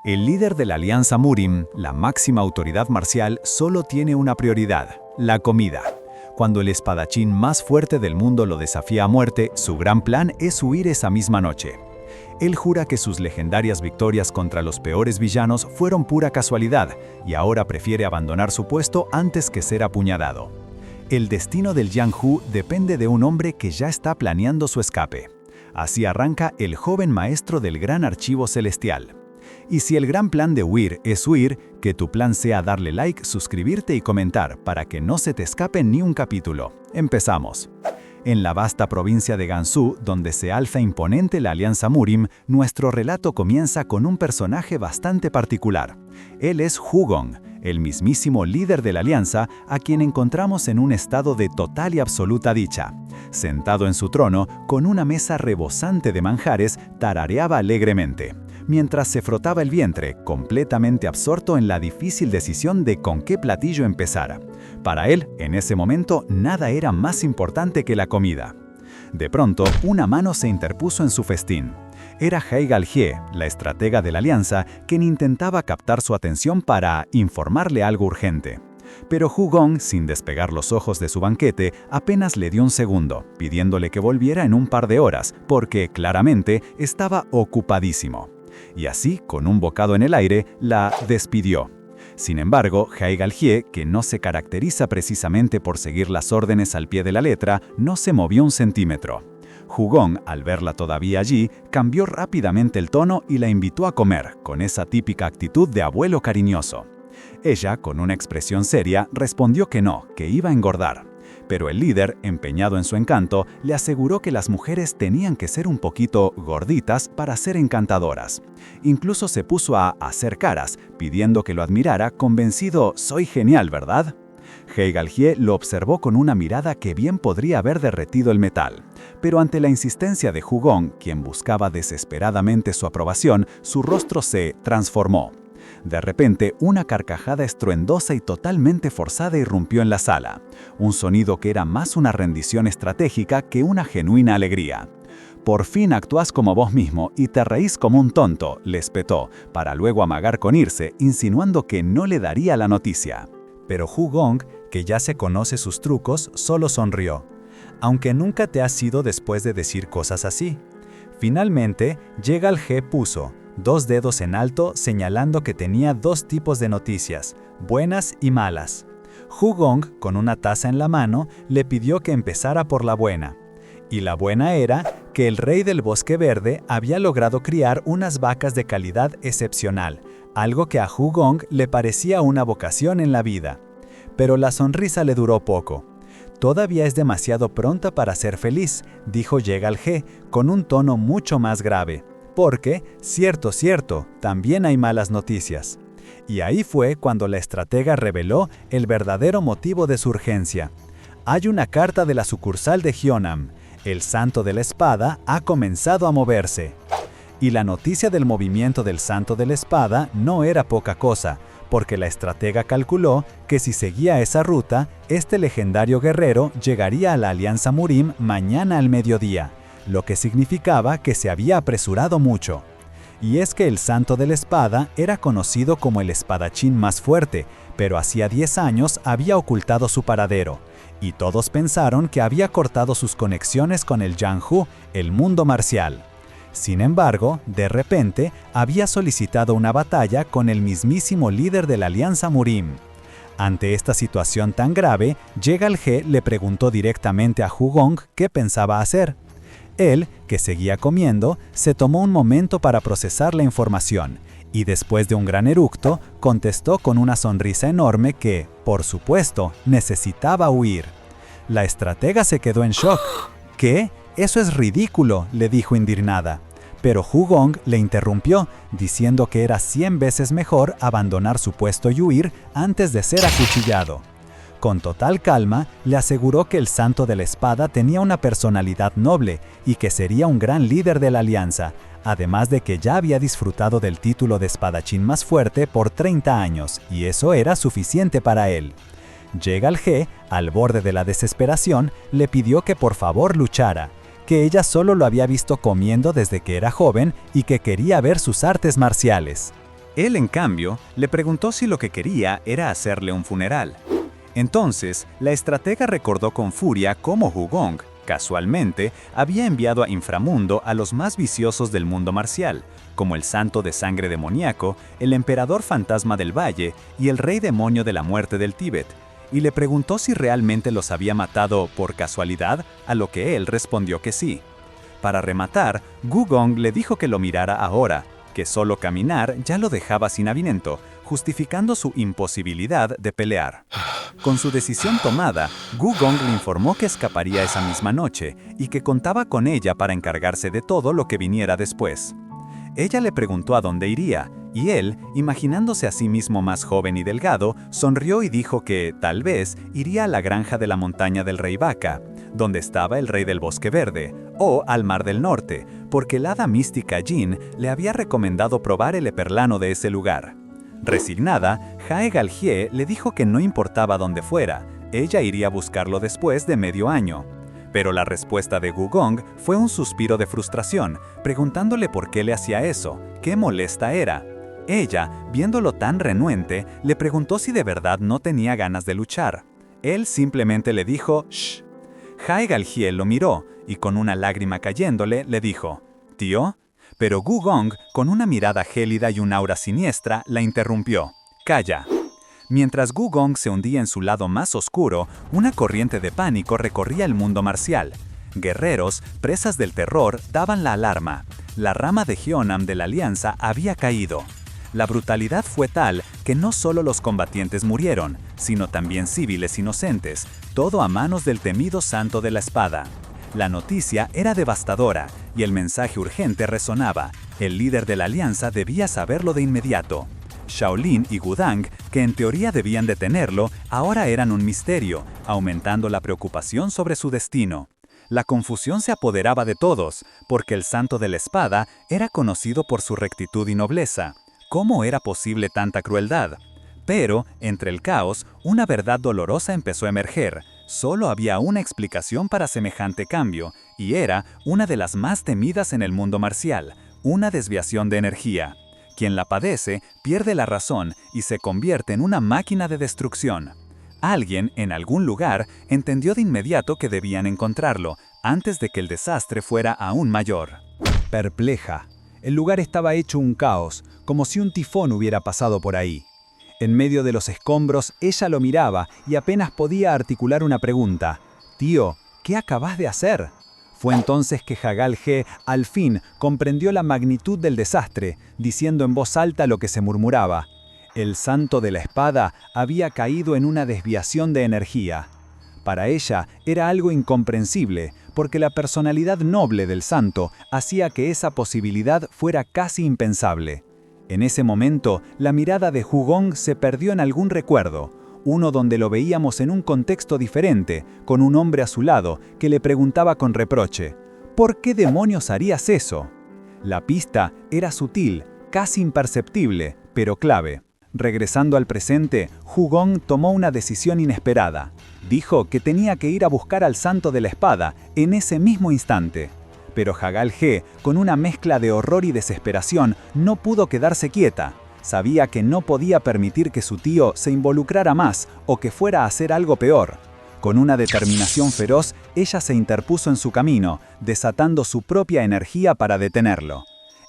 El líder de la Alianza Murim, la máxima autoridad marcial, solo tiene una prioridad: la comida. Cuando el espadachín más fuerte del mundo lo desafía a muerte, su gran plan es huir esa misma noche. Él jura que sus legendarias victorias contra los peores villanos fueron pura casualidad y ahora prefiere abandonar su puesto antes que ser apuñalado. El destino del Jianghu depende de un hombre que ya está planeando su escape. Así arranca el joven maestro del gran archivo celestial. Y si el gran plan de huir es huir, que tu plan sea darle like, suscribirte y comentar para que no se te escape ni un capítulo. Empezamos. En la vasta provincia de Gansu, donde se alza imponente la Alianza Murim, nuestro relato comienza con un personaje bastante particular. Él es Hu Gong, el mismísimo líder de la Alianza, a quien encontramos en un estado de total y absoluta dicha. Sentado en su trono, con una mesa rebosante de manjares, tarareaba alegremente, mientras se frotaba el vientre, completamente absorto en la difícil decisión de con qué platillo empezar. Para él, en ese momento, nada era más importante que la comida. De pronto, una mano se interpuso en su festín. Era He Galhie, la estratega de la Alianza, quien intentaba captar su atención para informarle algo urgente. Pero Hu Gong, sin despegar los ojos de su banquete, apenas le dio un segundo, pidiéndole que volviera en un par de horas, porque, claramente, estaba ocupadísimo. Y así, con un bocado en el aire, la despidió. Sin embargo, He Galhie, que no se caracteriza precisamente por seguir las órdenes al pie de la letra, no se movió un centímetro. Hu Gong, al verla todavía allí, cambió rápidamente el tono y la invitó a comer, con esa típica actitud de abuelo cariñoso. Ella, con una expresión seria, respondió que no, que iba a engordar. Pero el líder, empeñado en su encanto, le aseguró que las mujeres tenían que ser un poquito gorditas para ser encantadoras. Incluso se puso a hacer caras, pidiendo que lo admirara, convencido: «Soy genial, ¿verdad?». He Galhie lo observó con una mirada que bien podría haber derretido el metal. Pero ante la insistencia de Hu Gong, quien buscaba desesperadamente su aprobación, su rostro se transformó. De repente, una carcajada estruendosa y totalmente forzada irrumpió en la sala, un sonido que era más una rendición estratégica que una genuina alegría. «Por fin actúas como vos mismo y te reís como un tonto», le espetó, para luego amagar con irse, insinuando que no le daría la noticia. Pero Hu Gong, que ya se conoce sus trucos, solo sonrió. «Aunque nunca te has ido después de decir cosas así». Finalmente, He Galhie puso 2 dedos en alto, señalando que tenía 2 tipos de noticias, buenas y malas. Hu Gong, con una taza en la mano, le pidió que empezara por la buena. Y la buena era que el rey del Bosque Verde había logrado criar unas vacas de calidad excepcional, algo que a Hu Gong le parecía una vocación en la vida. Pero la sonrisa le duró poco. «Todavía es demasiado pronta para ser feliz», dijo He Galhie, con un tono mucho más grave. Porque, cierto, también hay malas noticias. Y ahí fue cuando la estratega reveló el verdadero motivo de su urgencia. Hay una carta de la sucursal de Hyeonam. El Santo de la Espada ha comenzado a moverse. Y la noticia del movimiento del Santo de la Espada no era poca cosa, porque la estratega calculó que si seguía esa ruta, este legendario guerrero llegaría a la Alianza Murim mañana al mediodía, lo que significaba que se había apresurado mucho. Y es que el Santo de la Espada era conocido como el espadachín más fuerte, pero hacía 10 años había ocultado su paradero, y todos pensaron que había cortado sus conexiones con el Jianghu, el mundo marcial. Sin embargo, de repente, había solicitado una batalla con el mismísimo líder de la Alianza Murim. Ante esta situación tan grave, He Galhie le preguntó directamente a Hu Gong qué pensaba hacer. Él, que seguía comiendo, se tomó un momento para procesar la información, y después de un gran eructo, contestó con una sonrisa enorme que, por supuesto, necesitaba huir. La estratega se quedó en shock. «¿Qué? Eso es ridículo», le dijo indignada. Pero Hu Gong le interrumpió, diciendo que era 100 veces mejor abandonar su puesto y huir antes de ser acuchillado. Con total calma, le aseguró que el Santo de la Espada tenía una personalidad noble y que sería un gran líder de la Alianza, además de que ya había disfrutado del título de espadachín más fuerte por 30 años, y eso era suficiente para él. He Galhie, al borde de la desesperación, le pidió que por favor luchara, que ella solo lo había visto comiendo desde que era joven y que quería ver sus artes marciales. Él, en cambio, le preguntó si lo que quería era hacerle un funeral. Entonces, la estratega recordó con furia cómo Wugong, casualmente, había enviado a Inframundo a los más viciosos del mundo marcial, como el Santo de Sangre Demoníaco, el Emperador Fantasma del Valle y el Rey Demonio de la Muerte del Tíbet, y le preguntó si realmente los había matado por casualidad, a lo que él respondió que sí. Para rematar, Wugong le dijo que lo mirara ahora, que solo caminar ya lo dejaba sin alimento, justificando su imposibilidad de pelear. Con su decisión tomada, Wugong le informó que escaparía esa misma noche y que contaba con ella para encargarse de todo lo que viniera después. Ella le preguntó a dónde iría, y él, imaginándose a sí mismo más joven y delgado, sonrió y dijo que, tal vez, iría a la granja de la montaña del Rey Vaca, donde estaba el Rey del Bosque Verde, o al Mar del Norte, porque la hada mística Jin le había recomendado probar el eperlano de ese lugar. Resignada, Jae Galgie le dijo que no importaba dónde fuera, ella iría a buscarlo después de medio año. Pero la respuesta de Wugong fue un suspiro de frustración, preguntándole por qué le hacía eso, qué molesta era. Ella, viéndolo tan renuente, le preguntó si de verdad no tenía ganas de luchar. Él simplemente le dijo, «Shh». Jae Galgie lo miró, y con una lágrima cayéndole, le dijo, «¿Tío?». Pero Wugong, con una mirada gélida y un aura siniestra, la interrumpió, «Calla». Mientras Wugong se hundía en su lado más oscuro, una corriente de pánico recorría el mundo marcial. Guerreros, presas del terror, daban la alarma. La rama de Hyeonam de la Alianza había caído. La brutalidad fue tal que no solo los combatientes murieron, sino también civiles inocentes, todo a manos del temido Santo de la Espada. La noticia era devastadora y el mensaje urgente resonaba. El líder de la Alianza debía saberlo de inmediato. Shaolin y Wudang, que en teoría debían detenerlo, ahora eran un misterio, aumentando la preocupación sobre su destino. La confusión se apoderaba de todos, porque el Santo de la Espada era conocido por su rectitud y nobleza. ¿Cómo era posible tanta crueldad? Pero, entre el caos, una verdad dolorosa empezó a emerger. Solo había una explicación para semejante cambio, y era una de las más temidas en el mundo marcial, una desviación de energía. Quien la padece pierde la razón y se convierte en una máquina de destrucción. Alguien, en algún lugar, entendió de inmediato que debían encontrarlo, antes de que el desastre fuera aún mayor. Perpleja, el lugar estaba hecho un caos, como si un tifón hubiera pasado por ahí. En medio de los escombros, ella lo miraba y apenas podía articular una pregunta. «Tío, ¿qué acabas de hacer?». Fue entonces que Jagal-G al fin comprendió la magnitud del desastre, diciendo en voz alta lo que se murmuraba. El Santo de la Espada había caído en una desviación de energía. Para ella era algo incomprensible, porque la personalidad noble del santo hacía que esa posibilidad fuera casi impensable. En ese momento, la mirada de Wugong se perdió en algún recuerdo, uno donde lo veíamos en un contexto diferente, con un hombre a su lado que le preguntaba con reproche, ¿por qué demonios harías eso? La pista era sutil, casi imperceptible, pero clave. Regresando al presente, Wugong tomó una decisión inesperada. Dijo que tenía que ir a buscar al Santo de la Espada en ese mismo instante. Pero Jagal-G, con una mezcla de horror y desesperación, no pudo quedarse quieta. Sabía que no podía permitir que su tío se involucrara más o que fuera a hacer algo peor. Con una determinación feroz, ella se interpuso en su camino, desatando su propia energía para detenerlo.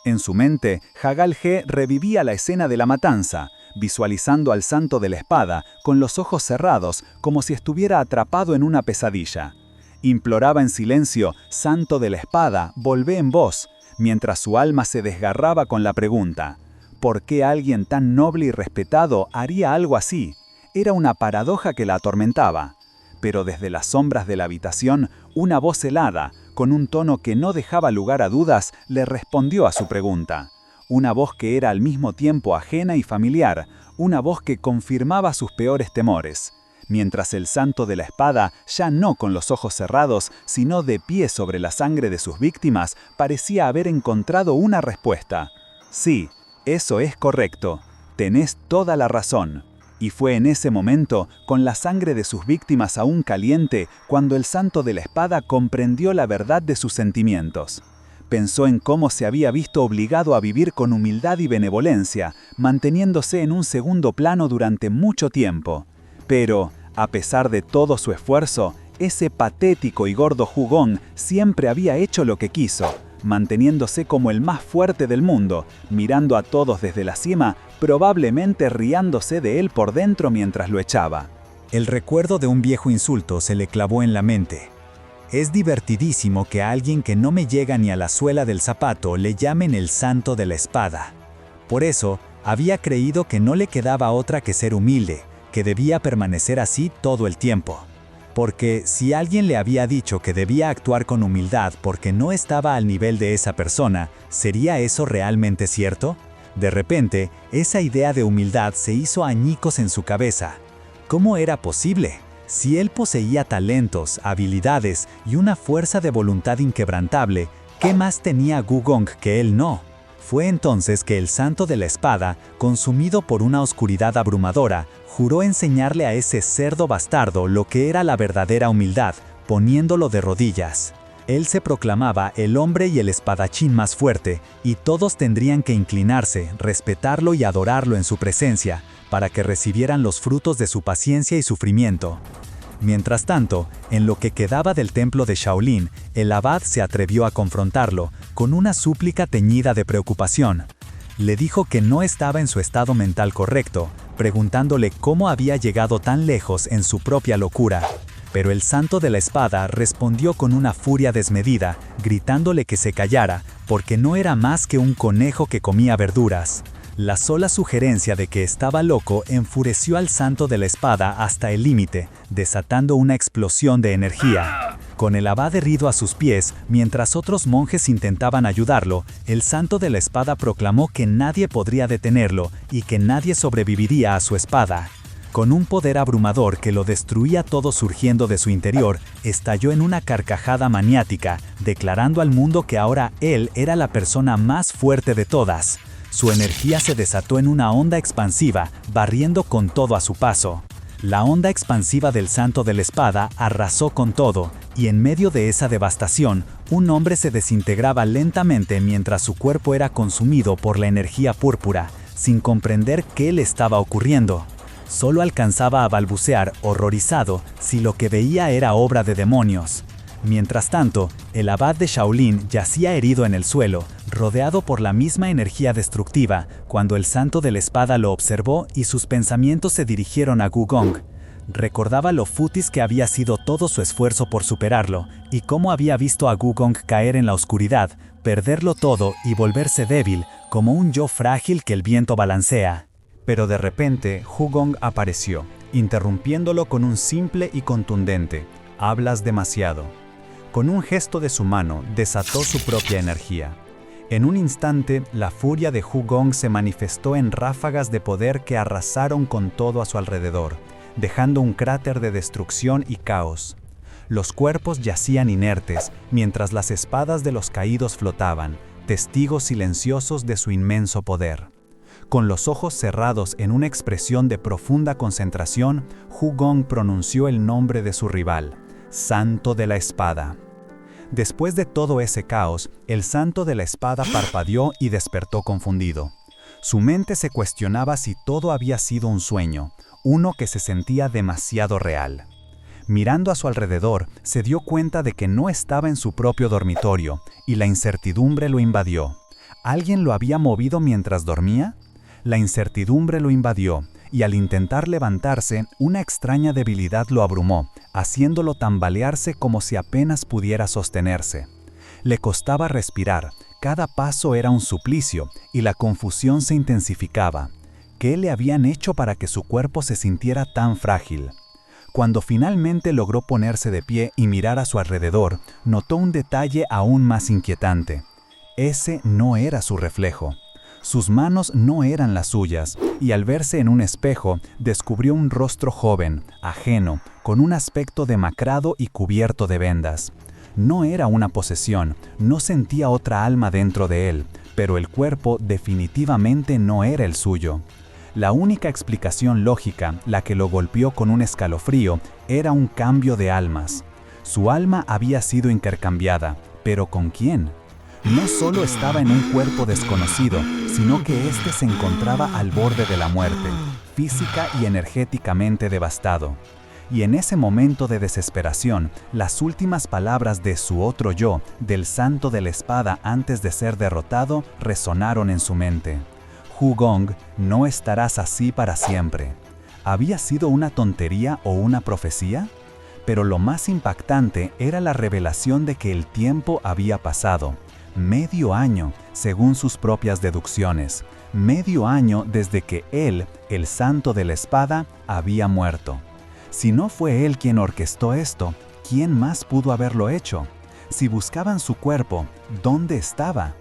En su mente, Jagal-G revivía la escena de la matanza, visualizando al Santo de la Espada con los ojos cerrados como si estuviera atrapado en una pesadilla. Imploraba en silencio, «Santo de la Espada, volvé en vos», mientras su alma se desgarraba con la pregunta, ¿por qué alguien tan noble y respetado haría algo así? Era una paradoja que la atormentaba. Pero desde las sombras de la habitación, una voz helada, con un tono que no dejaba lugar a dudas, le respondió a su pregunta. Una voz que era al mismo tiempo ajena y familiar, una voz que confirmaba sus peores temores. Mientras el Santo de la Espada, ya no con los ojos cerrados, sino de pie sobre la sangre de sus víctimas, parecía haber encontrado una respuesta. «Sí, eso es correcto. Tenés toda la razón». Y fue en ese momento, con la sangre de sus víctimas aún caliente, cuando el Santo de la Espada comprendió la verdad de sus sentimientos. Pensó en cómo se había visto obligado a vivir con humildad y benevolencia, manteniéndose en un segundo plano durante mucho tiempo. Pero, a pesar de todo su esfuerzo, ese patético y gordo jugón siempre había hecho lo que quiso, manteniéndose como el más fuerte del mundo, mirando a todos desde la cima, probablemente riándose de él por dentro mientras lo echaba. El recuerdo de un viejo insulto se le clavó en la mente. Es divertidísimo que a alguien que no me llega ni a la suela del zapato le llamen el santo de la espada. Por eso, había creído que no le quedaba otra que ser humilde, que debía permanecer así todo el tiempo. Porque si alguien le había dicho que debía actuar con humildad porque no estaba al nivel de esa persona, ¿sería eso realmente cierto? De repente, esa idea de humildad se hizo añicos en su cabeza. ¿Cómo era posible? Si él poseía talentos, habilidades y una fuerza de voluntad inquebrantable, ¿qué más tenía Gugong que él no? Fue entonces que el santo de la espada, consumido por una oscuridad abrumadora, juró enseñarle a ese cerdo bastardo lo que era la verdadera humildad, poniéndolo de rodillas. Él se proclamaba el hombre y el espadachín más fuerte, y todos tendrían que inclinarse, respetarlo y adorarlo en su presencia, para que recibieran los frutos de su paciencia y sufrimiento. Mientras tanto, en lo que quedaba del templo de Shaolin, el abad se atrevió a confrontarlo, con una súplica teñida de preocupación. Le dijo que no estaba en su estado mental correcto, preguntándole cómo había llegado tan lejos en su propia locura. Pero el santo de la espada respondió con una furia desmedida, gritándole que se callara, porque no era más que un conejo que comía verduras. La sola sugerencia de que estaba loco enfureció al santo de la espada hasta el límite, desatando una explosión de energía. Con el abad herido a sus pies, mientras otros monjes intentaban ayudarlo, el santo de la espada proclamó que nadie podría detenerlo y que nadie sobreviviría a su espada. Con un poder abrumador que lo destruía todo surgiendo de su interior, estalló en una carcajada maniática, declarando al mundo que ahora él era la persona más fuerte de todas. Su energía se desató en una onda expansiva, barriendo con todo a su paso. La onda expansiva del santo de la espada arrasó con todo, y en medio de esa devastación, un hombre se desintegraba lentamente mientras su cuerpo era consumido por la energía púrpura, sin comprender qué le estaba ocurriendo. Solo alcanzaba a balbucear, horrorizado, si lo que veía era obra de demonios. Mientras tanto, el abad de Shaolin yacía herido en el suelo, rodeado por la misma energía destructiva, cuando el santo de la espada lo observó y sus pensamientos se dirigieron a Gugong. Recordaba lo fútil que había sido todo su esfuerzo por superarlo, y cómo había visto a Gugong caer en la oscuridad, perderlo todo y volverse débil, como un yo frágil que el viento balancea. Pero de repente, Gugong apareció, interrumpiéndolo con un simple y contundente: «Hablas demasiado». Con un gesto de su mano, desató su propia energía. En un instante, la furia de Gugong se manifestó en ráfagas de poder que arrasaron con todo a su alrededor, dejando un cráter de destrucción y caos. Los cuerpos yacían inertes, mientras las espadas de los caídos flotaban, testigos silenciosos de su inmenso poder. Con los ojos cerrados en una expresión de profunda concentración, Gugong pronunció el nombre de su rival: Santo de la Espada. Después de todo ese caos, el Santo de la Espada parpadeó y despertó confundido. Su mente se cuestionaba si todo había sido un sueño, uno que se sentía demasiado real. Mirando a su alrededor, se dio cuenta de que no estaba en su propio dormitorio, y la incertidumbre lo invadió. ¿Alguien lo había movido mientras dormía? La incertidumbre lo invadió, y al intentar levantarse, una extraña debilidad lo abrumó, haciéndolo tambalearse como si apenas pudiera sostenerse. Le costaba respirar, cada paso era un suplicio, y la confusión se intensificaba. ¿Qué le habían hecho para que su cuerpo se sintiera tan frágil? Cuando finalmente logró ponerse de pie y mirar a su alrededor, notó un detalle aún más inquietante. Ese no era su reflejo. Sus manos no eran las suyas, y al verse en un espejo, descubrió un rostro joven, ajeno, con un aspecto demacrado y cubierto de vendas. No era una posesión, no sentía otra alma dentro de él, pero el cuerpo definitivamente no era el suyo. La única explicación lógica, la que lo golpeó con un escalofrío, era un cambio de almas. Su alma había sido intercambiada, ¿pero con quién? no solo estaba en un cuerpo desconocido, sino que éste se encontraba al borde de la muerte, física y energéticamente devastado. Y en ese momento de desesperación, las últimas palabras de su otro yo, del Santo de la Espada antes de ser derrotado, resonaron en su mente. Hu Gong, no estarás así para siempre. ¿Había sido una tontería o una profecía? Pero lo más impactante era la revelación de que el tiempo había pasado. Medio año, según sus propias deducciones. Medio año desde que él, el Santo de la Espada, había muerto. Si no fue él quien orquestó esto, ¿quién más pudo haberlo hecho? Si buscaban su cuerpo, ¿dónde estaba?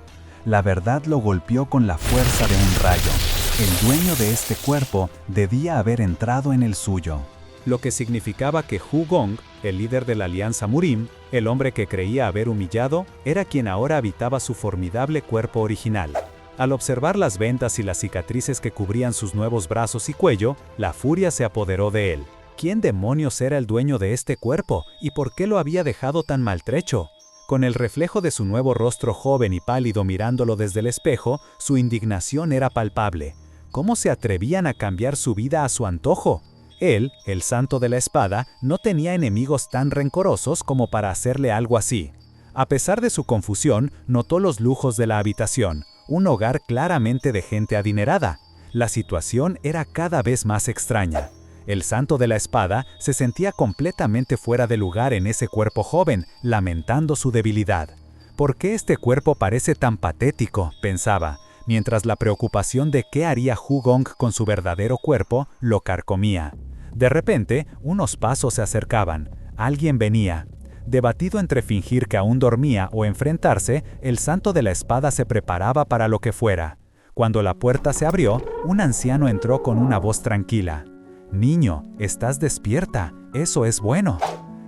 La verdad lo golpeó con la fuerza de un rayo. El dueño de este cuerpo debía haber entrado en el suyo. Lo que significaba que Hu Gong, el líder de la Alianza Murim, el hombre que creía haber humillado, era quien ahora habitaba su formidable cuerpo original. Al observar las vendas y las cicatrices que cubrían sus nuevos brazos y cuello, la furia se apoderó de él. ¿Quién demonios era el dueño de este cuerpo y por qué lo había dejado tan maltrecho? Con el reflejo de su nuevo rostro joven y pálido mirándolo desde el espejo, su indignación era palpable. ¿Cómo se atrevían a cambiar su vida a su antojo? Él, el Santo de la Espada, no tenía enemigos tan rencorosos como para hacerle algo así. A pesar de su confusión, notó los lujos de la habitación, un hogar claramente de gente adinerada. La situación era cada vez más extraña. El Santo de la Espada se sentía completamente fuera de lugar en ese cuerpo joven, lamentando su debilidad. ¿Por qué este cuerpo parece tan patético?, pensaba, mientras la preocupación de qué haría Hu Gong con su verdadero cuerpo lo carcomía. De repente, unos pasos se acercaban. Alguien venía. Debatido entre fingir que aún dormía o enfrentarse, el Santo de la Espada se preparaba para lo que fuera. Cuando la puerta se abrió, un anciano entró con una voz tranquila. «Niño, estás despierta, eso es bueno».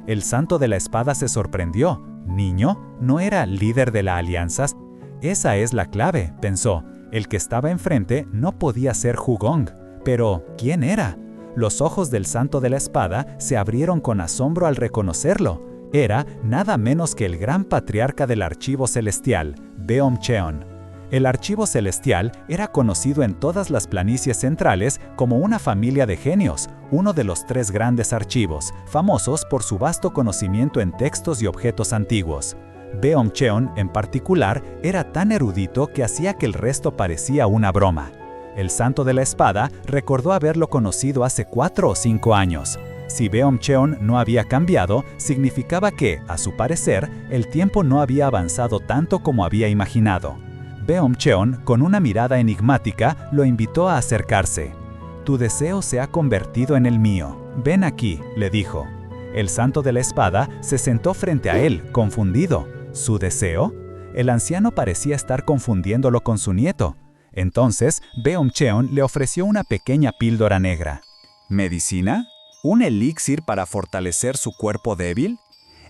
El Santo de la Espada se sorprendió. ¿Niño? ¿No era líder de la alianza? Esa es la clave, pensó. El que estaba enfrente no podía ser Hu Gong. Pero, ¿quién era? Los ojos del Santo de la Espada se abrieron con asombro al reconocerlo. Era nada menos que el gran patriarca del Archivo Celestial, Beom Cheon. El Archivo Celestial era conocido en todas las planicies centrales como una familia de genios, uno de los 3 grandes archivos, famosos por su vasto conocimiento en textos y objetos antiguos. Beom Cheon, en particular, era tan erudito que hacía que el resto parecía una broma. El Santo de la Espada recordó haberlo conocido hace 4 o 5 años. Si Beom Cheon no había cambiado, significaba que, a su parecer, el tiempo no había avanzado tanto como había imaginado. Beom Cheon, con una mirada enigmática, lo invitó a acercarse. «Tu deseo se ha convertido en el mío. Ven aquí», le dijo. El Santo de la Espada se sentó frente a él, confundido. ¿Su deseo? El anciano parecía estar confundiéndolo con su nieto. Entonces, Beom Cheon le ofreció una pequeña píldora negra. ¿Medicina? ¿Un elixir para fortalecer su cuerpo débil?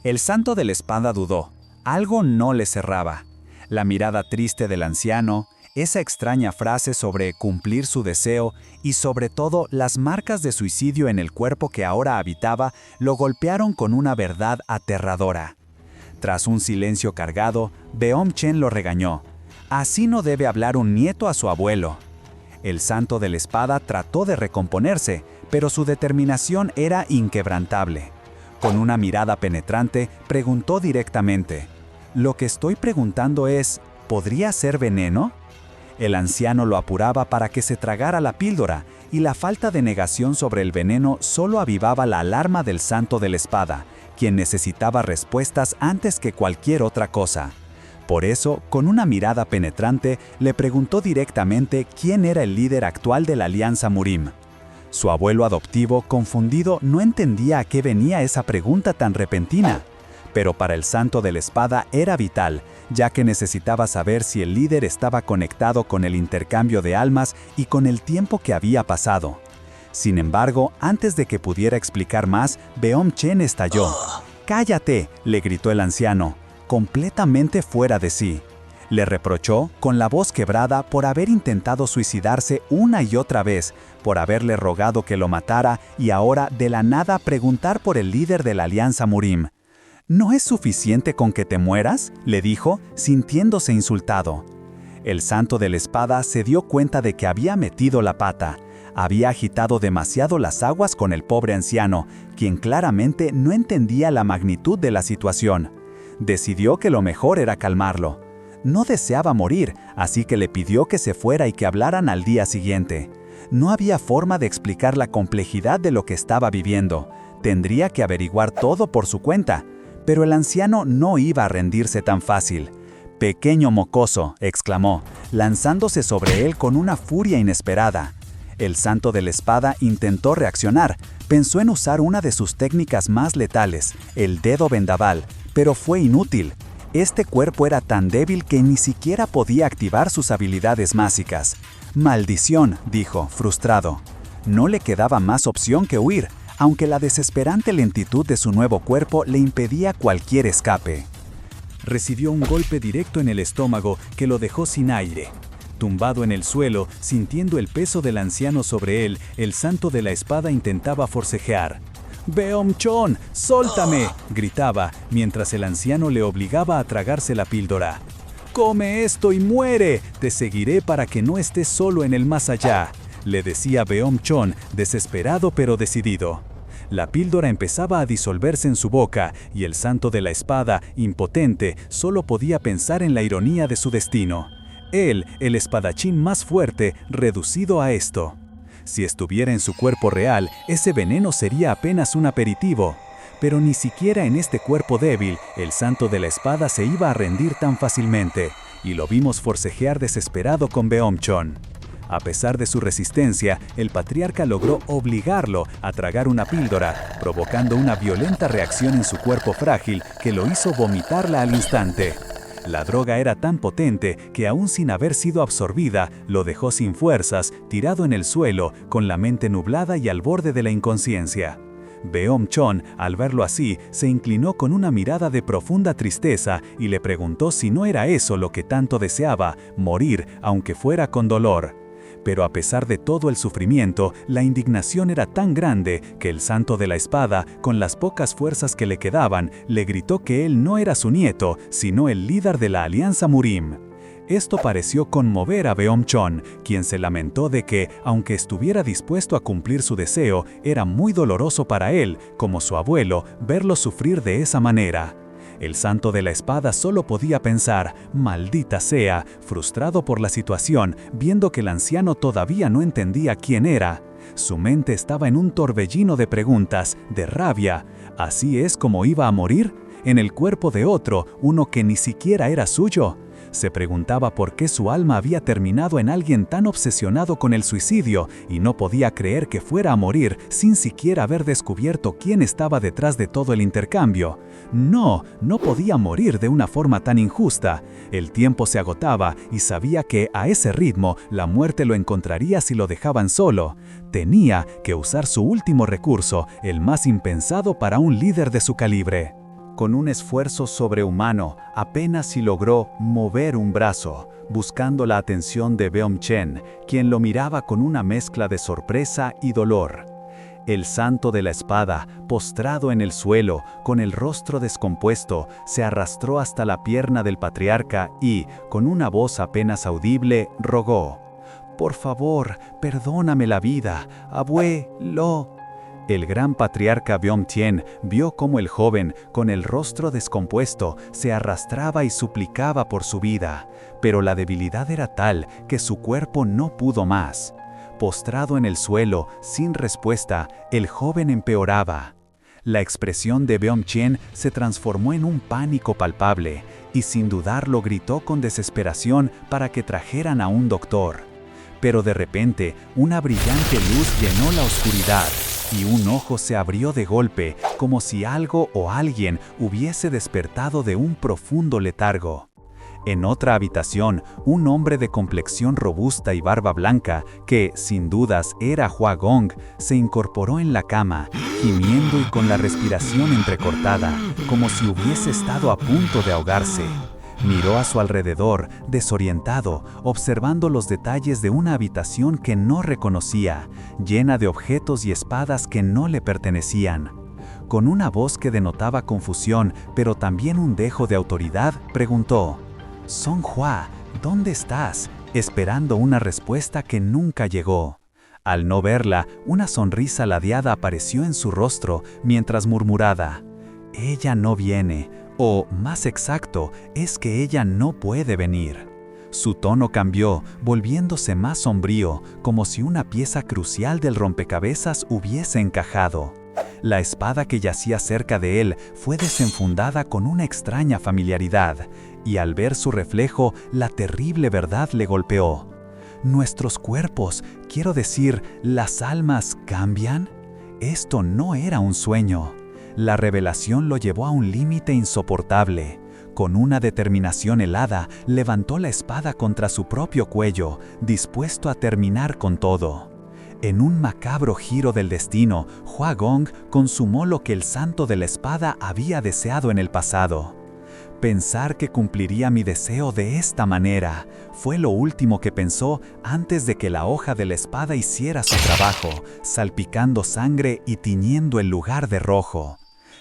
El Santo de la Espada dudó. Algo no le cerraba. La mirada triste del anciano, esa extraña frase sobre cumplir su deseo y sobre todo las marcas de suicidio en el cuerpo que ahora habitaba lo golpearon con una verdad aterradora. Tras un silencio cargado, Beom Cheon lo regañó. Así no debe hablar un nieto a su abuelo. El Santo de la Espada trató de recomponerse, pero su determinación era inquebrantable. Con una mirada penetrante, preguntó directamente. Lo que estoy preguntando es, ¿podría ser veneno? El anciano lo apuraba para que se tragara la píldora, y la falta de negación sobre el veneno solo avivaba la alarma del Santo de la Espada, quien necesitaba respuestas antes que cualquier otra cosa. Por eso, con una mirada penetrante, le preguntó directamente quién era el líder actual de la Alianza Murim. Su abuelo adoptivo, confundido, no entendía a qué venía esa pregunta tan repentina. Pero para el Santo de la Espada era vital, ya que necesitaba saber si el líder estaba conectado con el intercambio de almas y con el tiempo que había pasado. Sin embargo, antes de que pudiera explicar más, Beom Cheon estalló. «¡Cállate!», le gritó el anciano, completamente fuera de sí. Le reprochó, con la voz quebrada, por haber intentado suicidarse una y otra vez, por haberle rogado que lo matara y ahora, de la nada, preguntar por el líder de la Alianza Murim. ¿No es suficiente con que te mueras?, le dijo, sintiéndose insultado. El santo de la espada se dio cuenta de que había metido la pata. Había agitado demasiado las aguas con el pobre anciano, quien claramente no entendía la magnitud de la situación. Decidió que lo mejor era calmarlo. No deseaba morir, así que le pidió que se fuera y que hablaran al día siguiente. No había forma de explicar la complejidad de lo que estaba viviendo. Tendría que averiguar todo por su cuenta. Pero el anciano no iba a rendirse tan fácil. «Pequeño mocoso», exclamó, lanzándose sobre él con una furia inesperada. El santo de la espada intentó reaccionar. Pensó en usar una de sus técnicas más letales, el dedo vendaval, pero fue inútil. Este cuerpo era tan débil que ni siquiera podía activar sus habilidades mágicas. «Maldición», dijo, frustrado. No le quedaba más opción que huir, aunque la desesperante lentitud de su nuevo cuerpo le impedía cualquier escape. Recibió un golpe directo en el estómago que lo dejó sin aire. Tumbado en el suelo, sintiendo el peso del anciano sobre él, el santo de la espada intentaba forcejear. «Beom-chon, ¡sóltame!», gritaba, mientras el anciano le obligaba a tragarse la píldora. «Come esto y muere, te seguiré para que no estés solo en el más allá», le decía Beom-chon, desesperado pero decidido. La píldora empezaba a disolverse en su boca, y el santo de la espada, impotente, solo podía pensar en la ironía de su destino. Él, el espadachín más fuerte, reducido a esto. Si estuviera en su cuerpo real, ese veneno sería apenas un aperitivo. Pero ni siquiera en este cuerpo débil, el santo de la espada se iba a rendir tan fácilmente, y lo vimos forcejear desesperado con Beom-chon. A pesar de su resistencia, el patriarca logró obligarlo a tragar una píldora, provocando una violenta reacción en su cuerpo frágil que lo hizo vomitarla al instante. La droga era tan potente que aún sin haber sido absorbida, lo dejó sin fuerzas, tirado en el suelo, con la mente nublada y al borde de la inconsciencia. Beom-chon, al verlo así, se inclinó con una mirada de profunda tristeza y le preguntó si no era eso lo que tanto deseaba, morir, aunque fuera con dolor. Pero a pesar de todo el sufrimiento, la indignación era tan grande que el santo de la espada, con las pocas fuerzas que le quedaban, le gritó que él no era su nieto, sino el líder de la Alianza Murim. Esto pareció conmover a Beom-chon, quien se lamentó de que, aunque estuviera dispuesto a cumplir su deseo, era muy doloroso para él, como su abuelo, verlo sufrir de esa manera. El santo de la espada solo podía pensar, «maldita sea», frustrado por la situación, viendo que el anciano todavía no entendía quién era. Su mente estaba en un torbellino de preguntas, de rabia. ¿Así es como iba a morir? ¿En el cuerpo de otro, uno que ni siquiera era suyo? Se preguntaba por qué su alma había terminado en alguien tan obsesionado con el suicidio y no podía creer que fuera a morir sin siquiera haber descubierto quién estaba detrás de todo el intercambio. No podía morir de una forma tan injusta. El tiempo se agotaba y sabía que a ese ritmo la muerte lo encontraría si lo dejaban solo. Tenía que usar su último recurso, el más impensado para un líder de su calibre. Con un esfuerzo sobrehumano, apenas si logró mover un brazo, buscando la atención de Beom-chon, quien lo miraba con una mezcla de sorpresa y dolor. El santo de la espada, postrado en el suelo, con el rostro descompuesto, se arrastró hasta la pierna del patriarca y, con una voz apenas audible, rogó: «Por favor, perdóname la vida, abuelo». El gran patriarca Beom-chon vio cómo el joven, con el rostro descompuesto, se arrastraba y suplicaba por su vida, pero la debilidad era tal que su cuerpo no pudo más. Postrado en el suelo, sin respuesta, el joven empeoraba. La expresión de Beom-chon se transformó en un pánico palpable, y sin dudarlo gritó con desesperación para que trajeran a un doctor. Pero de repente, una brillante luz llenó la oscuridad, y un ojo se abrió de golpe, como si algo o alguien hubiese despertado de un profundo letargo. En otra habitación, un hombre de complexión robusta y barba blanca, que, sin dudas, era Hua Gong, se incorporó en la cama, gimiendo y con la respiración entrecortada, como si hubiese estado a punto de ahogarse. Miró a su alrededor, desorientado, observando los detalles de una habitación que no reconocía, llena de objetos y espadas que no le pertenecían. Con una voz que denotaba confusión, pero también un dejo de autoridad, preguntó: «Song Hua, ¿dónde estás?», esperando una respuesta que nunca llegó. Al no verla, una sonrisa ladeada apareció en su rostro mientras murmuraba: «Ella no viene», o más exacto, es que ella no puede venir. Su tono cambió, volviéndose más sombrío, como si una pieza crucial del rompecabezas hubiese encajado. La espada que yacía cerca de él fue desenfundada con una extraña familiaridad, y al ver su reflejo, la terrible verdad le golpeó. ¿Nuestros cuerpos, quiero decir, las almas, cambian? Esto no era un sueño. La revelación lo llevó a un límite insoportable. Con una determinación helada, levantó la espada contra su propio cuello, dispuesto a terminar con todo. En un macabro giro del destino, Hua Gong consumó lo que el santo de la espada había deseado en el pasado. Pensar que cumpliría mi deseo de esta manera fue lo último que pensó antes de que la hoja de la espada hiciera su trabajo, salpicando sangre y tiñendo el lugar de rojo.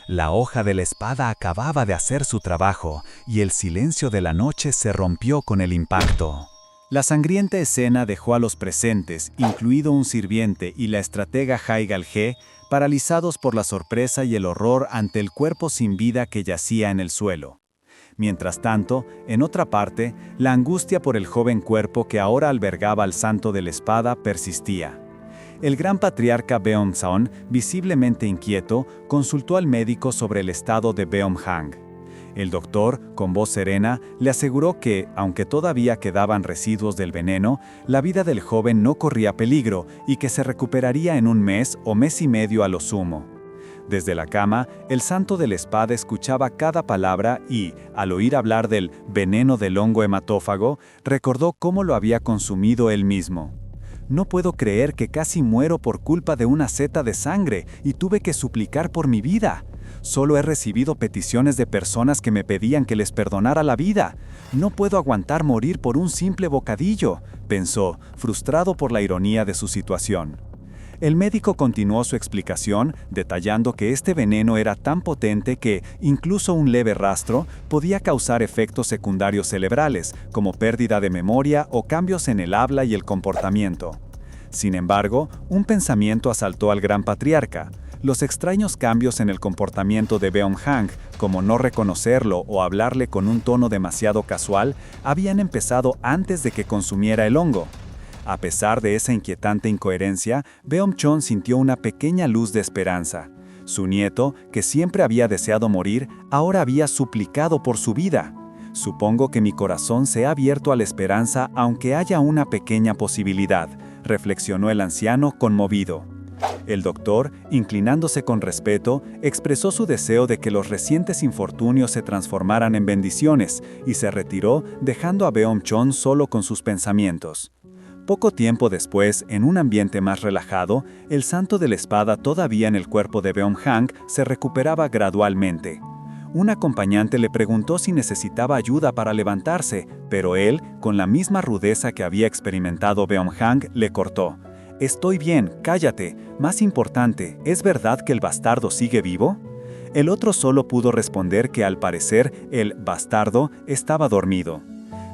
La hoja de la espada acababa de hacer su trabajo, y el silencio de la noche se rompió con el impacto. La sangrienta escena dejó a los presentes, incluido un sirviente y la estratega Haigal-He, paralizados por la sorpresa y el horror ante el cuerpo sin vida que yacía en el suelo. Mientras tanto, en otra parte, la angustia por el joven cuerpo que ahora albergaba al santo de la espada persistía. El gran patriarca Beom-Son, visiblemente inquieto, consultó al médico sobre el estado de Beom-Hang. El doctor, con voz serena, le aseguró que, aunque todavía quedaban residuos del veneno, la vida del joven no corría peligro y que se recuperaría en un mes o mes y medio a lo sumo. Desde la cama, el santo de la espada escuchaba cada palabra y, al oír hablar del veneno del hongo hematófago, recordó cómo lo había consumido él mismo. «No puedo creer que casi muero por culpa de una seta de sangre y tuve que suplicar por mi vida. Solo he recibido peticiones de personas que me pedían que les perdonara la vida. No puedo aguantar morir por un simple bocadillo», pensó, frustrado por la ironía de su situación. El médico continuó su explicación, detallando que este veneno era tan potente que, incluso un leve rastro, podía causar efectos secundarios cerebrales, como pérdida de memoria o cambios en el habla y el comportamiento. Sin embargo, un pensamiento asaltó al gran patriarca. Los extraños cambios en el comportamiento de Beom-Hang, como no reconocerlo o hablarle con un tono demasiado casual, habían empezado antes de que consumiera el hongo. A pesar de esa inquietante incoherencia, Beom-Chon sintió una pequeña luz de esperanza. Su nieto, que siempre había deseado morir, ahora había suplicado por su vida. «Supongo que mi corazón se ha abierto a la esperanza aunque haya una pequeña posibilidad», reflexionó el anciano conmovido. El doctor, inclinándose con respeto, expresó su deseo de que los recientes infortunios se transformaran en bendiciones y se retiró, dejando a Beom-Chon solo con sus pensamientos. Poco tiempo después, en un ambiente más relajado, el santo de la espada todavía en el cuerpo de Beom-Hang se recuperaba gradualmente. Un acompañante le preguntó si necesitaba ayuda para levantarse, pero él, con la misma rudeza que había experimentado Beom-Hang, le cortó. «Estoy bien, cállate. Más importante, ¿es verdad que el bastardo sigue vivo?». El otro solo pudo responder que al parecer el bastardo estaba dormido.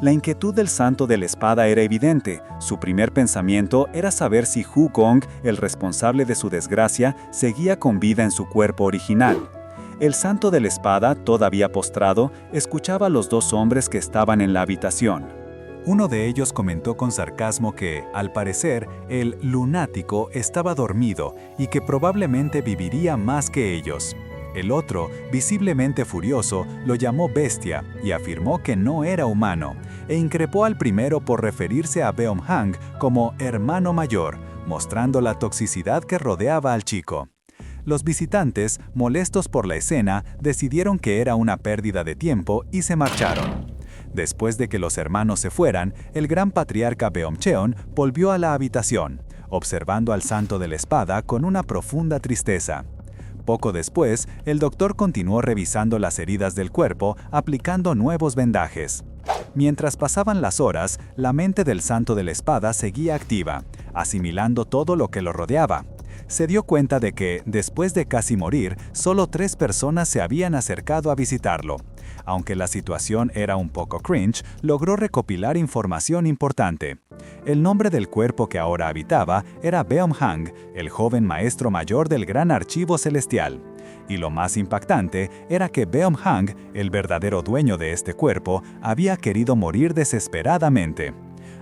La inquietud del santo de la espada era evidente. Su primer pensamiento era saber si Hu Gong, el responsable de su desgracia, seguía con vida en su cuerpo original. El santo de la espada, todavía postrado, escuchaba a los dos hombres que estaban en la habitación. Uno de ellos comentó con sarcasmo que, al parecer, el lunático estaba dormido y que probablemente viviría más que ellos. El otro, visiblemente furioso, lo llamó bestia y afirmó que no era humano, e increpó al primero por referirse a Beom-Hang como hermano mayor, mostrando la toxicidad que rodeaba al chico. Los visitantes, molestos por la escena, decidieron que era una pérdida de tiempo y se marcharon. Después de que los hermanos se fueran, el gran patriarca Beom-Cheon volvió a la habitación, observando al santo de la espada con una profunda tristeza. Poco después, el doctor continuó revisando las heridas del cuerpo, aplicando nuevos vendajes. Mientras pasaban las horas, la mente del santo de la espada seguía activa, asimilando todo lo que lo rodeaba. Se dio cuenta de que, después de casi morir, solo 3 personas se habían acercado a visitarlo. Aunque la situación era un poco cringe, logró recopilar información importante. El nombre del cuerpo que ahora habitaba era Beom-hang, el joven maestro mayor del Gran Archivo Celestial. Y lo más impactante era que Beom-hang, el verdadero dueño de este cuerpo, había querido morir desesperadamente.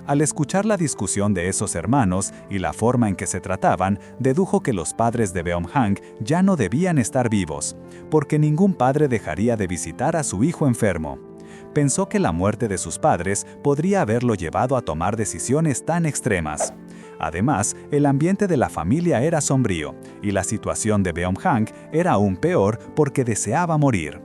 Al escuchar la discusión de esos hermanos y la forma en que se trataban, dedujo que los padres de Beom-hang ya no debían estar vivos, porque ningún padre dejaría de visitar a su hijo enfermo. Pensó que la muerte de sus padres podría haberlo llevado a tomar decisiones tan extremas. Además, el ambiente de la familia era sombrío, y la situación de Beom-hang era aún peor porque deseaba morir.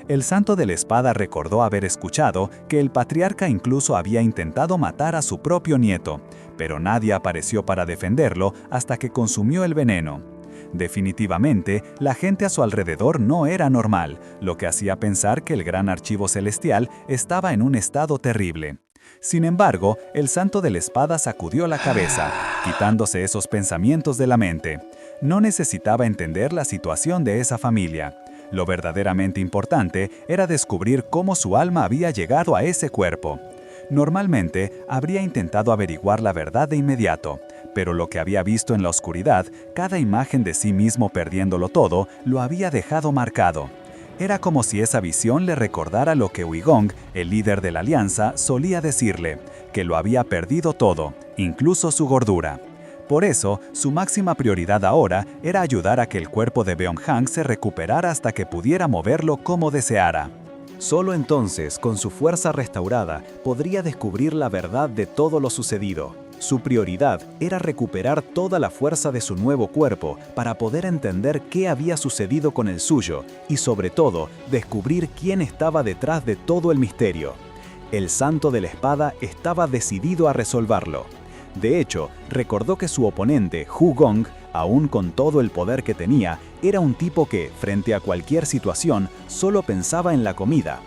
El Santo de la Espada recordó haber escuchado que el patriarca incluso había intentado matar a su propio nieto, pero nadie apareció para defenderlo hasta que consumió el veneno. Definitivamente, la gente a su alrededor no era normal, lo que hacía pensar que el Gran Archivo Celestial estaba en un estado terrible. Sin embargo, el Santo de la Espada sacudió la cabeza, quitándose esos pensamientos de la mente. No necesitaba entender la situación de esa familia. Lo verdaderamente importante era descubrir cómo su alma había llegado a ese cuerpo. Normalmente, habría intentado averiguar la verdad de inmediato, pero lo que había visto en la oscuridad, cada imagen de sí mismo perdiéndolo todo, lo había dejado marcado. Era como si esa visión le recordara lo que Huigong, el líder de la Alianza, solía decirle, que lo había perdido todo, incluso su gordura. Por eso, su máxima prioridad ahora era ayudar a que el cuerpo de Beom-hang se recuperara hasta que pudiera moverlo como deseara. Solo entonces, con su fuerza restaurada, podría descubrir la verdad de todo lo sucedido. Su prioridad era recuperar toda la fuerza de su nuevo cuerpo para poder entender qué había sucedido con el suyo y, sobre todo, descubrir quién estaba detrás de todo el misterio. El Santo de la Espada estaba decidido a resolverlo. De hecho, recordó que su oponente, Hu-gong, aún con todo el poder que tenía, era un tipo que, frente a cualquier situación, solo pensaba en la comida.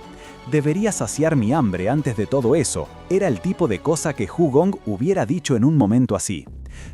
Debería saciar mi hambre antes de todo eso, era el tipo de cosa que Hu-gong hubiera dicho en un momento así.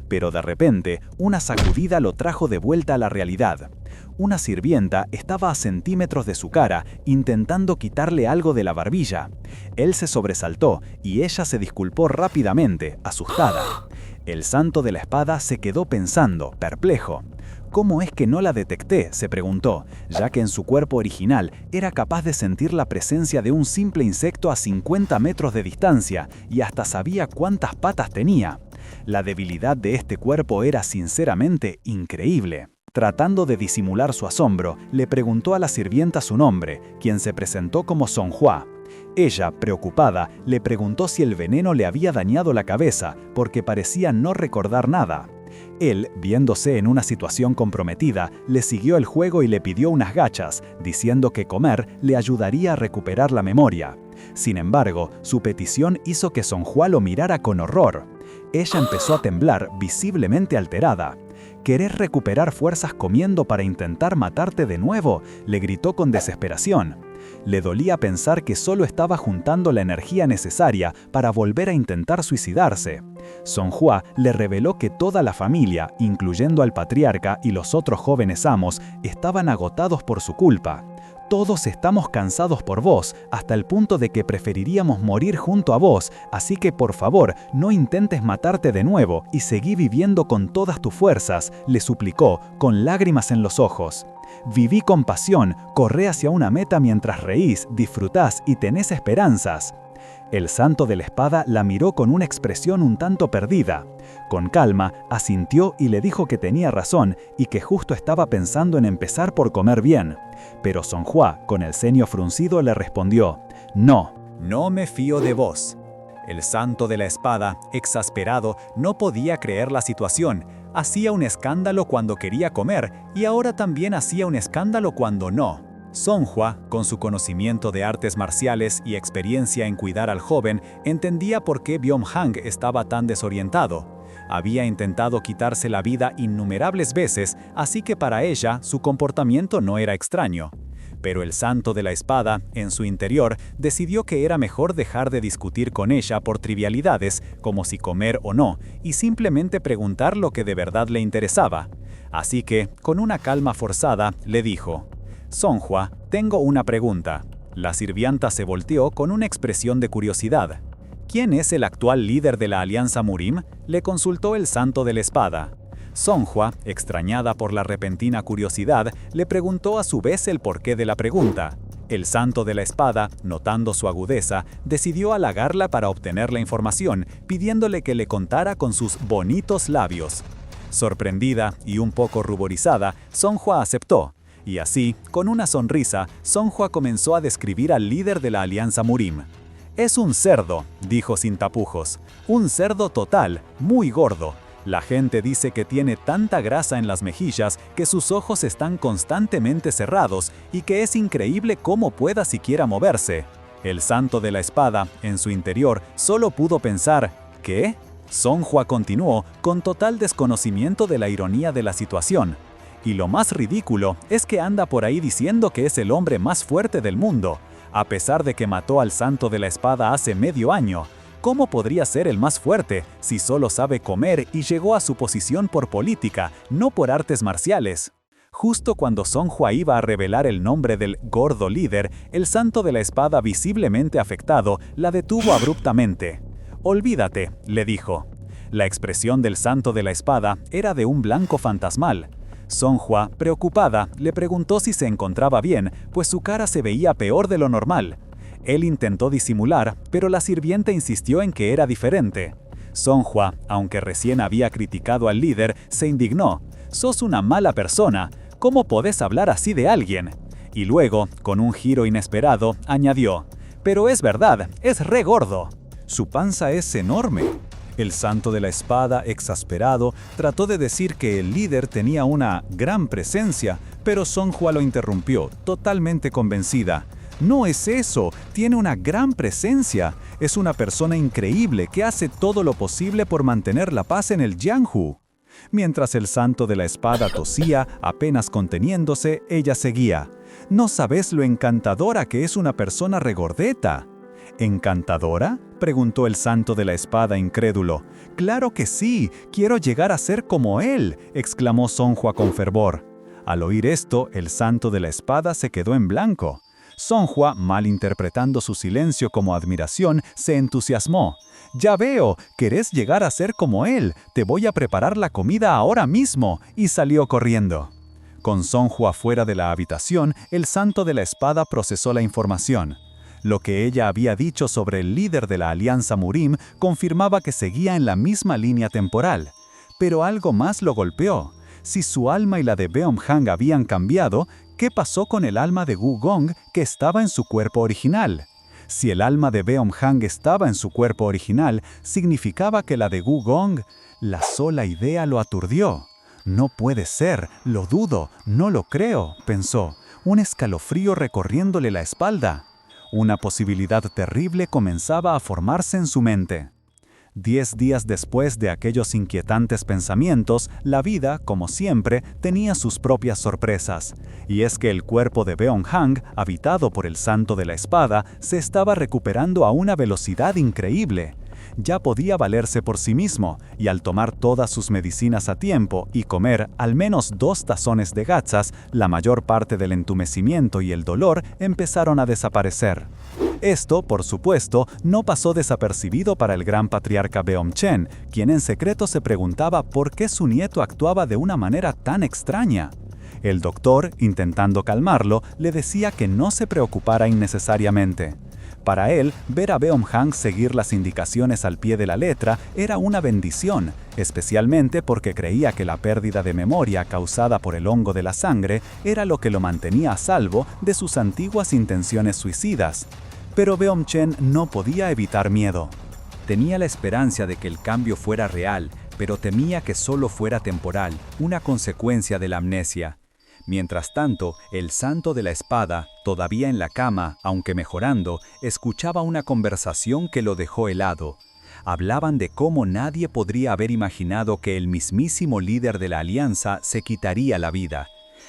Pero de repente, una sacudida lo trajo de vuelta a la realidad. Una sirvienta estaba a centímetros de su cara, intentando quitarle algo de la barbilla. Él se sobresaltó y ella se disculpó rápidamente, asustada. El Santo de la Espada se quedó pensando, perplejo. ¿Cómo es que no la detecté?, se preguntó, ya que en su cuerpo original era capaz de sentir la presencia de un simple insecto a 50 metros de distancia y hasta sabía cuántas patas tenía. La debilidad de este cuerpo era sinceramente increíble. Tratando de disimular su asombro, le preguntó a la sirvienta su nombre, quien se presentó como Songhua. Ella, preocupada, le preguntó si el veneno le había dañado la cabeza, porque parecía no recordar nada. Él, viéndose en una situación comprometida, le siguió el juego y le pidió unas gachas, diciendo que comer le ayudaría a recuperar la memoria. Sin embargo, su petición hizo que Songhua lo mirara con horror. Ella empezó a temblar, visiblemente alterada. ¿Querés recuperar fuerzas comiendo para intentar matarte de nuevo?, le gritó con desesperación. Le dolía pensar que solo estaba juntando la energía necesaria para volver a intentar suicidarse. Songhua le reveló que toda la familia, incluyendo al patriarca y los otros jóvenes amos, estaban agotados por su culpa. Todos estamos cansados por vos, hasta el punto de que preferiríamos morir junto a vos, así que por favor, no intentes matarte de nuevo y seguí viviendo con todas tus fuerzas, le suplicó, con lágrimas en los ojos. Viví con pasión, corré hacia una meta mientras reís, disfrutás y tenés esperanzas. El Santo de la Espada la miró con una expresión un tanto perdida. Con calma, asintió y le dijo que tenía razón y que justo estaba pensando en empezar por comer bien. Pero Songhua, con el ceño fruncido, le respondió: No me fío de vos. El Santo de la Espada, exasperado, no podía creer la situación. Hacía un escándalo cuando quería comer y ahora también hacía un escándalo cuando no. Songhua, con su conocimiento de artes marciales y experiencia en cuidar al joven, entendía por qué Beom-hang estaba tan desorientado. Había intentado quitarse la vida innumerables veces, así que para ella su comportamiento no era extraño. Pero el Santo de la Espada, en su interior, decidió que era mejor dejar de discutir con ella por trivialidades, como si comer o no, y simplemente preguntar lo que de verdad le interesaba. Así que, con una calma forzada, le dijo: «Songhua, tengo una pregunta». La sirvienta se volteó con una expresión de curiosidad. «¿Quién es el actual líder de la Alianza Murim?», le consultó el Santo de la Espada. Songhua, extrañada por la repentina curiosidad, le preguntó a su vez el porqué de la pregunta. El Santo de la Espada, notando su agudeza, decidió halagarla para obtener la información, pidiéndole que le contara con sus bonitos labios. Sorprendida y un poco ruborizada, Songhua aceptó. Y así, con una sonrisa, Songhua comenzó a describir al líder de la Alianza Murim. «Es un cerdo», dijo sin tapujos. «Un cerdo total, muy gordo. La gente dice que tiene tanta grasa en las mejillas que sus ojos están constantemente cerrados y que es increíble cómo pueda siquiera moverse». El Santo de la Espada, en su interior, solo pudo pensar: «¿Qué?». Songhua continuó, con total desconocimiento de la ironía de la situación. «Y lo más ridículo es que anda por ahí diciendo que es el hombre más fuerte del mundo, a pesar de que mató al Santo de la Espada hace medio año. ¿Cómo podría ser el más fuerte si solo sabe comer y llegó a su posición por política, no por artes marciales?». Justo cuando Songhua iba a revelar el nombre del gordo líder, el Santo de la Espada, visiblemente afectado, la detuvo abruptamente. «Olvídate», le dijo. La expresión del Santo de la Espada era de un blanco fantasmal. Songhua, preocupada, le preguntó si se encontraba bien, pues su cara se veía peor de lo normal. Él intentó disimular, pero la sirvienta insistió en que era diferente. Songhua, aunque recién había criticado al líder, se indignó. «Sos una mala persona. ¿Cómo podés hablar así de alguien?». Y luego, con un giro inesperado, añadió: «Pero es verdad, es re gordo». Su panza es enorme. El Santo de la Espada, exasperado, trató de decir que el líder tenía una gran presencia, pero Songhua lo interrumpió, totalmente convencida. «No es eso, tiene una gran presencia. Es una persona increíble que hace todo lo posible por mantener la paz en el Jianghu». Mientras el Santo de la Espada tosía, apenas conteniéndose, ella seguía: «¿No sabes lo encantadora que es una persona regordeta?». «¿Encantadora?», preguntó el Santo de la Espada incrédulo. «Claro que sí, quiero llegar a ser como él», exclamó Songhua con fervor. Al oír esto, el Santo de la Espada se quedó en blanco. Songhua, malinterpretando su silencio como admiración, se entusiasmó. «Ya veo, querés llegar a ser como él, te voy a preparar la comida ahora mismo», y salió corriendo. Con Songhua fuera de la habitación, el Santo de la Espada procesó la información. Lo que ella había dicho sobre el líder de la Alianza Murim confirmaba que seguía en la misma línea temporal. Pero algo más lo golpeó. Si su alma y la de Beom-hang habían cambiado, ¿qué pasó con el alma de Wu-gong que estaba en su cuerpo original? Si el alma de Beom-hang estaba en su cuerpo original, significaba que la de Wu-gong... La sola idea lo aturdió. «No puede ser, lo dudo, no lo creo», pensó, un escalofrío recorriéndole la espalda. Una posibilidad terrible comenzaba a formarse en su mente. 10 días después de aquellos inquietantes pensamientos, la vida, como siempre, tenía sus propias sorpresas. Y es que el cuerpo de Beom-hang, habitado por el Santo de la Espada, se estaba recuperando a una velocidad increíble. Ya podía valerse por sí mismo, y al tomar todas sus medicinas a tiempo y comer al menos 2 tazones de gachas, la mayor parte del entumecimiento y el dolor empezaron a desaparecer. Esto, por supuesto, no pasó desapercibido para el gran patriarca Beom-chen, quien en secreto se preguntaba por qué su nieto actuaba de una manera tan extraña. El doctor, intentando calmarlo, le decía que no se preocupara innecesariamente. Para él, ver a Beom-hang seguir las indicaciones al pie de la letra era una bendición, especialmente porque creía que la pérdida de memoria causada por el hongo de la sangre era lo que lo mantenía a salvo de sus antiguas intenciones suicidas. Pero Beom-chen no podía evitar miedo. Tenía la esperanza de que el cambio fuera real, pero temía que solo fuera temporal, una consecuencia de la amnesia. Mientras tanto, el Santo de la Espada, todavía en la cama, aunque mejorando, escuchaba una conversación que lo dejó helado. Hablaban de cómo nadie podría haber imaginado que el mismísimo líder de la Alianza se quitaría la vida.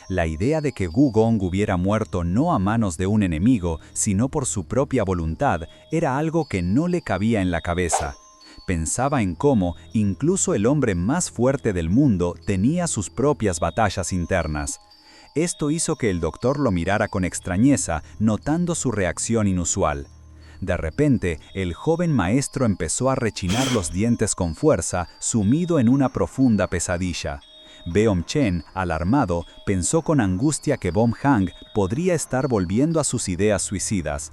La idea de que Wu-gong hubiera muerto no a manos de un enemigo, sino por su propia voluntad, era algo que no le cabía en la cabeza. Pensaba en cómo incluso el hombre más fuerte del mundo tenía sus propias batallas internas. Esto hizo que el doctor lo mirara con extrañeza, notando su reacción inusual. De repente, el joven maestro empezó a rechinar los dientes con fuerza, sumido en una profunda pesadilla. Beom-chen, alarmado, pensó con angustia que Bom-hang podría estar volviendo a sus ideas suicidas.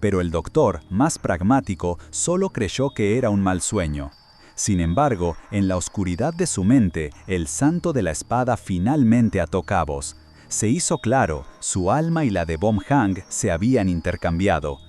Pero el doctor, más pragmático, solo creyó que era un mal sueño. Sin embargo, en la oscuridad de su mente, el santo de la espada finalmente ató cabos. Se hizo claro, su alma y la de Bom-hang se habían intercambiado.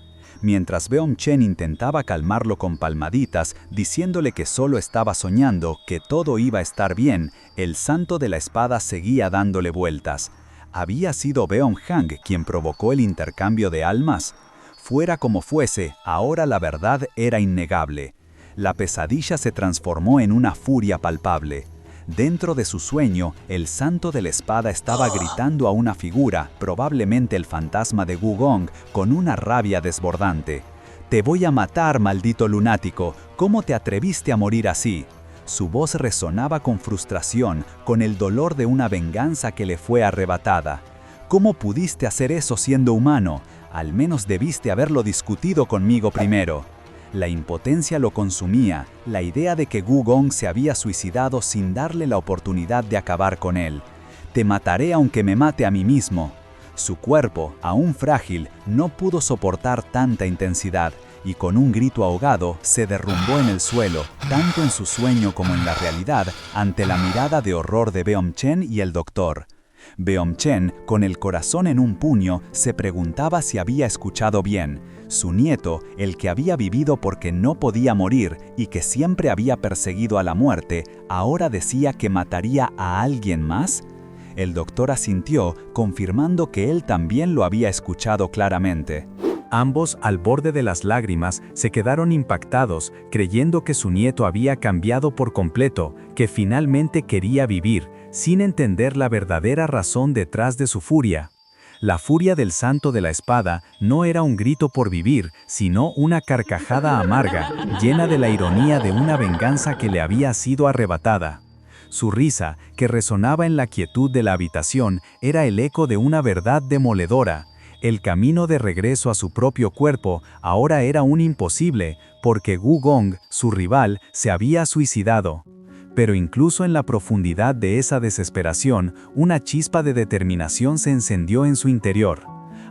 Mientras Beom-chen intentaba calmarlo con palmaditas, diciéndole que solo estaba soñando, que todo iba a estar bien, el santo de la espada seguía dándole vueltas. ¿Había sido Beom-hang quien provocó el intercambio de almas? Fuera como fuese, ahora la verdad era innegable. La pesadilla se transformó en una furia palpable. Dentro de su sueño, el santo de la espada estaba gritando a una figura, probablemente el fantasma de Wugong, con una rabia desbordante. «Te voy a matar, maldito lunático. ¿Cómo te atreviste a morir así?» Su voz resonaba con frustración, con el dolor de una venganza que le fue arrebatada. «¿Cómo pudiste hacer eso siendo humano? Al menos debiste haberlo discutido conmigo primero». La impotencia lo consumía, la idea de que Wugong se había suicidado sin darle la oportunidad de acabar con él. «Te mataré aunque me mate a mí mismo». Su cuerpo, aún frágil, no pudo soportar tanta intensidad, y con un grito ahogado se derrumbó en el suelo, tanto en su sueño como en la realidad, ante la mirada de horror de Beom-chen y el doctor. Beom-chen, con el corazón en un puño, se preguntaba si había escuchado bien. Su nieto, el que había vivido porque no podía morir y que siempre había perseguido a la muerte, ahora decía que mataría a alguien más. El doctor asintió, confirmando que él también lo había escuchado claramente. Ambos, al borde de las lágrimas, se quedaron impactados, creyendo que su nieto había cambiado por completo, que finalmente quería vivir, sin entender la verdadera razón detrás de su furia. La furia del santo de la espada no era un grito por vivir, sino una carcajada amarga, llena de la ironía de una venganza que le había sido arrebatada. Su risa, que resonaba en la quietud de la habitación, era el eco de una verdad demoledora. El camino de regreso a su propio cuerpo ahora era un imposible, porque Wugong, su rival, se había suicidado. Pero incluso en la profundidad de esa desesperación, una chispa de determinación se encendió en su interior.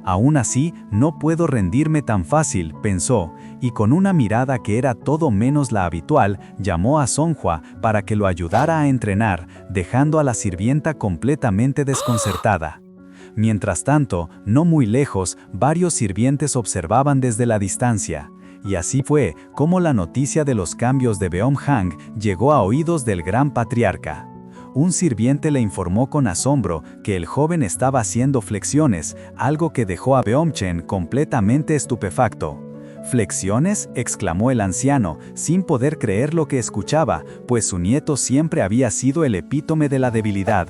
«Aún así, no puedo rendirme tan fácil», pensó, y con una mirada que era todo menos la habitual, llamó a Songhua para que lo ayudara a entrenar, dejando a la sirvienta completamente desconcertada. Mientras tanto, no muy lejos, varios sirvientes observaban desde la distancia. Y así fue como la noticia de los cambios de Beom-hang llegó a oídos del gran patriarca. Un sirviente le informó con asombro que el joven estaba haciendo flexiones, algo que dejó a Beom-chen completamente estupefacto. «¿Flexiones?», exclamó el anciano, sin poder creer lo que escuchaba, pues su nieto siempre había sido el epítome de la debilidad.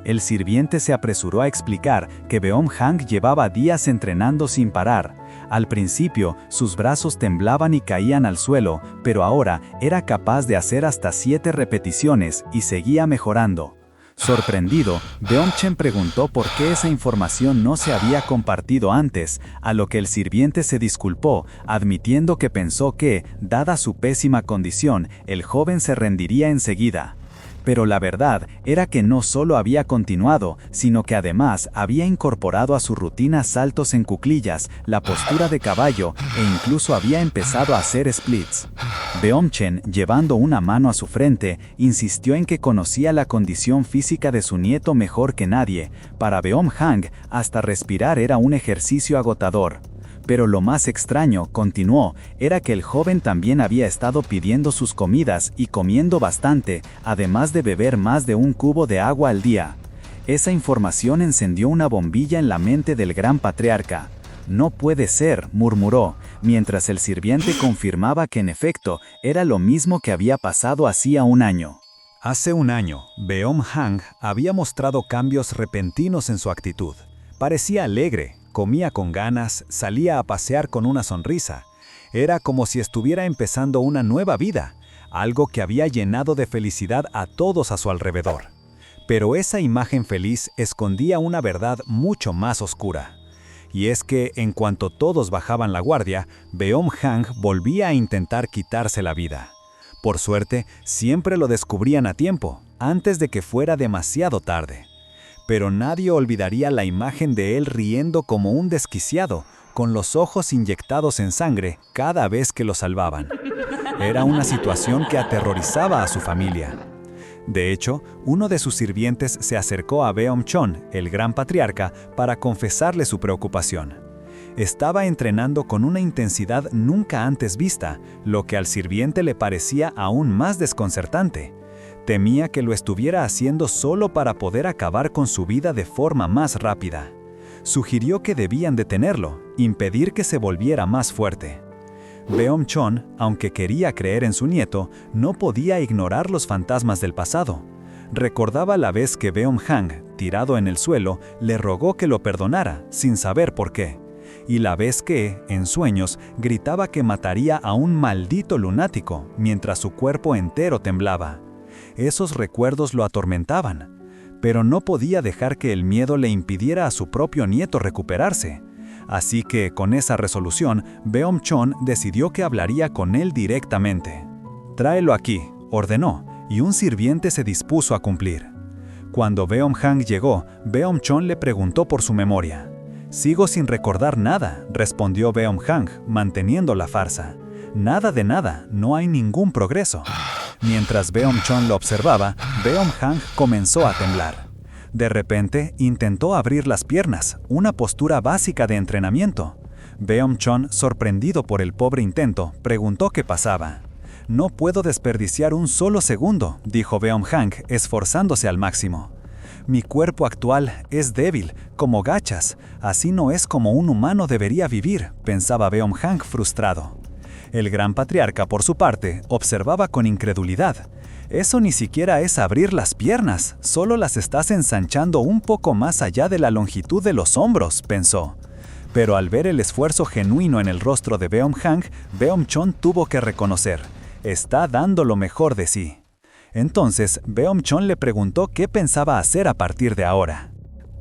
El sirviente se apresuró a explicar que Beom-hang llevaba días entrenando sin parar. Al principio, sus brazos temblaban y caían al suelo, pero ahora era capaz de hacer hasta 7 repeticiones y seguía mejorando. Sorprendido, Beom-chen preguntó por qué esa información no se había compartido antes, a lo que el sirviente se disculpó, admitiendo que pensó que, dada su pésima condición, el joven se rendiría enseguida. Pero la verdad era que no solo había continuado, sino que además había incorporado a su rutina saltos en cuclillas, la postura de caballo e incluso había empezado a hacer splits. Beom-chen, llevando una mano a su frente, insistió en que conocía la condición física de su nieto mejor que nadie. Para Beom-hang, hasta respirar era un ejercicio agotador. Pero lo más extraño, continuó, era que el joven también había estado pidiendo sus comidas y comiendo bastante, además de beber más de 1 cubo de agua al día. Esa información encendió una bombilla en la mente del gran patriarca. «No puede ser», murmuró, mientras el sirviente confirmaba que en efecto era lo mismo que había pasado hacía 1 año. Hace 1 año, Beom-hang había mostrado cambios repentinos en su actitud. Parecía alegre. Comía con ganas, salía a pasear con una sonrisa. Era como si estuviera empezando una nueva vida. algo que había llenado de felicidad a todos a su alrededor. Pero esa imagen feliz escondía una verdad mucho más oscura. Y es que, en cuanto todos bajaban la guardia, Beom-hang volvía a intentar quitarse la vida. Por suerte, siempre lo descubrían a tiempo, antes de que fuera demasiado tarde. Pero nadie olvidaría la imagen de él riendo como un desquiciado, con los ojos inyectados en sangre cada vez que lo salvaban. Era una situación que aterrorizaba a su familia. De hecho, uno de sus sirvientes se acercó a Beom-chon, el gran patriarca, para confesarle su preocupación. Estaba entrenando con una intensidad nunca antes vista, lo que al sirviente le parecía aún más desconcertante. Temía que lo estuviera haciendo solo para poder acabar con su vida de forma más rápida. Sugirió que debían detenerlo, impedir que se volviera más fuerte. Beom-chon, aunque quería creer en su nieto, no podía ignorar los fantasmas del pasado. Recordaba la vez que Beom-hang, tirado en el suelo, le rogó que lo perdonara, sin saber por qué. Y la vez que, en sueños, gritaba que mataría a un maldito lunático, mientras su cuerpo entero temblaba. Esos recuerdos lo atormentaban, pero no podía dejar que el miedo le impidiera a su propio nieto recuperarse. Así que, con esa resolución, Beom-chon decidió que hablaría con él directamente. «Tráelo aquí», ordenó, y un sirviente se dispuso a cumplir. Cuando Beom-hang llegó, Beom-chon le preguntó por su memoria. «Sigo sin recordar nada», respondió Beom-hang, manteniendo la farsa. «Nada de nada, no hay ningún progreso». Mientras Beom-chon lo observaba, Beom-hang comenzó a temblar. De repente, intentó abrir las piernas, una postura básica de entrenamiento. Beom-chon, sorprendido por el pobre intento, preguntó qué pasaba. «No puedo desperdiciar un solo segundo», dijo Beom-hang, esforzándose al máximo. «Mi cuerpo actual es débil, como gachas. Así no es como un humano debería vivir», pensaba Beom-hang frustrado. El gran patriarca, por su parte, observaba con incredulidad. «Eso ni siquiera es abrir las piernas, solo las estás ensanchando un poco más allá de la longitud de los hombros», pensó. Pero al ver el esfuerzo genuino en el rostro de Beom-hang, Beom-chon tuvo que reconocer: «Está dando lo mejor de sí». Entonces, Beom-chon le preguntó qué pensaba hacer a partir de ahora.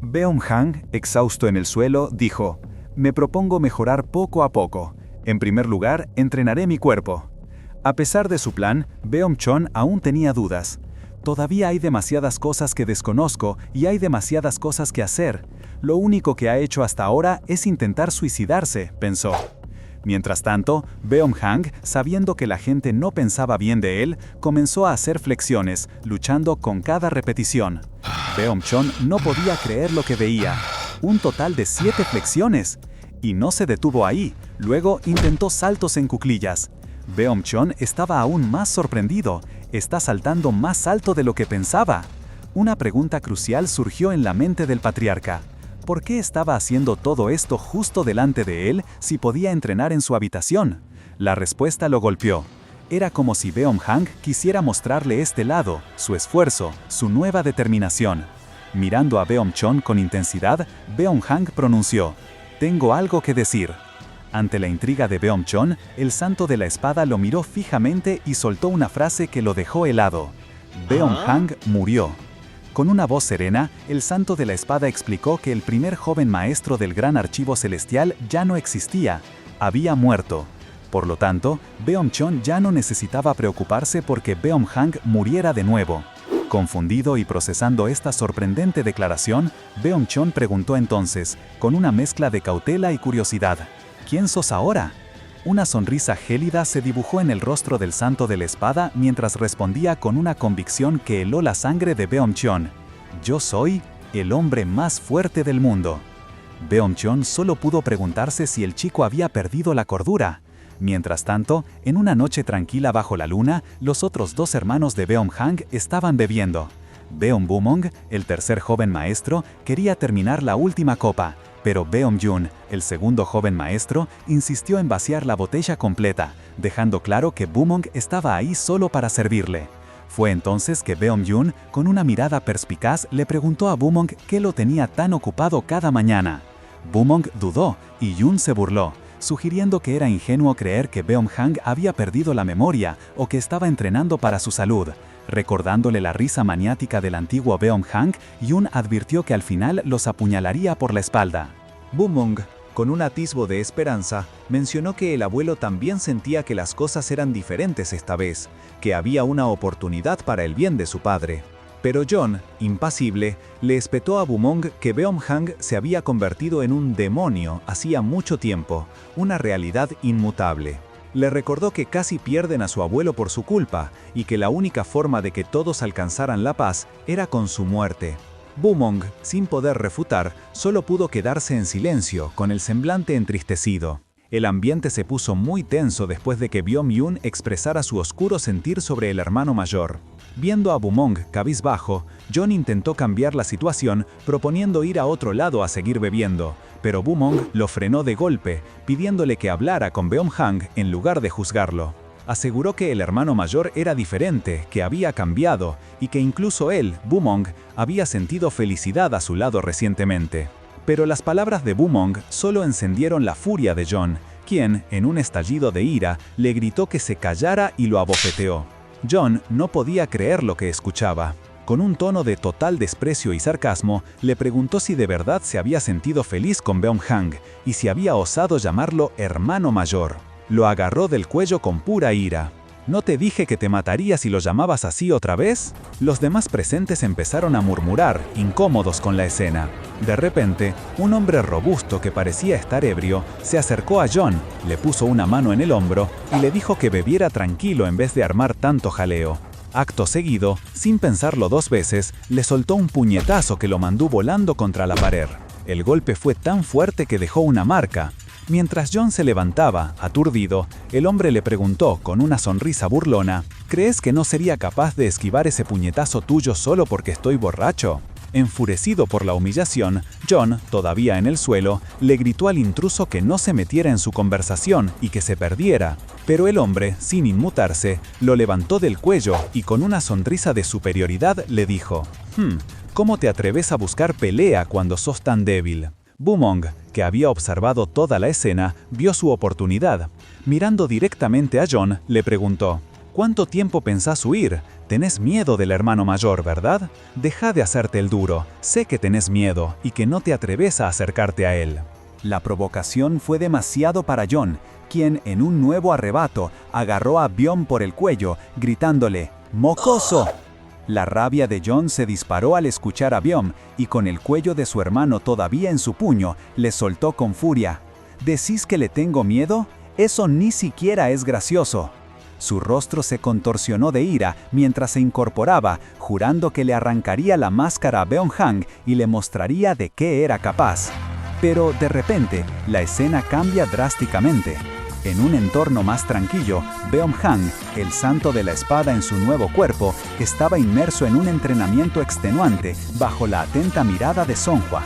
Beom-hang, exhausto en el suelo, dijo: «Me propongo mejorar poco a poco. En primer lugar, entrenaré mi cuerpo». A pesar de su plan, Beom-chon aún tenía dudas. «Todavía hay demasiadas cosas que desconozco y hay demasiadas cosas que hacer. Lo único que ha hecho hasta ahora es intentar suicidarse», pensó. Mientras tanto, Beom-hang, sabiendo que la gente no pensaba bien de él, comenzó a hacer flexiones, luchando con cada repetición. Beom-chon no podía creer lo que veía. Un total de 7 flexiones. Y no se detuvo ahí, luego intentó saltos en cuclillas. Beom-chon estaba aún más sorprendido. «Está saltando más alto de lo que pensaba». Una pregunta crucial surgió en la mente del patriarca. ¿Por qué estaba haciendo todo esto justo delante de él si podía entrenar en su habitación? La respuesta lo golpeó. Era como si Beom-hang quisiera mostrarle este lado, su esfuerzo, su nueva determinación. Mirando a Beom-chon con intensidad, Beom-hang pronunció: «Tengo algo que decir». Ante la intriga de Beom-chon, el santo de la espada lo miró fijamente y soltó una frase que lo dejó helado. Beom-hang murió. Con una voz serena, el santo de la espada explicó que el primer joven maestro del gran archivo celestial ya no existía, había muerto. Por lo tanto, Beom-chon ya no necesitaba preocuparse porque Beom-hang muriera de nuevo. Confundido y procesando esta sorprendente declaración, Beom-chon preguntó entonces, con una mezcla de cautela y curiosidad: «¿Quién sos ahora?». Una sonrisa gélida se dibujó en el rostro del santo de la espada mientras respondía con una convicción que heló la sangre de Beom-chon: «Yo soy el hombre más fuerte del mundo». Beom-chon solo pudo preguntarse si el chico había perdido la cordura. Mientras tanto, en una noche tranquila bajo la luna, los otros 2 hermanos de Beom-hang estaban bebiendo. Beom-bumong, el tercer joven maestro, quería terminar la última copa, pero Beom-yun, el segundo joven maestro, insistió en vaciar la botella completa, dejando claro que Bumong estaba ahí solo para servirle. Fue entonces que Beom-yun, con una mirada perspicaz, le preguntó a Bumong qué lo tenía tan ocupado cada mañana. Bumong dudó y Yun se burló. sugiriendo que era ingenuo creer que Beom-hang había perdido la memoria o que estaba entrenando para su salud, recordándole la risa maniática del antiguo Beom-hang. Yun advirtió que al final los apuñalaría por la espalda. Bumong, con un atisbo de esperanza, mencionó que el abuelo también sentía que las cosas eran diferentes esta vez, que había una oportunidad para el bien de su padre. Pero Jon, impasible, le espetó a Bumong que Beom-hang se había convertido en un demonio hacía mucho tiempo, una realidad inmutable. Le recordó que casi pierden a su abuelo por su culpa y que la única forma de que todos alcanzaran la paz era con su muerte. Bumong, sin poder refutar, solo pudo quedarse en silencio, con el semblante entristecido. El ambiente se puso muy tenso después de que Beom-yun expresara su oscuro sentir sobre el hermano mayor. Viendo a Bumong cabizbajo, Jon intentó cambiar la situación, proponiendo ir a otro lado a seguir bebiendo, pero Bumong lo frenó de golpe, pidiéndole que hablara con Beom-hang en lugar de juzgarlo. Aseguró que el hermano mayor era diferente, que había cambiado, y que incluso él, Bumong, había sentido felicidad a su lado recientemente. Pero las palabras de Bumong solo encendieron la furia de Jon, quien, en un estallido de ira, le gritó que se callara y lo abofeteó. Jon no podía creer lo que escuchaba. Con un tono de total desprecio y sarcasmo, le preguntó si de verdad se había sentido feliz con Beom-hang y si había osado llamarlo hermano mayor. Lo agarró del cuello con pura ira. ¿No te dije que te mataría si lo llamabas así otra vez? Los demás presentes empezaron a murmurar, incómodos con la escena. De repente, un hombre robusto que parecía estar ebrio se acercó a Jon, le puso una mano en el hombro y le dijo que bebiera tranquilo en vez de armar tanto jaleo. Acto seguido, sin pensarlo dos veces, le soltó un puñetazo que lo mandó volando contra la pared. El golpe fue tan fuerte que dejó una marca. Mientras Jon se levantaba, aturdido, el hombre le preguntó con una sonrisa burlona: ¿crees que no sería capaz de esquivar ese puñetazo tuyo solo porque estoy borracho? Enfurecido por la humillación, Jon, todavía en el suelo, le gritó al intruso que no se metiera en su conversación y que se perdiera. Pero el hombre, sin inmutarse, lo levantó del cuello y con una sonrisa de superioridad le dijo: ¿cómo te atreves a buscar pelea cuando sos tan débil? Bumong, que había observado toda la escena, vio su oportunidad. Mirando directamente a Jon, le preguntó: ¿cuánto tiempo pensás huir? Tenés miedo del hermano mayor, ¿verdad? Deja de hacerte el duro, sé que tenés miedo y que no te atreves a acercarte a él. La provocación fue demasiado para Jon, quien en un nuevo arrebato agarró a Beom por el cuello, gritándole: ¡mocoso! La rabia de Jon se disparó al escuchar a Beom y con el cuello de su hermano todavía en su puño, le soltó con furia: ¿decís que le tengo miedo? Eso ni siquiera es gracioso. Su rostro se contorsionó de ira mientras se incorporaba, jurando que le arrancaría la máscara a Beom-hang y le mostraría de qué era capaz. Pero de repente, la escena cambia drásticamente. En un entorno más tranquilo, Beom-hang, el santo de la espada en su nuevo cuerpo, estaba inmerso en un entrenamiento extenuante bajo la atenta mirada de Songhua.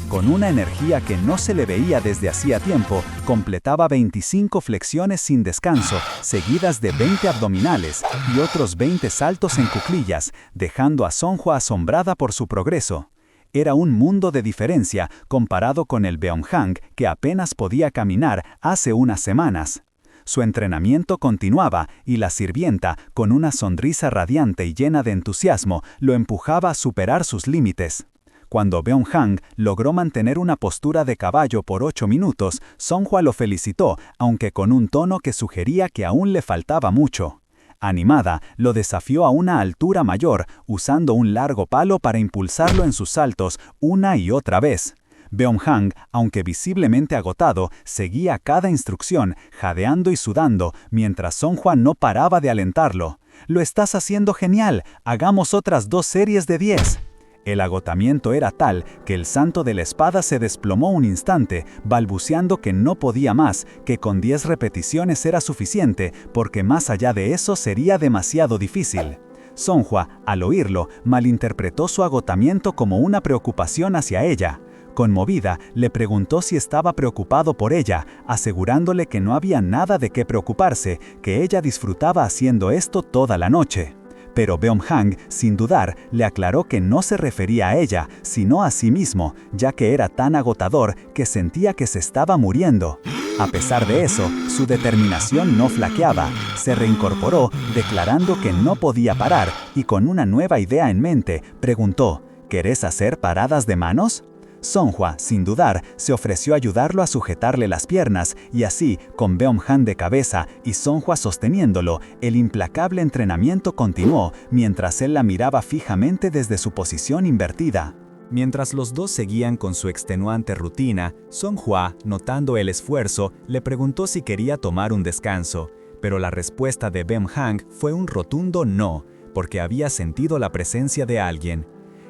Con una energía que no se le veía desde hacía tiempo, completaba 25 flexiones sin descanso, seguidas de 20 abdominales y otros 20 saltos en cuclillas, dejando a Songhua asombrada por su progreso. Era un mundo de diferencia comparado con el Beom-hang que apenas podía caminar hace unas semanas. Su entrenamiento continuaba y la sirvienta, con una sonrisa radiante y llena de entusiasmo, lo empujaba a superar sus límites. Cuando Beom-hang logró mantener una postura de caballo por 8 minutos, Songhua lo felicitó, aunque con un tono que sugería que aún le faltaba mucho. Animada, lo desafió a una altura mayor, usando un largo palo para impulsarlo en sus saltos una y otra vez. Beom-hang, aunque visiblemente agotado, seguía cada instrucción, jadeando y sudando, mientras Songhua no paraba de alentarlo. «Lo estás haciendo genial, hagamos otras 2 series de 10». El agotamiento era tal que el santo de la espada se desplomó un instante, balbuceando que no podía más, que con 10 repeticiones era suficiente, porque más allá de eso sería demasiado difícil. Songhua, al oírlo, malinterpretó su agotamiento como una preocupación hacia ella. Conmovida, le preguntó si estaba preocupado por ella, asegurándole que no había nada de qué preocuparse, que ella disfrutaba haciendo esto toda la noche. Pero Beom-hang, sin dudar, le aclaró que no se refería a ella, sino a sí mismo, ya que era tan agotador que sentía que se estaba muriendo. A pesar de eso, su determinación no flaqueaba. Se reincorporó, declarando que no podía parar, y con una nueva idea en mente, preguntó, ¿querés hacer paradas de manos? Songhua, sin dudar, se ofreció a ayudarlo a sujetarle las piernas, y así, con Beom-han de cabeza y Songhua sosteniéndolo, el implacable entrenamiento continuó, mientras él la miraba fijamente desde su posición invertida. Mientras los dos seguían con su extenuante rutina, Songhua, notando el esfuerzo, le preguntó si quería tomar un descanso, pero la respuesta de Beom-han fue un rotundo no, porque había sentido la presencia de alguien.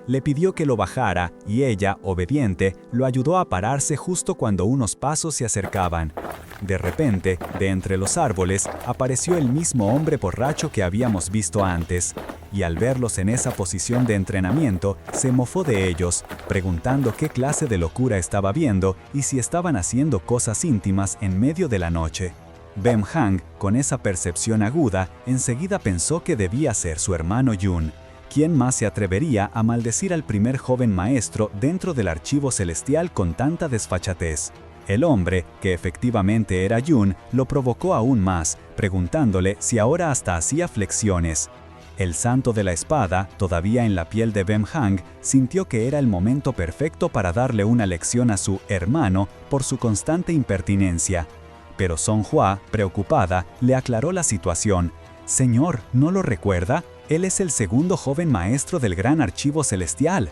Le pidió que lo bajara y ella, obediente, lo ayudó a pararse justo cuando unos pasos se acercaban. De repente, de entre los árboles, apareció el mismo hombre borracho que habíamos visto antes, y al verlos en esa posición de entrenamiento, se mofó de ellos, preguntando qué clase de locura estaba viendo y si estaban haciendo cosas íntimas en medio de la noche. Beom-han, con esa percepción aguda, enseguida pensó que debía ser su hermano Yun. ¿Quién más se atrevería a maldecir al primer joven maestro dentro del archivo celestial con tanta desfachatez? El hombre, que efectivamente era Yun, lo provocó aún más, preguntándole si ahora hasta hacía flexiones. El santo de la espada, todavía en la piel de Beom-han, sintió que era el momento perfecto para darle una lección a su hermano por su constante impertinencia. Pero Songhua, preocupada, le aclaró la situación. «Señor, ¿no lo recuerda? Él es el segundo joven maestro del gran archivo celestial».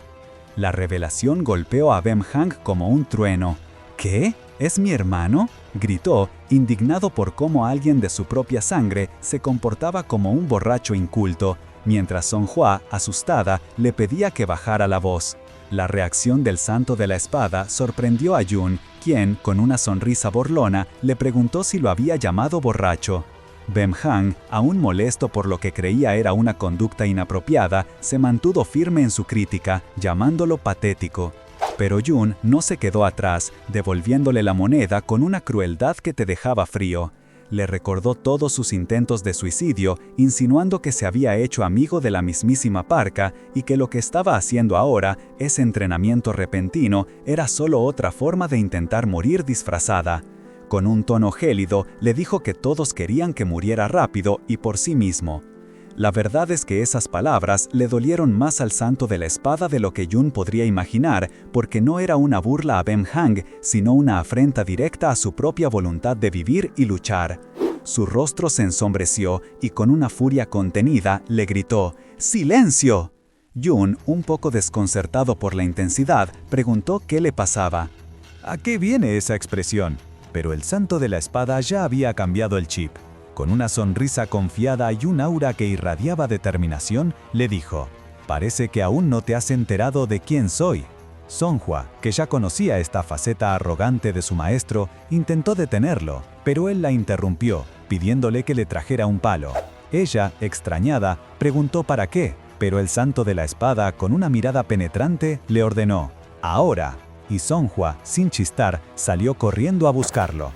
La revelación golpeó a Beom-han como un trueno. «¿Qué? ¿Es mi hermano?», gritó, indignado por cómo alguien de su propia sangre se comportaba como un borracho inculto, mientras Songhua, asustada, le pedía que bajara la voz. La reacción del santo de la espada sorprendió a Yun, quien, con una sonrisa burlona, le preguntó si lo había llamado borracho. Beom-han, aún molesto por lo que creía era una conducta inapropiada, se mantuvo firme en su crítica, llamándolo patético. Pero Yun no se quedó atrás, devolviéndole la moneda con una crueldad que te dejaba frío. Le recordó todos sus intentos de suicidio, insinuando que se había hecho amigo de la mismísima Parca y que lo que estaba haciendo ahora, ese entrenamiento repentino, era solo otra forma de intentar morir disfrazada. Con un tono gélido, le dijo que todos querían que muriera rápido y por sí mismo. La verdad es que esas palabras le dolieron más al santo de la espada de lo que Yun podría imaginar, porque no era una burla a Beom-han, sino una afrenta directa a su propia voluntad de vivir y luchar. Su rostro se ensombreció y con una furia contenida le gritó, «¡Silencio!». Yun, un poco desconcertado por la intensidad, preguntó qué le pasaba. ¿A qué viene esa expresión? Pero el santo de la espada ya había cambiado el chip. Con una sonrisa confiada y un aura que irradiaba determinación, le dijo, «Parece que aún no te has enterado de quién soy». Songhua, que ya conocía esta faceta arrogante de su maestro, intentó detenerlo, pero él la interrumpió, pidiéndole que le trajera un palo. Ella, extrañada, preguntó para qué, pero el santo de la espada, con una mirada penetrante, le ordenó, «Ahora». Y Songhua, sin chistar, salió corriendo a buscarlo.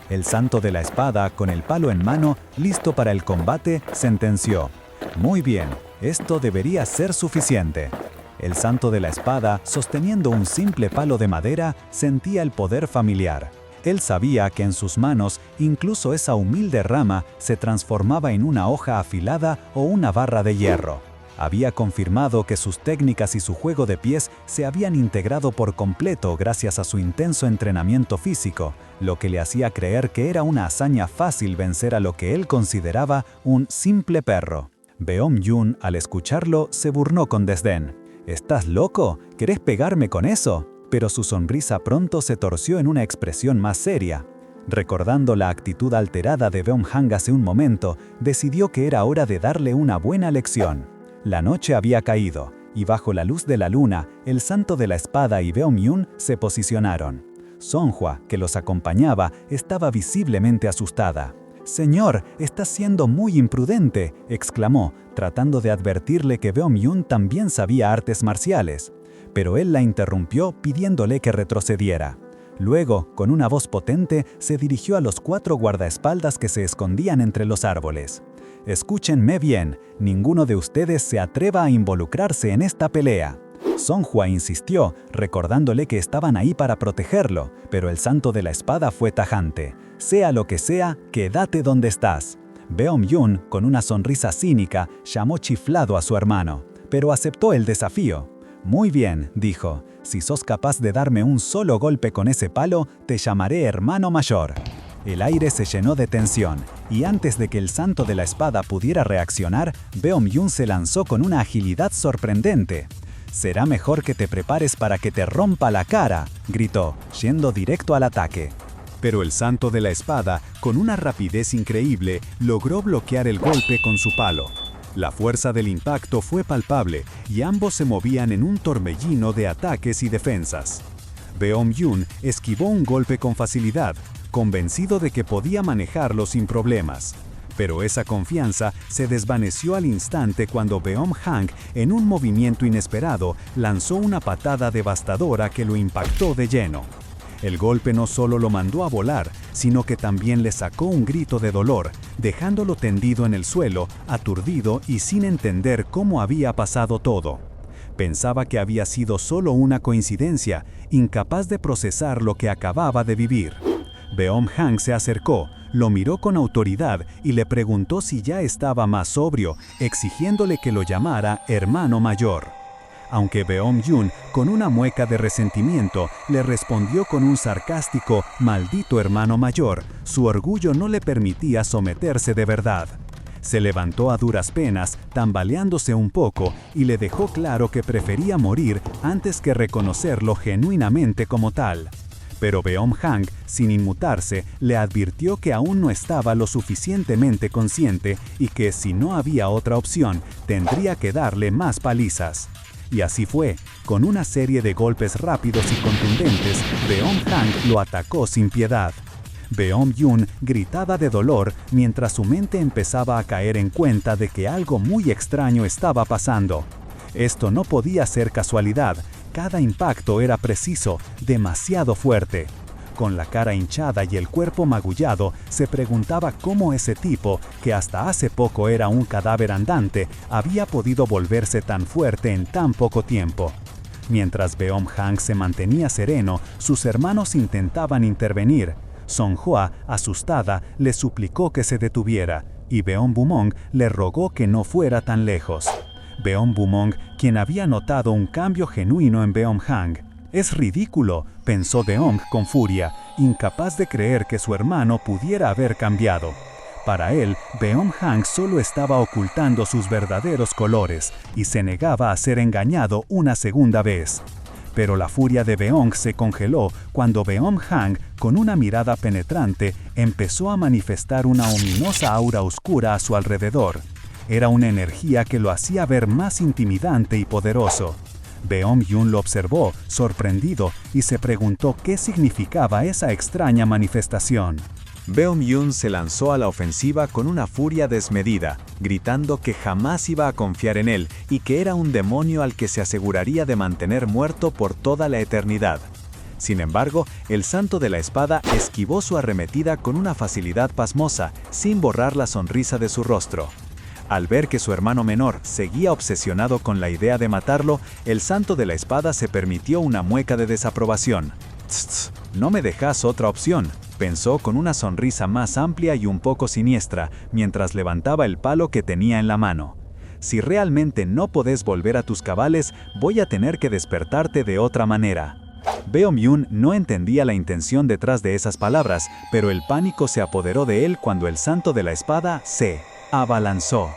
El santo de la espada, con el palo en mano, listo para el combate, sentenció, «Muy bien, esto debería ser suficiente». El santo de la espada, sosteniendo un simple palo de madera, sentía el poder familiar. Él sabía que en sus manos, incluso esa humilde rama se transformaba en una hoja afilada o una barra de hierro. Había confirmado que sus técnicas y su juego de pies se habían integrado por completo gracias a su intenso entrenamiento físico, lo que le hacía creer que era una hazaña fácil vencer a lo que él consideraba un simple perro. Beom-yun, al escucharlo, se burló con desdén. «¿Estás loco? ¿Querés pegarme con eso?». Pero su sonrisa pronto se torció en una expresión más seria. Recordando la actitud alterada de Beom-han hace un momento, decidió que era hora de darle una buena lección. La noche había caído, y bajo la luz de la luna, el santo de la espada y Beom-yun se posicionaron. Songhua, que los acompañaba, estaba visiblemente asustada. «Señor, estás siendo muy imprudente», exclamó, tratando de advertirle que Beom-yun también sabía artes marciales. Pero él la interrumpió pidiéndole que retrocediera. Luego, con una voz potente, se dirigió a los 4 guardaespaldas que se escondían entre los árboles. «Escúchenme bien, ninguno de ustedes se atreva a involucrarse en esta pelea». Songhua insistió, recordándole que estaban ahí para protegerlo, pero el santo de la espada fue tajante. Sea lo que sea, quédate donde estás. Beom-yun, con una sonrisa cínica, llamó chiflado a su hermano, pero aceptó el desafío. Muy bien, dijo, si sos capaz de darme un solo golpe con ese palo, te llamaré hermano mayor. El aire se llenó de tensión, y antes de que el santo de la espada pudiera reaccionar, Beom-yun se lanzó con una agilidad sorprendente. «Será mejor que te prepares para que te rompa la cara», gritó, yendo directo al ataque. Pero el santo de la espada, con una rapidez increíble, logró bloquear el golpe con su palo. La fuerza del impacto fue palpable, y ambos se movían en un torbellino de ataques y defensas. Beom-yun esquivó un golpe con facilidad, convencido de que podía manejarlo sin problemas. Pero esa confianza se desvaneció al instante cuando Beom-hang, en un movimiento inesperado, lanzó una patada devastadora que lo impactó de lleno. El golpe no solo lo mandó a volar, sino que también le sacó un grito de dolor, dejándolo tendido en el suelo, aturdido y sin entender cómo había pasado todo. Pensaba que había sido solo una coincidencia, incapaz de procesar lo que acababa de vivir. Beom-hang se acercó, lo miró con autoridad y le preguntó si ya estaba más sobrio, exigiéndole que lo llamara hermano mayor. Aunque Beom-yun, con una mueca de resentimiento, le respondió con un sarcástico «maldito hermano mayor», su orgullo no le permitía someterse de verdad. Se levantó a duras penas, tambaleándose un poco, y le dejó claro que prefería morir antes que reconocerlo genuinamente como tal. Pero Beom-hang, sin inmutarse, le advirtió que aún no estaba lo suficientemente consciente y que, si no había otra opción, tendría que darle más palizas. Y así fue. Con una serie de golpes rápidos y contundentes, Beom-hang lo atacó sin piedad. Beom-yun gritaba de dolor mientras su mente empezaba a caer en cuenta de que algo muy extraño estaba pasando. Esto no podía ser casualidad. Cada impacto era preciso, demasiado fuerte. Con la cara hinchada y el cuerpo magullado, se preguntaba cómo ese tipo, que hasta hace poco era un cadáver andante, había podido volverse tan fuerte en tan poco tiempo. Mientras Beom-hang se mantenía sereno, sus hermanos intentaban intervenir. Songhua, asustada, le suplicó que se detuviera, y Beom-bumong le rogó que no fuera tan lejos. Beom-bumong, quien había notado un cambio genuino en Beom-hang. «Es ridículo», pensó Beom con furia, incapaz de creer que su hermano pudiera haber cambiado. Para él, Beom-hang solo estaba ocultando sus verdaderos colores y se negaba a ser engañado una segunda vez. Pero la furia de Beom se congeló cuando Beom-hang, con una mirada penetrante, empezó a manifestar una ominosa aura oscura a su alrededor. Era una energía que lo hacía ver más intimidante y poderoso. Beom-yun lo observó, sorprendido, y se preguntó qué significaba esa extraña manifestación. Beom-yun se lanzó a la ofensiva con una furia desmedida, gritando que jamás iba a confiar en él y que era un demonio al que se aseguraría de mantener muerto por toda la eternidad. Sin embargo, el santo de la espada esquivó su arremetida con una facilidad pasmosa, sin borrar la sonrisa de su rostro. Al ver que su hermano menor seguía obsesionado con la idea de matarlo, el santo de la espada se permitió una mueca de desaprobación. «Tss, no me dejas otra opción», pensó con una sonrisa más amplia y un poco siniestra, mientras levantaba el palo que tenía en la mano. «Si realmente no podés volver a tus cabales, voy a tener que despertarte de otra manera». Beom-yun no entendía la intención detrás de esas palabras, pero el pánico se apoderó de él cuando el santo de la espada se abalanzó.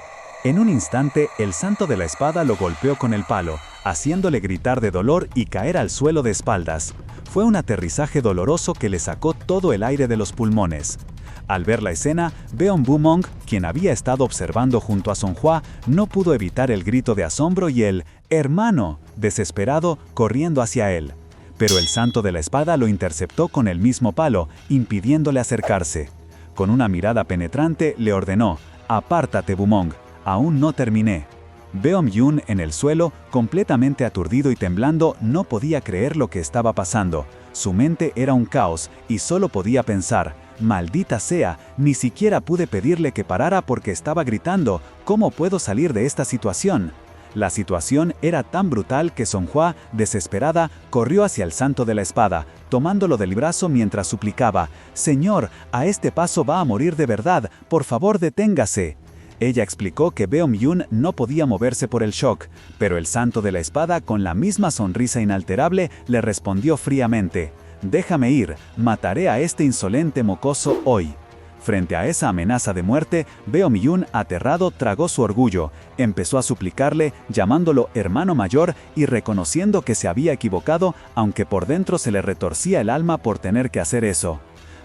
En un instante, el santo de la espada lo golpeó con el palo, haciéndole gritar de dolor y caer al suelo de espaldas. Fue un aterrizaje doloroso que le sacó todo el aire de los pulmones. Al ver la escena, Beom-bumong, quien había estado observando junto a Songhua, no pudo evitar el grito de asombro y el «hermano», desesperado, corriendo hacia él. Pero el santo de la espada lo interceptó con el mismo palo, impidiéndole acercarse. Con una mirada penetrante, le ordenó «apártate, Bumong, aún no terminé». Beom-yun, en el suelo, completamente aturdido y temblando, no podía creer lo que estaba pasando. Su mente era un caos y solo podía pensar, «maldita sea, ni siquiera pude pedirle que parara porque estaba gritando, ¿cómo puedo salir de esta situación?». La situación era tan brutal que Songhua, desesperada, corrió hacia el santo de la espada, tomándolo del brazo mientras suplicaba: «Señor, a este paso va a morir de verdad, por favor deténgase». Ella explicó que Beom-yun no podía moverse por el shock, pero el santo de la espada, con la misma sonrisa inalterable, le respondió fríamente: «Déjame ir, mataré a este insolente mocoso hoy». Frente a esa amenaza de muerte, Beom-yun, aterrado, tragó su orgullo, empezó a suplicarle, llamándolo hermano mayor y reconociendo que se había equivocado, aunque por dentro se le retorcía el alma por tener que hacer eso.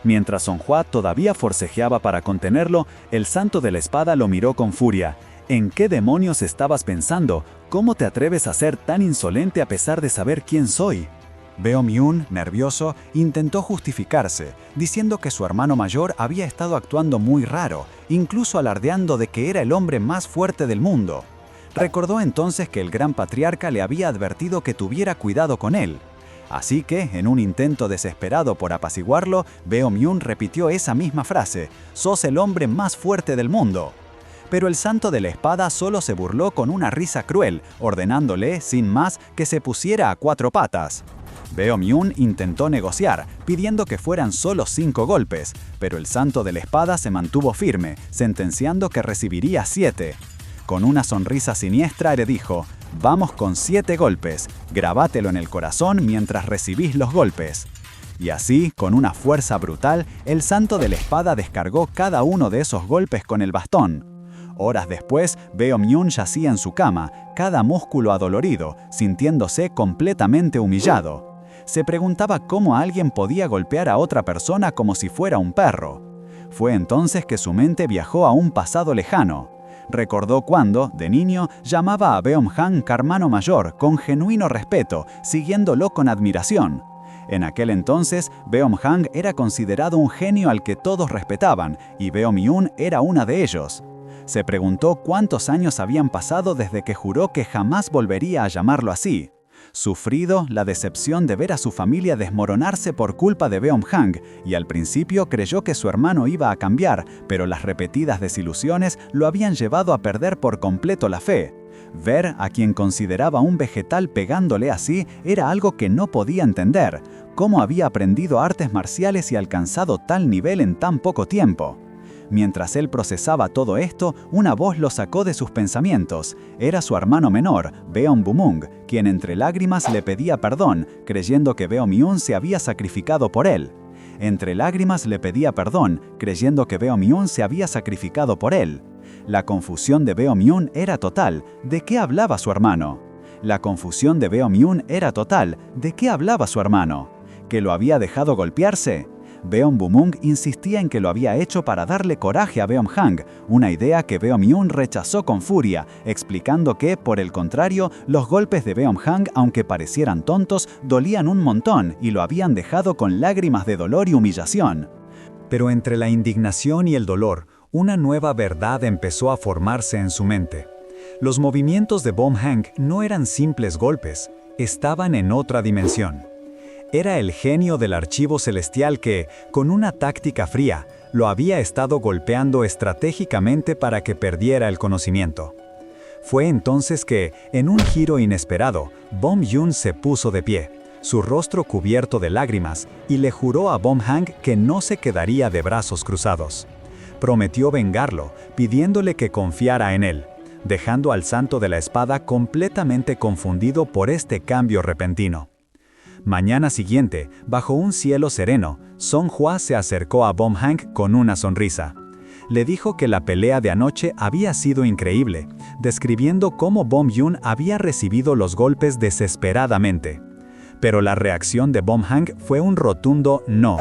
Mientras Songhua todavía forcejeaba para contenerlo, el santo de la espada lo miró con furia. «¿En qué demonios estabas pensando? ¿Cómo te atreves a ser tan insolente a pesar de saber quién soy?». Beom-yun, nervioso, intentó justificarse, diciendo que su hermano mayor había estado actuando muy raro, incluso alardeando de que era el hombre más fuerte del mundo. Recordó entonces que el gran patriarca le había advertido que tuviera cuidado con él. Así que, en un intento desesperado por apaciguarlo, Beom-yun repitió esa misma frase: «Sos el hombre más fuerte del mundo». Pero el santo de la espada solo se burló con una risa cruel, ordenándole, sin más, que se pusiera a 4 patas. Beom-yun intentó negociar, pidiendo que fueran solo 5 golpes, pero el santo de la espada se mantuvo firme, sentenciando que recibiría 7. Con una sonrisa siniestra le dijo: «Vamos con 7 golpes, grabátelo en el corazón mientras recibís los golpes». Y así, con una fuerza brutal, el santo de la espada descargó cada uno de esos golpes con el bastón. Horas después, Beom-yun yacía en su cama, cada músculo adolorido, sintiéndose completamente humillado. Se preguntaba cómo alguien podía golpear a otra persona como si fuera un perro. Fue entonces que su mente viajó a un pasado lejano. Recordó cuando, de niño, llamaba a Beom-hang hermano mayor con genuino respeto, siguiéndolo con admiración. En aquel entonces, Beom-hang era considerado un genio al que todos respetaban, y Beom-yun era una de ellos. Se preguntó cuántos años habían pasado desde que juró que jamás volvería a llamarlo así. Sufrido la decepción de ver a su familia desmoronarse por culpa de Beom-hang, y al principio creyó que su hermano iba a cambiar, pero las repetidas desilusiones lo habían llevado a perder por completo la fe. Ver a quien consideraba un vegetal pegándole así era algo que no podía entender. ¿Cómo había aprendido artes marciales y alcanzado tal nivel en tan poco tiempo? Mientras él procesaba todo esto, una voz lo sacó de sus pensamientos. Era su hermano menor, Beom-bumung, quien entre lágrimas le pedía perdón, creyendo que Beom-yun se había sacrificado por él. Entre lágrimas le pedía perdón, creyendo que Beom-yun se había sacrificado por él. La confusión de Beom-yun era total. ¿De qué hablaba su hermano? La confusión de Beom-yun era total. ¿De qué hablaba su hermano? ¿Que lo había dejado golpearse? Beom-bumung insistía en que lo había hecho para darle coraje a Beom-hang, una idea que Beom-yun rechazó con furia, explicando que, por el contrario, los golpes de Beom-hang, aunque parecieran tontos, dolían un montón y lo habían dejado con lágrimas de dolor y humillación. Pero entre la indignación y el dolor, una nueva verdad empezó a formarse en su mente. Los movimientos de Beom-hang no eran simples golpes, estaban en otra dimensión. Era el genio del archivo celestial que, con una táctica fría, lo había estado golpeando estratégicamente para que perdiera el conocimiento. Fue entonces que, en un giro inesperado, Beom-yun se puso de pie, su rostro cubierto de lágrimas, y le juró a Beom-hang que no se quedaría de brazos cruzados. Prometió vengarlo, pidiéndole que confiara en él, dejando al santo de la espada completamente confundido por este cambio repentino. Mañana siguiente, bajo un cielo sereno, Songhua se acercó a Beom-hang con una sonrisa. Le dijo que la pelea de anoche había sido increíble, describiendo cómo Beom-yun había recibido los golpes desesperadamente. Pero la reacción de Beom-hang fue un rotundo no.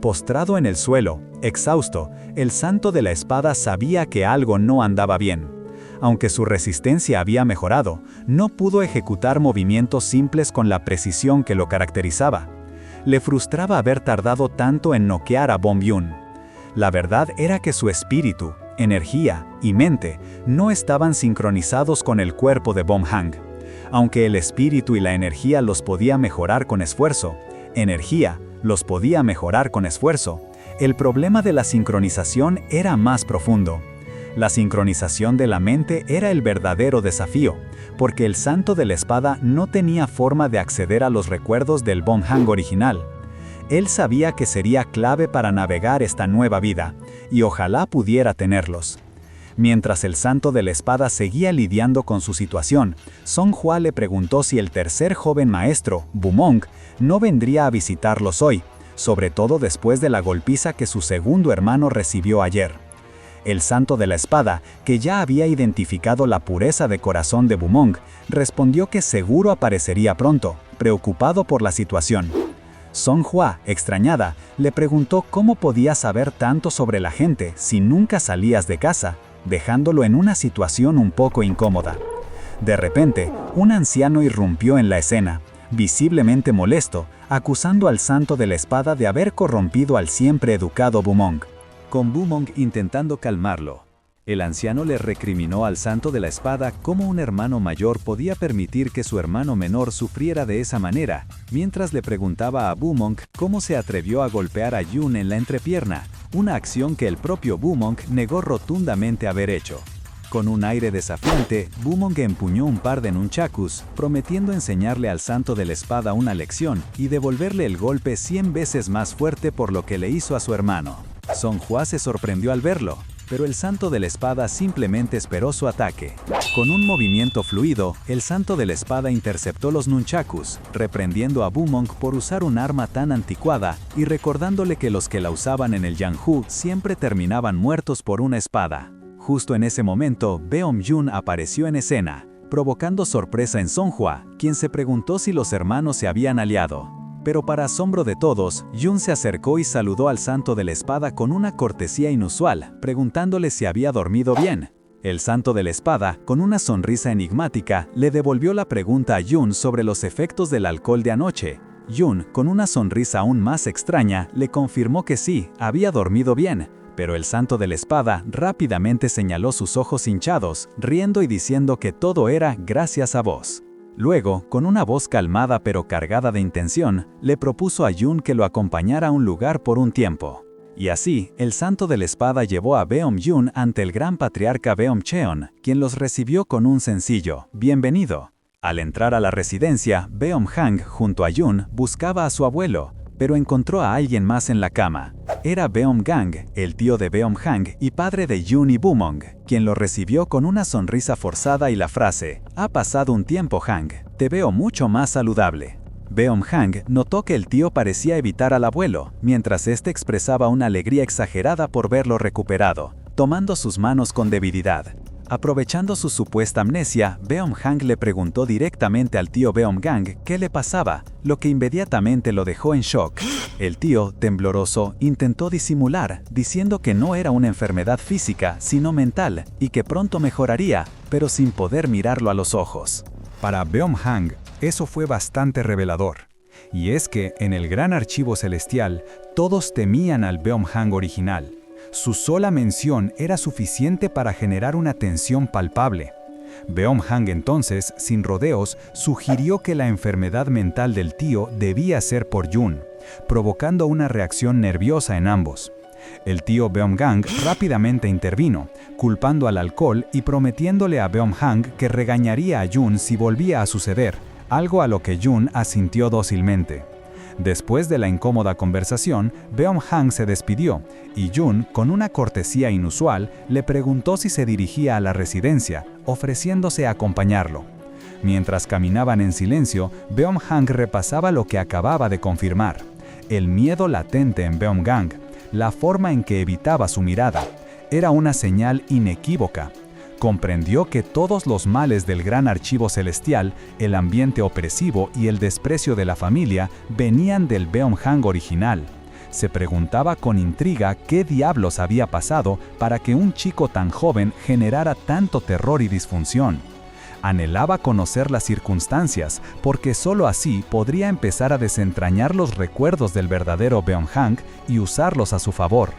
Postrado en el suelo, exhausto, el santo de la espada sabía que algo no andaba bien. Aunque su resistencia había mejorado, no pudo ejecutar movimientos simples con la precisión que lo caracterizaba. Le frustraba haber tardado tanto en noquear a Beom-yun. La verdad era que su espíritu, energía y mente no estaban sincronizados con el cuerpo de Beom-hang. Aunque el espíritu y la energía los podía mejorar con esfuerzo, el problema de la sincronización era más profundo. La sincronización de la mente era el verdadero desafío, porque el santo de la espada no tenía forma de acceder a los recuerdos del Bumhang original. Él sabía que sería clave para navegar esta nueva vida, y ojalá pudiera tenerlos. Mientras el santo de la espada seguía lidiando con su situación, Songhua le preguntó si el tercer joven maestro, Bumong, no vendría a visitarlos hoy, sobre todo después de la golpiza que su segundo hermano recibió ayer. El santo de la espada, que ya había identificado la pureza de corazón de Bumong, respondió que seguro aparecería pronto, preocupado por la situación. Songhua, extrañada, le preguntó cómo podía saber tanto sobre la gente si nunca salías de casa, dejándolo en una situación un poco incómoda. De repente, un anciano irrumpió en la escena, visiblemente molesto, acusando al santo de la espada de haber corrompido al siempre educado Bumong. Con Bumong intentando calmarlo, el anciano le recriminó al santo de la espada cómo un hermano mayor podía permitir que su hermano menor sufriera de esa manera, mientras le preguntaba a Bumong cómo se atrevió a golpear a Yun en la entrepierna, una acción que el propio Bumong negó rotundamente haber hecho. Con un aire desafiante, Bumong empuñó un par de nunchakus, prometiendo enseñarle al santo de la espada una lección y devolverle el golpe 100 veces más fuerte por lo que le hizo a su hermano. Songhua se sorprendió al verlo, pero el santo de la espada simplemente esperó su ataque. Con un movimiento fluido, el santo de la espada interceptó los nunchakus, reprendiendo a Bumong por usar un arma tan anticuada y recordándole que los que la usaban en el Yanghu siempre terminaban muertos por una espada. Justo en ese momento, Beom-yun apareció en escena, provocando sorpresa en Songhua, quien se preguntó si los hermanos se habían aliado. Pero para asombro de todos, Yun se acercó y saludó al santo de la espada con una cortesía inusual, preguntándole si había dormido bien. El santo de la espada, con una sonrisa enigmática, le devolvió la pregunta a Yun sobre los efectos del alcohol de anoche. Yun, con una sonrisa aún más extraña, le confirmó que sí, había dormido bien, pero el santo de la espada rápidamente señaló sus ojos hinchados, riendo y diciendo que todo era gracias a vos. Luego, con una voz calmada pero cargada de intención, le propuso a Yun que lo acompañara a un lugar por un tiempo. Y así, el santo de la espada llevó a Beom-yun ante el gran patriarca Beom-cheon, quien los recibió con un sencillo «bienvenido». Al entrar a la residencia, Beom-hang, junto a Yun, buscaba a su abuelo, pero encontró a alguien más en la cama. Era Beom-gang, el tío de Beom-hang y padre de Yun y Bumong, quien lo recibió con una sonrisa forzada y la frase, «Ha pasado un tiempo, Hang, te veo mucho más saludable». Beom-hang notó que el tío parecía evitar al abuelo, mientras éste expresaba una alegría exagerada por verlo recuperado, tomando sus manos con debilidad. Aprovechando su supuesta amnesia, Beom-hang le preguntó directamente al tío Beom-gang qué le pasaba, lo que inmediatamente lo dejó en shock. El tío, tembloroso, intentó disimular, diciendo que no era una enfermedad física, sino mental, y que pronto mejoraría, pero sin poder mirarlo a los ojos. Para Beom-hang, eso fue bastante revelador. Y es que, en el Gran Archivo Celestial, todos temían al Beom-hang original. Su sola mención era suficiente para generar una tensión palpable. Beom-hang entonces, sin rodeos, sugirió que la enfermedad mental del tío debía ser por Yun, provocando una reacción nerviosa en ambos. El tío Beom-gang rápidamente intervino, culpando al alcohol y prometiéndole a Beom-hang que regañaría a Yun si volvía a suceder, algo a lo que Yun asintió dócilmente. Después de la incómoda conversación, Beom-hang se despidió, y Yun, con una cortesía inusual, le preguntó si se dirigía a la residencia, ofreciéndose a acompañarlo. Mientras caminaban en silencio, Beom-hang repasaba lo que acababa de confirmar: el miedo latente en Beom-gang, la forma en que evitaba su mirada. Era una señal inequívoca. Comprendió que todos los males del Gran Archivo Celestial, el ambiente opresivo y el desprecio de la familia, venían del Beom-hang original. Se preguntaba con intriga qué diablos había pasado para que un chico tan joven generara tanto terror y disfunción. Anhelaba conocer las circunstancias, porque sólo así podría empezar a desentrañar los recuerdos del verdadero Beom-hang y usarlos a su favor.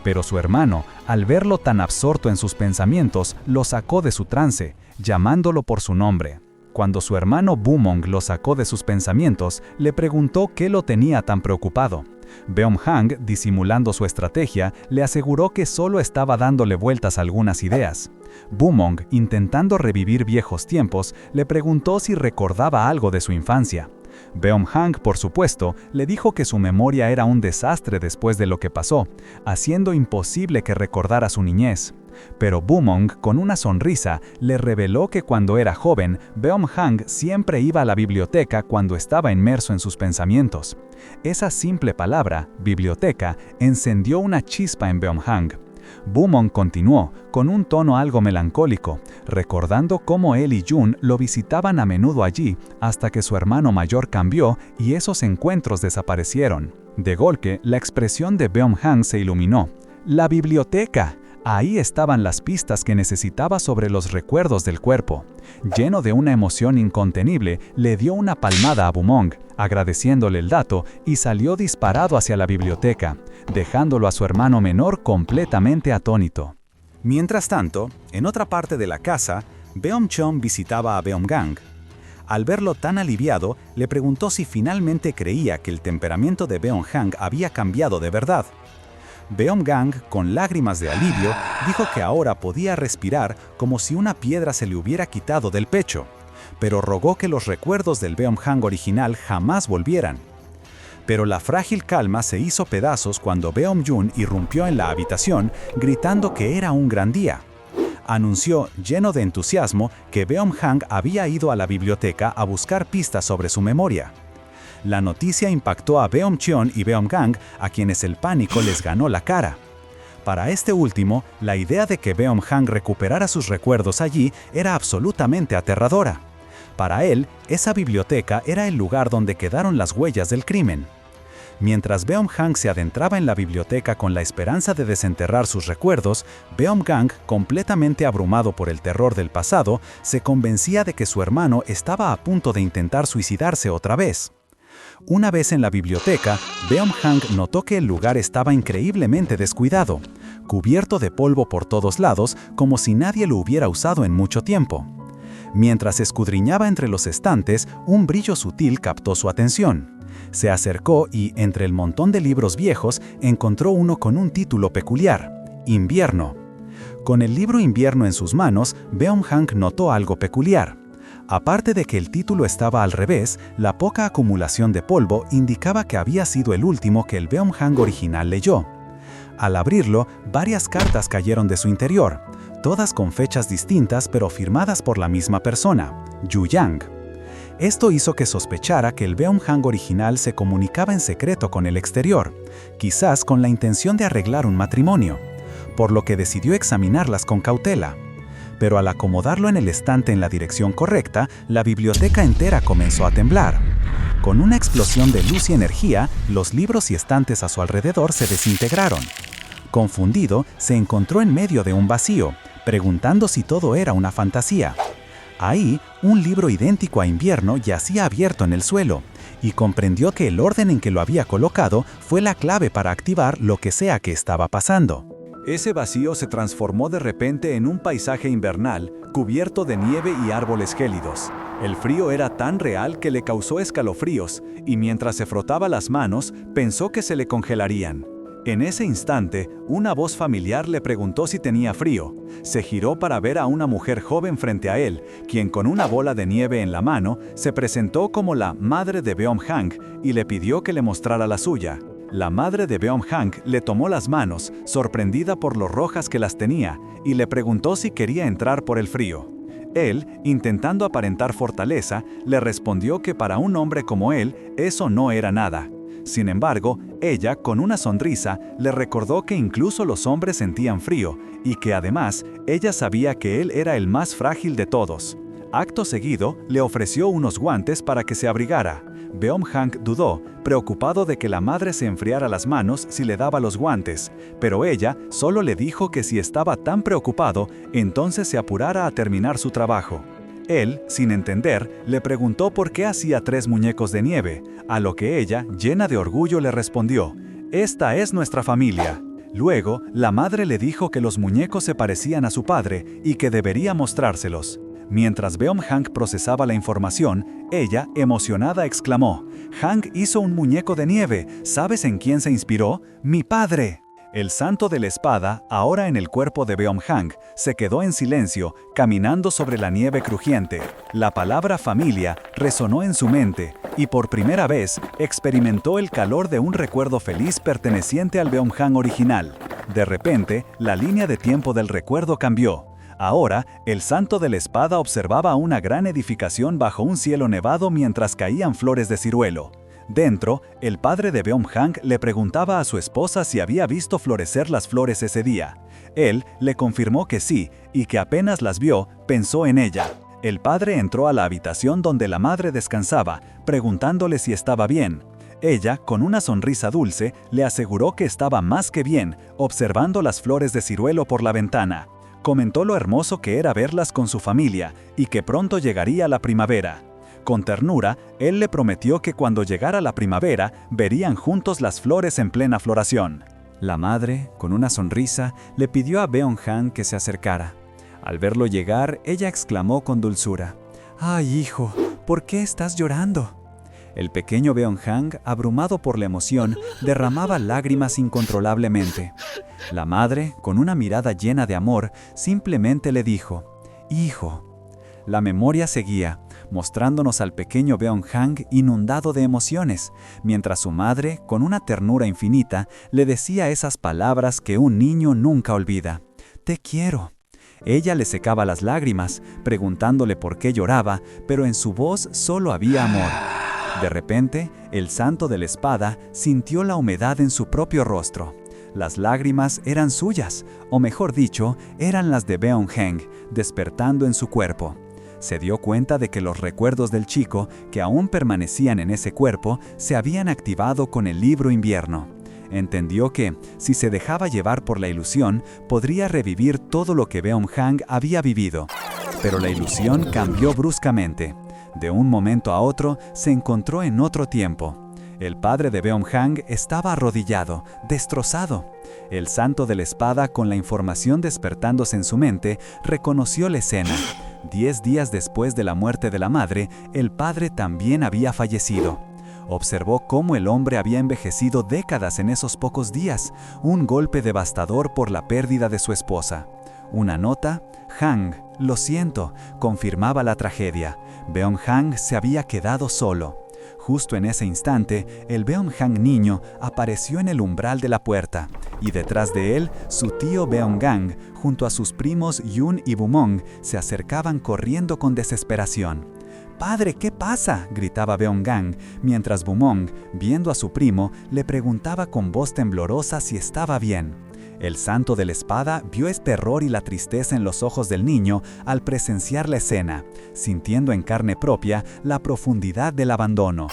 Pero su hermano, al verlo tan absorto en sus pensamientos, lo sacó de su trance, llamándolo por su nombre. Cuando su hermano Bumong lo sacó de sus pensamientos, le preguntó qué lo tenía tan preocupado. Beom-hang, disimulando su estrategia, le aseguró que solo estaba dándole vueltas a algunas ideas. Bumong, intentando revivir viejos tiempos, le preguntó si recordaba algo de su infancia. Beom-hang, por supuesto, le dijo que su memoria era un desastre después de lo que pasó, haciendo imposible que recordara su niñez. Pero Bumong, con una sonrisa, le reveló que cuando era joven, Beom-hang siempre iba a la biblioteca cuando estaba inmerso en sus pensamientos. Esa simple palabra, biblioteca, encendió una chispa en Beom-hang. Bumong continuó, con un tono algo melancólico, recordando cómo él y Jun lo visitaban a menudo allí, hasta que su hermano mayor cambió y esos encuentros desaparecieron. De golpe, la expresión de Beom-hang se iluminó. ¡La biblioteca! Ahí estaban las pistas que necesitaba sobre los recuerdos del cuerpo. Lleno de una emoción incontenible, le dio una palmada a Bumong, agradeciéndole el dato, y salió disparado hacia la biblioteca, dejándolo a su hermano menor completamente atónito. Mientras tanto, en otra parte de la casa, Beom-chon visitaba a Beom-gang. Al verlo tan aliviado, le preguntó si finalmente creía que el temperamento de Beom-hang había cambiado de verdad. Beom-gang, con lágrimas de alivio, dijo que ahora podía respirar como si una piedra se le hubiera quitado del pecho, pero rogó que los recuerdos del Beom-hang original jamás volvieran. Pero la frágil calma se hizo pedazos cuando Beom-jun irrumpió en la habitación, gritando que era un gran día. Anunció, lleno de entusiasmo, que Beom-hang había ido a la biblioteca a buscar pistas sobre su memoria. La noticia impactó a Beom-cheon y Beom-gang, a quienes el pánico les ganó la cara. Para este último, la idea de que Beom-hang recuperara sus recuerdos allí era absolutamente aterradora. Para él, esa biblioteca era el lugar donde quedaron las huellas del crimen. Mientras Beom-hang se adentraba en la biblioteca con la esperanza de desenterrar sus recuerdos, Beom-gang, completamente abrumado por el terror del pasado, se convencía de que su hermano estaba a punto de intentar suicidarse otra vez. Una vez en la biblioteca, Beom-hang notó que el lugar estaba increíblemente descuidado, cubierto de polvo por todos lados, como si nadie lo hubiera usado en mucho tiempo. Mientras escudriñaba entre los estantes, un brillo sutil captó su atención. Se acercó y, entre el montón de libros viejos, encontró uno con un título peculiar: Invierno. Con el libro Invierno en sus manos, Beom-hang notó algo peculiar. Aparte de que el título estaba al revés, la poca acumulación de polvo indicaba que había sido el último que el Beom-hang original leyó. Al abrirlo, varias cartas cayeron de su interior, todas con fechas distintas pero firmadas por la misma persona, Yu Yang. Esto hizo que sospechara que el Beom-hang original se comunicaba en secreto con el exterior, quizás con la intención de arreglar un matrimonio, por lo que decidió examinarlas con cautela. Pero al acomodarlo en el estante en la dirección correcta, la biblioteca entera comenzó a temblar. Con una explosión de luz y energía, los libros y estantes a su alrededor se desintegraron. Confundido, se encontró en medio de un vacío, preguntando si todo era una fantasía. Ahí, un libro idéntico a Invierno yacía abierto en el suelo, y comprendió que el orden en que lo había colocado fue la clave para activar lo que sea que estaba pasando. Ese vacío se transformó de repente en un paisaje invernal, cubierto de nieve y árboles gélidos. El frío era tan real que le causó escalofríos, y mientras se frotaba las manos, pensó que se le congelarían. En ese instante, una voz familiar le preguntó si tenía frío. Se giró para ver a una mujer joven frente a él, quien con una bola de nieve en la mano, se presentó como la madre de Beom-hang y le pidió que le mostrara la suya. La madre de Beom-hang le tomó las manos, sorprendida por lo rojas que las tenía, y le preguntó si quería entrar por el frío. Él, intentando aparentar fortaleza, le respondió que para un hombre como él, eso no era nada. Sin embargo, ella, con una sonrisa, le recordó que incluso los hombres sentían frío, y que además, ella sabía que él era el más frágil de todos. Acto seguido, le ofreció unos guantes para que se abrigara. Beom-hang dudó, preocupado de que la madre se enfriara las manos si le daba los guantes, pero ella solo le dijo que si estaba tan preocupado, entonces se apurara a terminar su trabajo. Él, sin entender, le preguntó por qué hacía 3 muñecos de nieve, a lo que ella, llena de orgullo, le respondió: «Esta es nuestra familia». Luego, la madre le dijo que los muñecos se parecían a su padre y que debería mostrárselos. Mientras Beom-hang procesaba la información, ella, emocionada, exclamó: «Hang hizo un muñeco de nieve. ¿Sabes en quién se inspiró? ¡Mi padre!». El santo de la espada, ahora en el cuerpo de Beom-hang, se quedó en silencio, caminando sobre la nieve crujiente. La palabra familia resonó en su mente, y por primera vez experimentó el calor de un recuerdo feliz perteneciente al Beom-hang original. De repente, la línea de tiempo del recuerdo cambió. Ahora, el santo de la espada observaba una gran edificación bajo un cielo nevado mientras caían flores de ciruelo. Dentro, el padre de Beom-hang le preguntaba a su esposa si había visto florecer las flores ese día. Él le confirmó que sí, y que apenas las vio, pensó en ella. El padre entró a la habitación donde la madre descansaba, preguntándole si estaba bien. Ella, con una sonrisa dulce, le aseguró que estaba más que bien, observando las flores de ciruelo por la ventana. Comentó lo hermoso que era verlas con su familia, y que pronto llegaría la primavera. Con ternura, él le prometió que cuando llegara la primavera, verían juntos las flores en plena floración. La madre, con una sonrisa, le pidió a Beom-hang que se acercara. Al verlo llegar, ella exclamó con dulzura: «¡Ay, hijo! ¿Por qué estás llorando?». El pequeño Beom-hang, abrumado por la emoción, derramaba lágrimas incontrolablemente. La madre, con una mirada llena de amor, simplemente le dijo: «Hijo». La memoria seguía, mostrándonos al pequeño Beom-hang inundado de emociones, mientras su madre, con una ternura infinita, le decía esas palabras que un niño nunca olvida: «Te quiero». Ella le secaba las lágrimas, preguntándole por qué lloraba, pero en su voz solo había amor. De repente, el santo de la espada sintió la humedad en su propio rostro. Las lágrimas eran suyas, o mejor dicho, eran las de Beom-hang, despertando en su cuerpo. Se dio cuenta de que los recuerdos del chico, que aún permanecían en ese cuerpo, se habían activado con el libro Invierno. Entendió que, si se dejaba llevar por la ilusión, podría revivir todo lo que Beom-hang había vivido. Pero la ilusión cambió bruscamente. De un momento a otro, se encontró en otro tiempo. El padre de Beom-hang estaba arrodillado, destrozado. El santo de la espada, con la información despertándose en su mente, reconoció la escena. 10 días después de la muerte de la madre, el padre también había fallecido. Observó cómo el hombre había envejecido décadas en esos pocos días, un golpe devastador por la pérdida de su esposa. Una nota: «Hang, lo siento», confirmaba la tragedia. Beom-hang se había quedado solo. Justo en ese instante, el Beom-hang niño apareció en el umbral de la puerta, y detrás de él, su tío Beom-gang, junto a sus primos Yun y Bumong, se acercaban corriendo con desesperación. «¡Padre, qué pasa!», gritaba Beom-gang, mientras Bumong, viendo a su primo, le preguntaba con voz temblorosa si estaba bien. El santo de la espada vio el terror y la tristeza en los ojos del niño al presenciar la escena, sintiendo en carne propia la profundidad del abandono.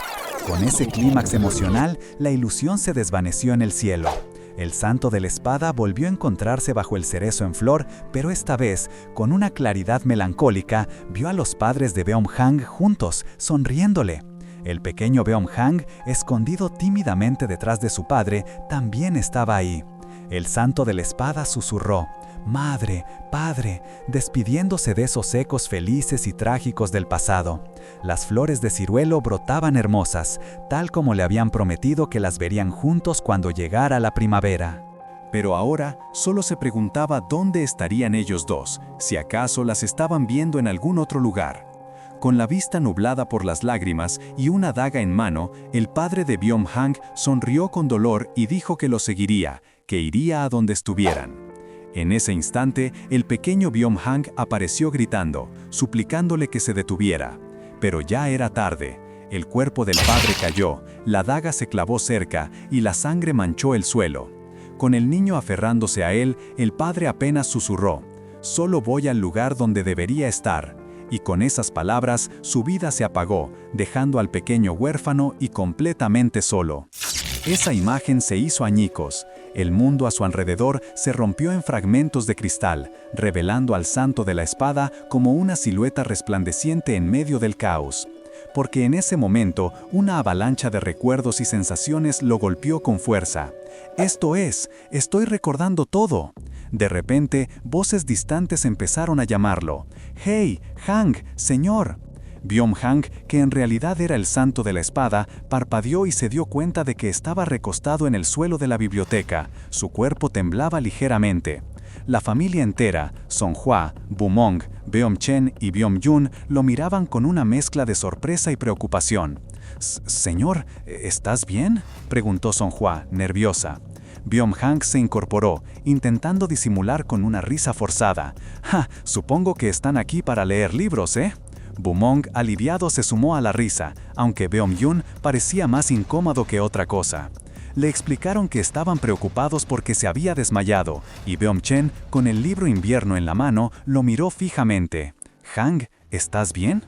Con ese clímax emocional, la ilusión se desvaneció en el cielo. El santo de la espada volvió a encontrarse bajo el cerezo en flor, pero esta vez, con una claridad melancólica, vio a los padres de Beom-hang juntos, sonriéndole. El pequeño Beom-hang, escondido tímidamente detrás de su padre, también estaba ahí. El santo de la espada susurró: «Madre, padre», despidiéndose de esos ecos felices y trágicos del pasado. Las flores de ciruelo brotaban hermosas, tal como le habían prometido que las verían juntos cuando llegara la primavera. Pero ahora solo se preguntaba dónde estarían ellos dos, si acaso las estaban viendo en algún otro lugar. Con la vista nublada por las lágrimas y una daga en mano, el padre de Beom-hang sonrió con dolor y dijo que lo seguiría, que iría a donde estuvieran. En ese instante, el pequeño Beom-hang apareció gritando, suplicándole que se detuviera. Pero ya era tarde. El cuerpo del padre cayó, la daga se clavó cerca y la sangre manchó el suelo. Con el niño aferrándose a él, el padre apenas susurró: «Solo voy al lugar donde debería estar». Y con esas palabras, su vida se apagó, dejando al pequeño huérfano y completamente solo. Esa imagen se hizo añicos. El mundo a su alrededor se rompió en fragmentos de cristal, revelando al santo de la espada como una silueta resplandeciente en medio del caos. porque en ese momento una avalancha de recuerdos y sensaciones lo golpeó con fuerza. Esto es, estoy recordando todo. De repente, voces distantes empezaron a llamarlo. ¡Hey, Hang, señor! Byung-Hang, que en realidad era el santo de la espada, parpadeó y se dio cuenta de que estaba recostado en el suelo de la biblioteca. Su cuerpo temblaba ligeramente. La familia entera, Songhua, Bumong, Beom-chen y Byom-yun, lo miraban con una mezcla de sorpresa y preocupación. «Señor, ¿estás bien?», preguntó Songhua, nerviosa. Byung-Hang se incorporó, intentando disimular con una risa forzada. «Ja, supongo que están aquí para leer libros, ¿eh?». Bumong, aliviado, se sumó a la risa, aunque Beom-yun parecía más incómodo que otra cosa. Le explicaron que estaban preocupados porque se había desmayado, y Beom-chen, con el libro Invierno en la mano, lo miró fijamente. «Hang, ¿estás bien?».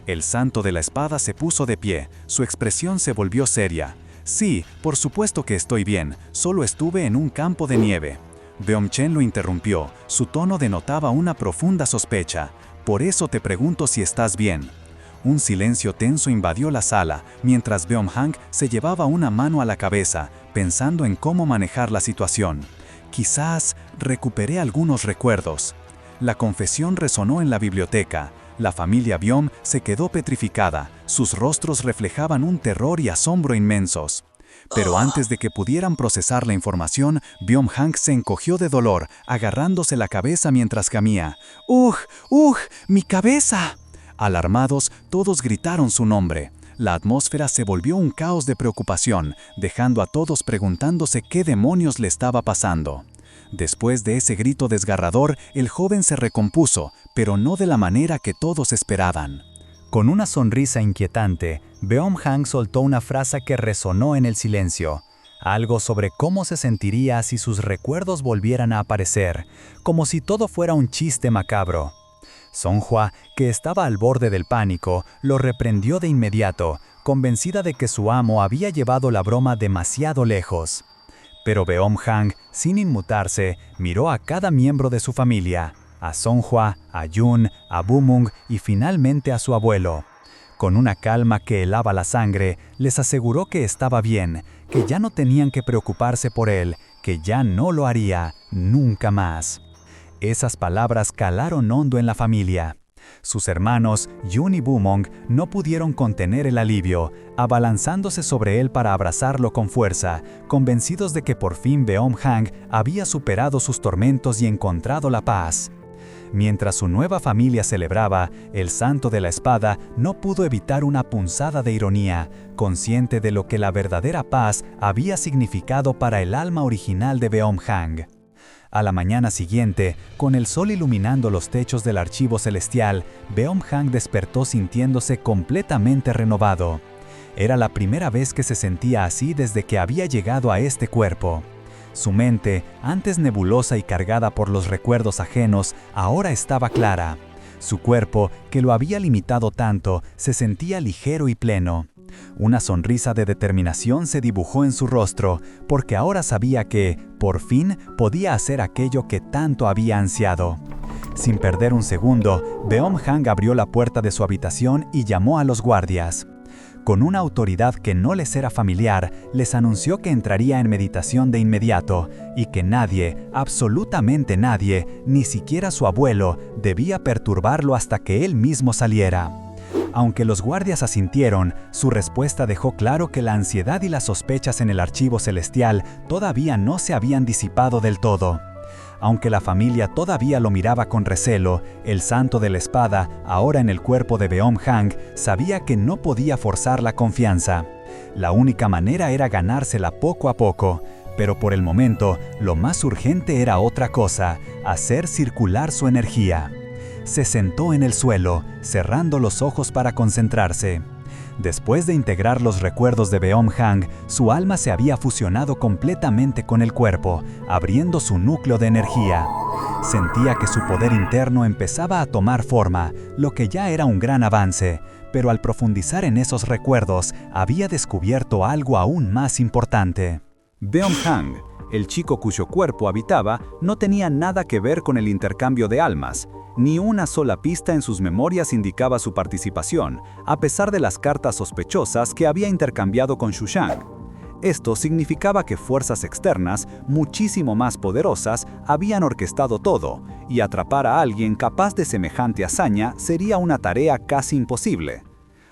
El santo de la espada se puso de pie, su expresión se volvió seria. «Sí, por supuesto que estoy bien, solo estuve en un campo de nieve». Beom-chen lo interrumpió, su tono denotaba una profunda sospecha. «Por eso te pregunto si estás bien». Un silencio tenso invadió la sala, mientras Beom-Hang se llevaba una mano a la cabeza, pensando en cómo manejar la situación. «Quizás recuperé algunos recuerdos». La confesión resonó en la biblioteca. La familia Byom se quedó petrificada, sus rostros reflejaban un terror y asombro inmensos. Pero antes de que pudieran procesar la información, Byom-Hang se encogió de dolor, agarrándose la cabeza mientras gemía. ¡Ugh! ¡Ugh! ¡Mi cabeza!». Alarmados, todos gritaron su nombre. La atmósfera se volvió un caos de preocupación, dejando a todos preguntándose qué demonios le estaba pasando. Después de ese grito desgarrador, el joven se recompuso, pero no de la manera que todos esperaban. Con una sonrisa inquietante, Beom-Hang soltó una frase que resonó en el silencio. Algo sobre cómo se sentiría si sus recuerdos volvieran a aparecer, como si todo fuera un chiste macabro. Songhua, que estaba al borde del pánico, lo reprendió de inmediato, convencida de que su amo había llevado la broma demasiado lejos. Pero Beom-Hang, sin inmutarse, miró a cada miembro de su familia, a Songhua, a Yun, a Bumung y finalmente a su abuelo. Con una calma que helaba la sangre, les aseguró que estaba bien, que ya no tenían que preocuparse por él, que ya no lo haría nunca más. Esas palabras calaron hondo en la familia. Sus hermanos, Yun y Bumong, no pudieron contener el alivio, abalanzándose sobre él para abrazarlo con fuerza, convencidos de que por fin Beom-Hang había superado sus tormentos y encontrado la paz. Mientras su nueva familia celebraba, el santo de la espada no pudo evitar una punzada de ironía, consciente de lo que la verdadera paz había significado para el alma original de Beom-Hang. A la mañana siguiente, con el sol iluminando los techos del archivo celestial, Beom-Hang despertó sintiéndose completamente renovado. Era la primera vez que se sentía así desde que había llegado a este cuerpo. Su mente, antes nebulosa y cargada por los recuerdos ajenos, ahora estaba clara. Su cuerpo, que lo había limitado tanto, se sentía ligero y pleno. Una sonrisa de determinación se dibujó en su rostro, porque ahora sabía que, por fin, podía hacer aquello que tanto había ansiado. Sin perder un segundo, Beom-Hang abrió la puerta de su habitación y llamó a los guardias. Con una autoridad que no les era familiar, les anunció que entraría en meditación de inmediato y que nadie, absolutamente nadie, ni siquiera su abuelo, debía perturbarlo hasta que él mismo saliera. Aunque los guardias asintieron, su respuesta dejó claro que la ansiedad y las sospechas en el archivo celestial todavía no se habían disipado del todo. Aunque la familia todavía lo miraba con recelo, el santo de la espada, ahora en el cuerpo de Beom-Hang, sabía que no podía forzar la confianza. La única manera era ganársela poco a poco, pero por el momento, lo más urgente era otra cosa: hacer circular su energía. Se sentó en el suelo, cerrando los ojos para concentrarse. Después de integrar los recuerdos de Beom-Hang, su alma se había fusionado completamente con el cuerpo, abriendo su núcleo de energía. Sentía que su poder interno empezaba a tomar forma, lo que ya era un gran avance, pero al profundizar en esos recuerdos, había descubierto algo aún más importante. Beom-Hang, El chico cuyo cuerpo habitaba no tenía nada que ver con el intercambio de almas. Ni una sola pista en sus memorias indicaba su participación, a pesar de las cartas sospechosas que había intercambiado con Xu Shang. Esto significaba que fuerzas externas, muchísimo más poderosas, habían orquestado todo, y atrapar a alguien capaz de semejante hazaña sería una tarea casi imposible.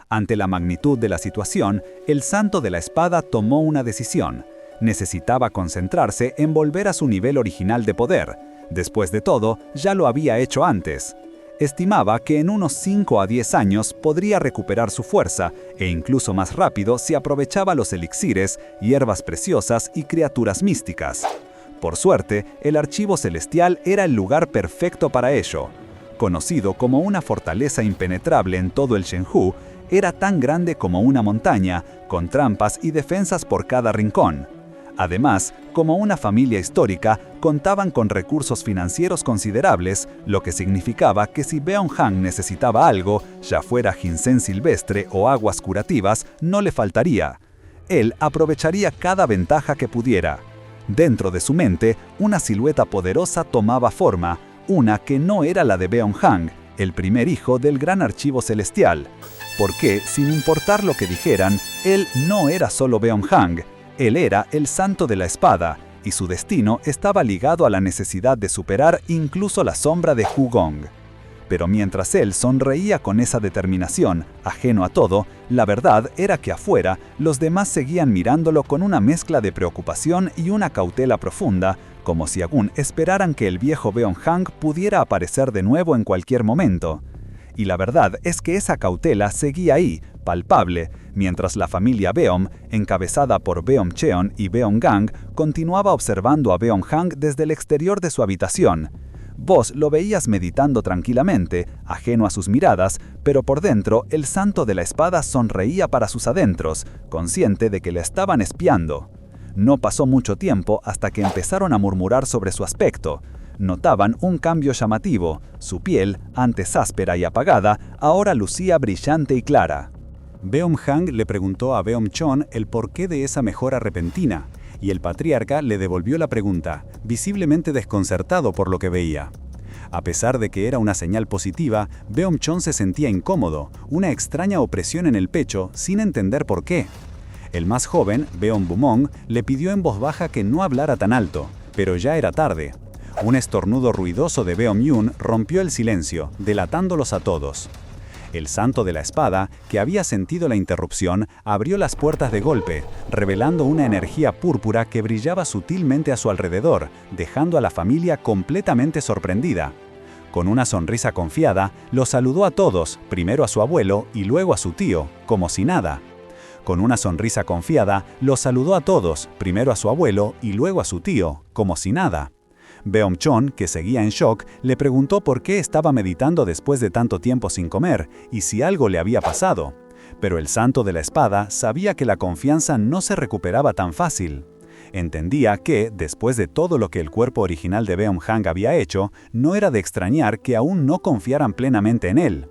Ante la magnitud de la situación, el Santo de la Espada tomó una decisión. Necesitaba concentrarse en volver a su nivel original de poder. Después de todo, ya lo había hecho antes. Estimaba que en unos 5 a 10 años podría recuperar su fuerza, e incluso más rápido si aprovechaba los elixires, hierbas preciosas y criaturas místicas. Por suerte, el Archivo Celestial era el lugar perfecto para ello. Conocido como una fortaleza impenetrable en todo el Shenhu, era tan grande como una montaña, con trampas y defensas por cada rincón. Además, como una familia histórica, contaban con recursos financieros considerables, lo que significaba que si Beonghang necesitaba algo, ya fuera ginseng silvestre o aguas curativas, no le faltaría. Él aprovecharía cada ventaja que pudiera. Dentro de su mente, una silueta poderosa tomaba forma, una que no era la de Beonghang, el primer hijo del Gran Archivo Celestial. Porque, sin importar lo que dijeran, él no era solo Beonghang. Él era el Santo de la Espada, y su destino estaba ligado a la necesidad de superar incluso la sombra de Hu Gong. Pero mientras él sonreía con esa determinación, ajeno a todo, la verdad era que afuera los demás seguían mirándolo con una mezcla de preocupación y una cautela profunda, como si aún esperaran que el viejo Beonghang pudiera aparecer de nuevo en cualquier momento. Y la verdad es que esa cautela seguía ahí, palpable, mientras la familia Beom, encabezada por Beom-cheon y Beom-gang, continuaba observando a Beonghang desde el exterior de su habitación. Vos lo veías meditando tranquilamente, ajeno a sus miradas, pero por dentro el Santo de la Espada sonreía para sus adentros, consciente de que le estaban espiando. No pasó mucho tiempo hasta que empezaron a murmurar sobre su aspecto. Notaban un cambio llamativo. Su piel, antes áspera y apagada, ahora lucía brillante y clara. Beom-hang le preguntó a Beom-chon el porqué de esa mejora repentina, y el patriarca le devolvió la pregunta, visiblemente desconcertado por lo que veía. A pesar de que era una señal positiva, Beom-chon se sentía incómodo, una extraña opresión en el pecho, sin entender por qué. El más joven, Beom-bumong, le pidió en voz baja que no hablara tan alto, pero ya era tarde. Un estornudo ruidoso de Beom-yun rompió el silencio, delatándolos a todos. El Santo de la Espada, que había sentido la interrupción, abrió las puertas de golpe, revelando una energía púrpura que brillaba sutilmente a su alrededor, dejando a la familia completamente sorprendida. Con una sonrisa confiada, los saludó a todos, primero a su abuelo y luego a su tío, como si nada. Con una sonrisa confiada, los saludó a todos, primero a su abuelo y luego a su tío, como si nada. Beom-chon, que seguía en shock, le preguntó por qué estaba meditando después de tanto tiempo sin comer y si algo le había pasado. Pero el Santo de la Espada sabía que la confianza no se recuperaba tan fácil. Entendía que, después de todo lo que el cuerpo original de Beom-hang había hecho, no era de extrañar que aún no confiaran plenamente en él.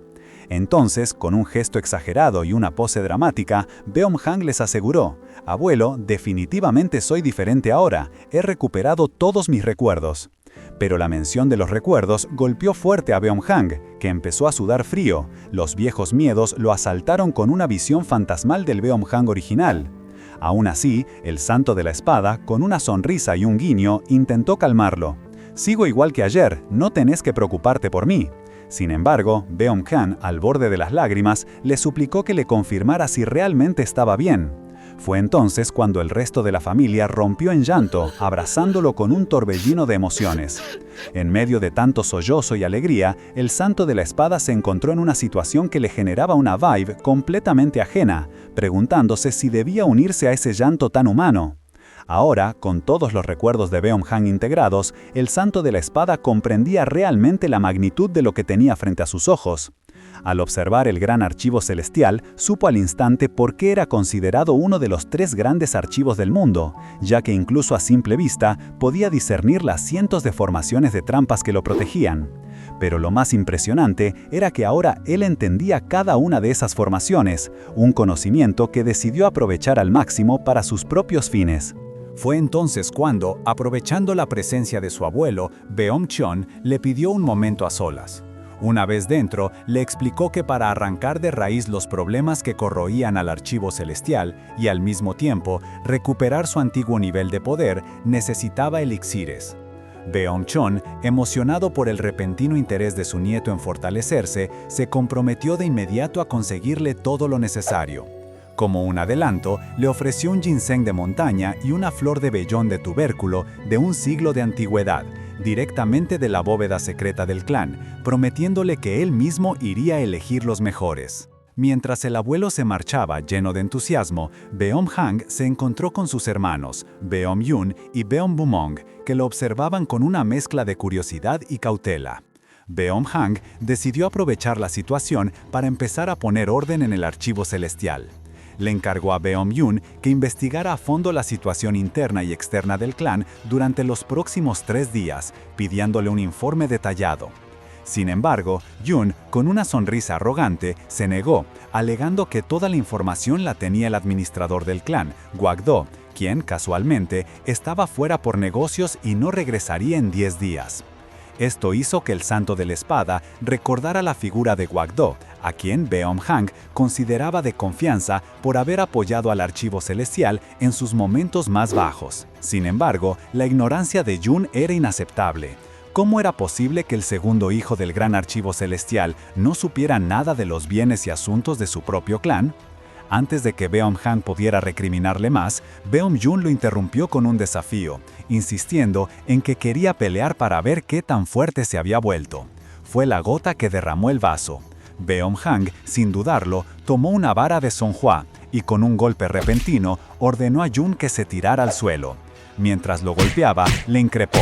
Entonces, con un gesto exagerado y una pose dramática, Beom-hang les aseguró: «Abuelo, definitivamente soy diferente ahora, he recuperado todos mis recuerdos». Pero la mención de los recuerdos golpeó fuerte a Beom-hang, que empezó a sudar frío. Los viejos miedos lo asaltaron con una visión fantasmal del Beom-hang original. Aún así, el Santo de la Espada, con una sonrisa y un guiño, intentó calmarlo. «Sigo igual que ayer, no tenés que preocuparte por mí». Sin embargo, Beom-hang, al borde de las lágrimas, le suplicó que le confirmara si realmente estaba bien. Fue entonces cuando el resto de la familia rompió en llanto, abrazándolo con un torbellino de emociones. En medio de tanto sollozo y alegría, el Santo de la Espada se encontró en una situación que le generaba una vibe completamente ajena, preguntándose si debía unirse a ese llanto tan humano. Ahora, con todos los recuerdos de Beom-hang integrados, el Santo de la Espada comprendía realmente la magnitud de lo que tenía frente a sus ojos. Al observar el gran archivo celestial, supo al instante por qué era considerado uno de los 3 grandes archivos del mundo, ya que incluso a simple vista podía discernir las cientos de formaciones de trampas que lo protegían. Pero lo más impresionante era que ahora él entendía cada una de esas formaciones, un conocimiento que decidió aprovechar al máximo para sus propios fines. Fue entonces cuando, aprovechando la presencia de su abuelo, Beom-chon le pidió un momento a solas. Una vez dentro, le explicó que para arrancar de raíz los problemas que corroían al archivo celestial y al mismo tiempo recuperar su antiguo nivel de poder, necesitaba elixires. Beom-chon, emocionado por el repentino interés de su nieto en fortalecerse, se comprometió de inmediato a conseguirle todo lo necesario. Como un adelanto, le ofreció un ginseng de montaña y una flor de vellón de tubérculo de un siglo de antigüedad, directamente de la bóveda secreta del clan, prometiéndole que él mismo iría a elegir los mejores. Mientras el abuelo se marchaba lleno de entusiasmo, Beom-hang se encontró con sus hermanos, Beom-yun y Beom-bumong, que lo observaban con una mezcla de curiosidad y cautela. Beom-hang decidió aprovechar la situación para empezar a poner orden en el archivo celestial. Le encargó a Beom-yun que investigara a fondo la situación interna y externa del clan durante los próximos 3 días, pidiéndole un informe detallado. Sin embargo, Yun, con una sonrisa arrogante, se negó, alegando que toda la información la tenía el administrador del clan, Guagdo, quien, casualmente, estaba fuera por negocios y no regresaría en 10 días. Esto hizo que el Santo de la Espada recordara la figura de Guagdo, a quien Beom-hang consideraba de confianza por haber apoyado al archivo celestial en sus momentos más bajos. Sin embargo, la ignorancia de Yun era inaceptable. ¿Cómo era posible que el segundo hijo del gran archivo celestial no supiera nada de los bienes y asuntos de su propio clan? Antes de que Beom-hang pudiera recriminarle más, Beom-yun lo interrumpió con un desafío, insistiendo en que quería pelear para ver qué tan fuerte se había vuelto. Fue la gota que derramó el vaso. Beom-hang, sin dudarlo, tomó una vara de Songhua y con un golpe repentino ordenó a Yun que se tirara al suelo. Mientras lo golpeaba, le increpó: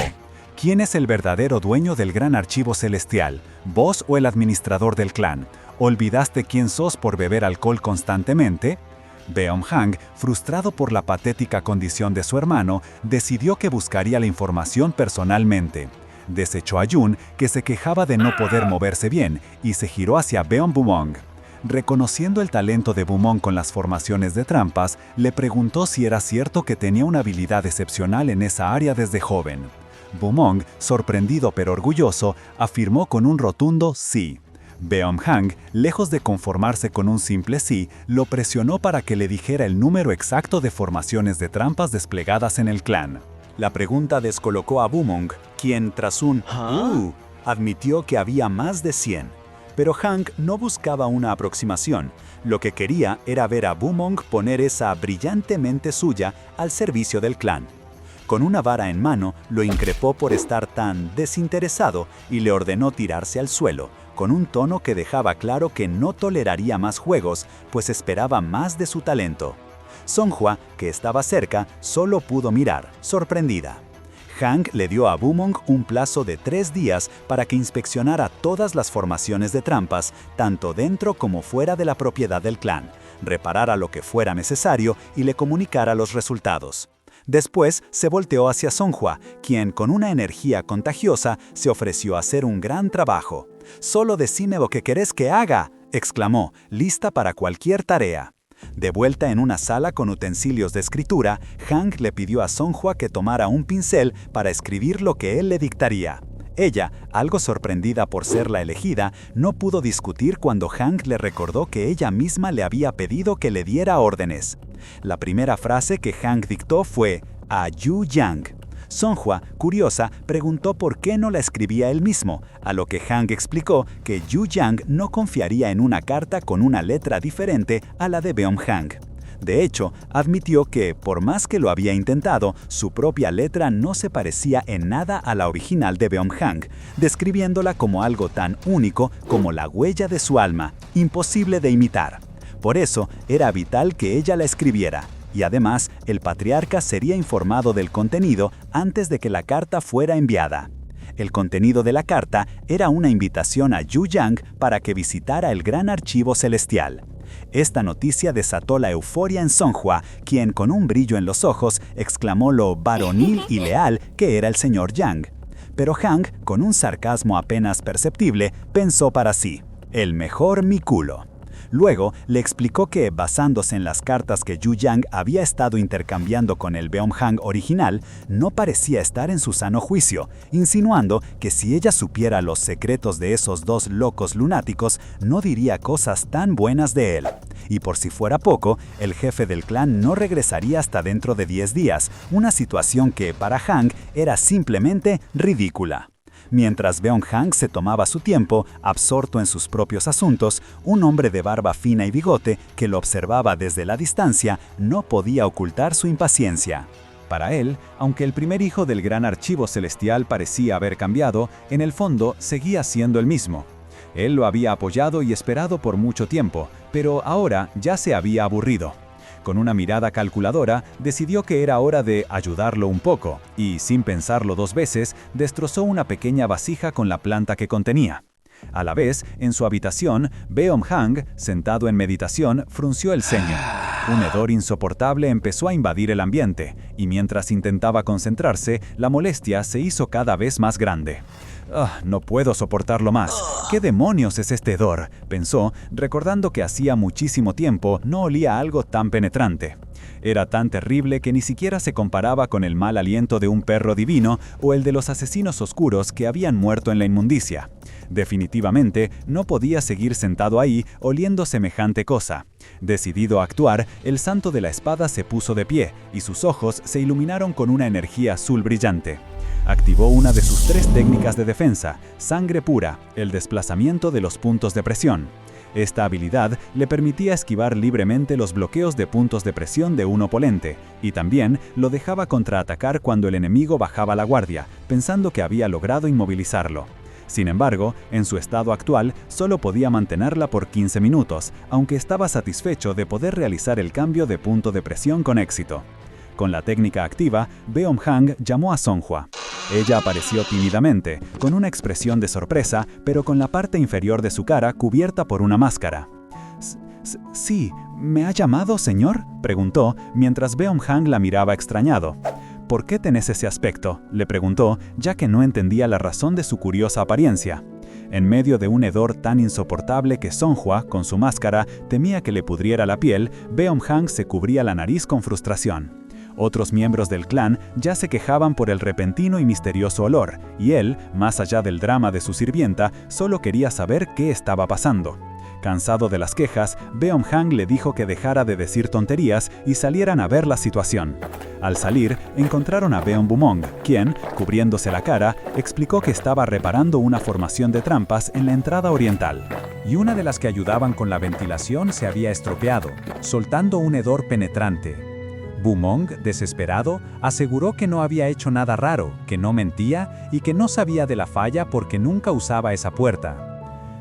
¿quién es el verdadero dueño del gran archivo celestial? ¿Vos o el administrador del clan? ¿Olvidaste quién sos por beber alcohol constantemente? Beom-hang, frustrado por la patética condición de su hermano, decidió que buscaría la información personalmente. Desechó a Yun, que se quejaba de no poder moverse bien, y se giró hacia Beom-bumong. Reconociendo el talento de Bumong con las formaciones de trampas, le preguntó si era cierto que tenía una habilidad excepcional en esa área desde joven. Bumong, sorprendido pero orgulloso, afirmó con un rotundo sí. Beom-hang, lejos de conformarse con un simple sí, lo presionó para que le dijera el número exacto de formaciones de trampas desplegadas en el clan. La pregunta descolocó a Bumong, quien tras un admitió que había más de 100. Pero Hang no buscaba una aproximación. Lo que quería era ver a Bumong poner esa brillante mente suya al servicio del clan. Con una vara en mano, lo increpó por estar tan desinteresado y le ordenó tirarse al suelo, con un tono que dejaba claro que no toleraría más juegos, pues esperaba más de su talento. Songhua, que estaba cerca, solo pudo mirar, sorprendida. Hang le dio a Bumong un plazo de 3 días para que inspeccionara todas las formaciones de trampas, tanto dentro como fuera de la propiedad del clan, reparara lo que fuera necesario y le comunicara los resultados. Después se volteó hacia Songhua, quien con una energía contagiosa se ofreció a hacer un gran trabajo. «Solo decime lo que querés que haga», exclamó, lista para cualquier tarea. De vuelta en una sala con utensilios de escritura, Hang le pidió a Songhua que tomara un pincel para escribir lo que él le dictaría. Ella, algo sorprendida por ser la elegida, no pudo discutir cuando Hang le recordó que ella misma le había pedido que le diera órdenes. La primera frase que Hang dictó fue «a Yu Yang». Songhua, curiosa, preguntó por qué no la escribía él mismo, a lo que Hang explicó que Yu Yang no confiaría en una carta con una letra diferente a la de Beom-hang. De hecho, admitió que, por más que lo había intentado, su propia letra no se parecía en nada a la original de Beom-hang, describiéndola como algo tan único como la huella de su alma, imposible de imitar. Por eso, era vital que ella la escribiera, y además, el patriarca sería informado del contenido antes de que la carta fuera enviada. El contenido de la carta era una invitación a Yu Yang para que visitara el gran archivo celestial. Esta noticia desató la euforia en Songhua, quien con un brillo en los ojos exclamó lo varonil y leal que era el señor Yang. Pero Hang, con un sarcasmo apenas perceptible, pensó para sí: «el mejor mi culo». Luego, le explicó que, basándose en las cartas que Yu Yang había estado intercambiando con el Beomhang original, no parecía estar en su sano juicio, insinuando que si ella supiera los secretos de esos dos locos lunáticos, no diría cosas tan buenas de él. Y por si fuera poco, el jefe del clan no regresaría hasta dentro de 10 días, una situación que, para Hang, era simplemente ridícula. Mientras Beomhang se tomaba su tiempo, absorto en sus propios asuntos, un hombre de barba fina y bigote, que lo observaba desde la distancia, no podía ocultar su impaciencia. Para él, aunque el primer hijo del gran archivo celestial parecía haber cambiado, en el fondo seguía siendo el mismo. Él lo había apoyado y esperado por mucho tiempo, pero ahora ya se había aburrido. Con una mirada calculadora, decidió que era hora de ayudarlo un poco, y sin pensarlo 2 veces, destrozó una pequeña vasija con la planta que contenía. A la vez, en su habitación, Beomhang, sentado en meditación, frunció el ceño. Un hedor insoportable empezó a invadir el ambiente, y mientras intentaba concentrarse, la molestia se hizo cada vez más grande. No puedo soportarlo más. ¿Qué demonios es este hedor?, pensó, recordando que hacía muchísimo tiempo no olía algo tan penetrante. Era tan terrible que ni siquiera se comparaba con el mal aliento de un perro divino o el de los asesinos oscuros que habían muerto en la inmundicia. Definitivamente no podía seguir sentado ahí oliendo semejante cosa. Decidido a actuar, el santo de la espada se puso de pie y sus ojos se iluminaron con una energía azul brillante. Activó una de sus 3 técnicas de defensa, sangre pura, el desplazamiento de los puntos de presión. Esta habilidad le permitía esquivar libremente los bloqueos de puntos de presión de un oponente, y también lo dejaba contraatacar cuando el enemigo bajaba la guardia, pensando que había logrado inmovilizarlo. Sin embargo, en su estado actual, solo podía mantenerla por 15 minutos, aunque estaba satisfecho de poder realizar el cambio de punto de presión con éxito. Con la técnica activa, Beomhang llamó a Songhua. Ella apareció tímidamente, con una expresión de sorpresa, pero con la parte inferior de su cara cubierta por una máscara. «Sí, ¿me ha llamado, señor?», preguntó, mientras Beomhang la miraba extrañado. «¿Por qué tenés ese aspecto?», le preguntó, ya que no entendía la razón de su curiosa apariencia. En medio de un hedor tan insoportable que Songhua, con su máscara, temía que le pudriera la piel, Beomhang se cubría la nariz con frustración. Otros miembros del clan ya se quejaban por el repentino y misterioso olor, y él, más allá del drama de su sirvienta, solo quería saber qué estaba pasando. Cansado de las quejas, Beomhang le dijo que dejara de decir tonterías y salieran a ver la situación. Al salir, encontraron a Beombumong, quien, cubriéndose la cara, explicó que estaba reparando una formación de trampas en la entrada oriental. Y una de las que ayudaban con la ventilación se había estropeado, soltando un hedor penetrante. Bumong, desesperado, aseguró que no había hecho nada raro, que no mentía y que no sabía de la falla porque nunca usaba esa puerta.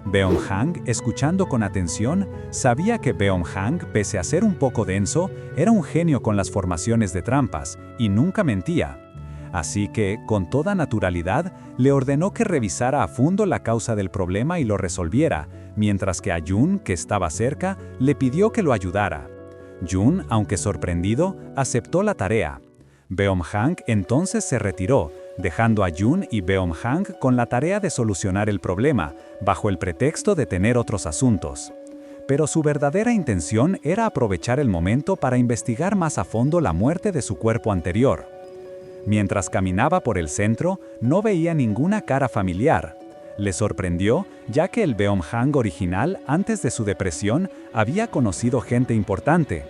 Beomhang, escuchando con atención, sabía que Beomhang, pese a ser un poco denso, era un genio con las formaciones de trampas y nunca mentía. Así que, con toda naturalidad, le ordenó que revisara a fondo la causa del problema y lo resolviera, mientras que a Jun, que estaba cerca, le pidió que lo ayudara. Jun, aunque sorprendido, aceptó la tarea. Beomhang entonces se retiró, dejando a Jun y Beomhang con la tarea de solucionar el problema, bajo el pretexto de tener otros asuntos. Pero su verdadera intención era aprovechar el momento para investigar más a fondo la muerte de su cuerpo anterior. Mientras caminaba por el centro, no veía ninguna cara familiar. Le sorprendió, ya que el Beomhang original, antes de su depresión, había conocido gente importante.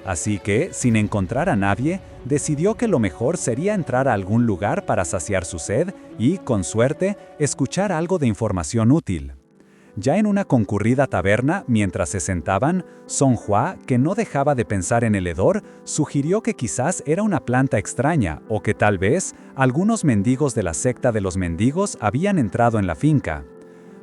Así que, sin encontrar a nadie, decidió que lo mejor sería entrar a algún lugar para saciar su sed y, con suerte, escuchar algo de información útil. Ya en una concurrida taberna, mientras se sentaban, Songhua, que no dejaba de pensar en el hedor, sugirió que quizás era una planta extraña o que tal vez algunos mendigos de la secta de los mendigos habían entrado en la finca.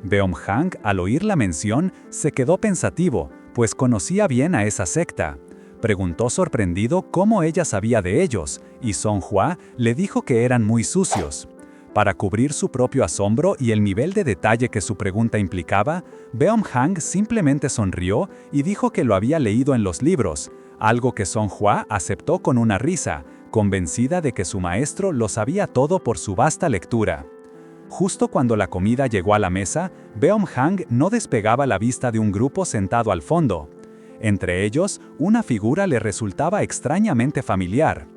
Beomhang, al oír la mención, se quedó pensativo, pues conocía bien a esa secta. Preguntó sorprendido cómo ella sabía de ellos, y Songhua le dijo que eran muy sucios. Para cubrir su propio asombro y el nivel de detalle que su pregunta implicaba, Beomhang simplemente sonrió y dijo que lo había leído en los libros, algo que Songhua aceptó con una risa, convencida de que su maestro lo sabía todo por su vasta lectura. Justo cuando la comida llegó a la mesa, Beom-hang no despegaba la vista de un grupo sentado al fondo. Entre ellos, una figura le resultaba extrañamente familiar.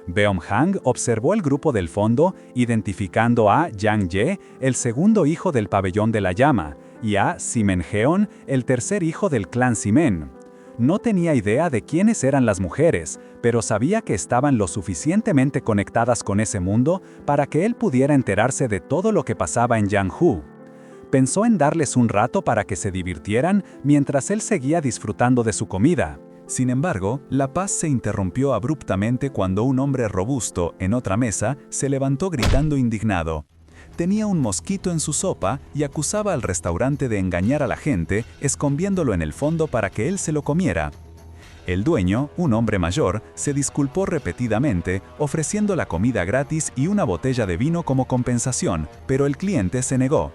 Beom-hang observó el grupo del fondo, identificando a Yang Ye, el segundo hijo del pabellón de la llama, y a Simen-heon, el tercer hijo del clan Simen. No tenía idea de quiénes eran las mujeres, pero sabía que estaban lo suficientemente conectadas con ese mundo para que él pudiera enterarse de todo lo que pasaba en Yanghu. Pensó en darles un rato para que se divirtieran mientras él seguía disfrutando de su comida. Sin embargo, la paz se interrumpió abruptamente cuando un hombre robusto, en otra mesa, se levantó gritando indignado. Tenía un mosquito en su sopa y acusaba al restaurante de engañar a la gente, escondiéndolo en el fondo para que él se lo comiera. El dueño, un hombre mayor, se disculpó repetidamente, ofreciendo la comida gratis y una botella de vino como compensación, pero el cliente se negó.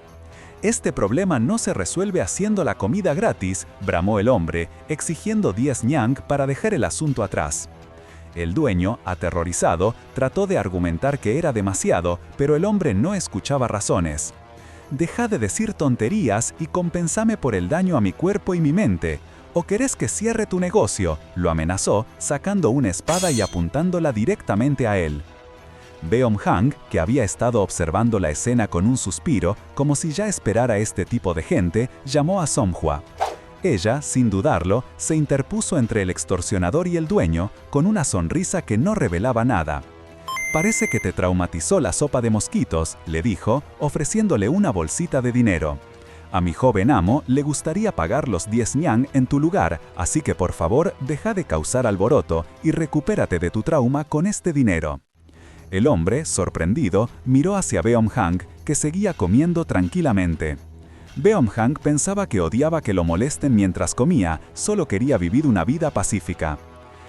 «Este problema no se resuelve haciendo la comida gratis», bramó el hombre, exigiendo 10 ñang para dejar el asunto atrás. El dueño, aterrorizado, trató de argumentar que era demasiado, pero el hombre no escuchaba razones. «Deja de decir tonterías y compensame por el daño a mi cuerpo y mi mente. ¿O querés que cierre tu negocio?», lo amenazó, sacando una espada y apuntándola directamente a él. Beom-hang, que había estado observando la escena con un suspiro, como si ya esperara este tipo de gente, llamó a Songhua. Ella, sin dudarlo, se interpuso entre el extorsionador y el dueño, con una sonrisa que no revelaba nada. «Parece que te traumatizó la sopa de mosquitos», le dijo, ofreciéndole una bolsita de dinero. «A mi joven amo le gustaría pagar los 10 ñang en tu lugar, así que por favor deja de causar alboroto y recupérate de tu trauma con este dinero». El hombre, sorprendido, miró hacia Beom-hang, que seguía comiendo tranquilamente. Beom-hang pensaba que odiaba que lo molesten mientras comía, solo quería vivir una vida pacífica.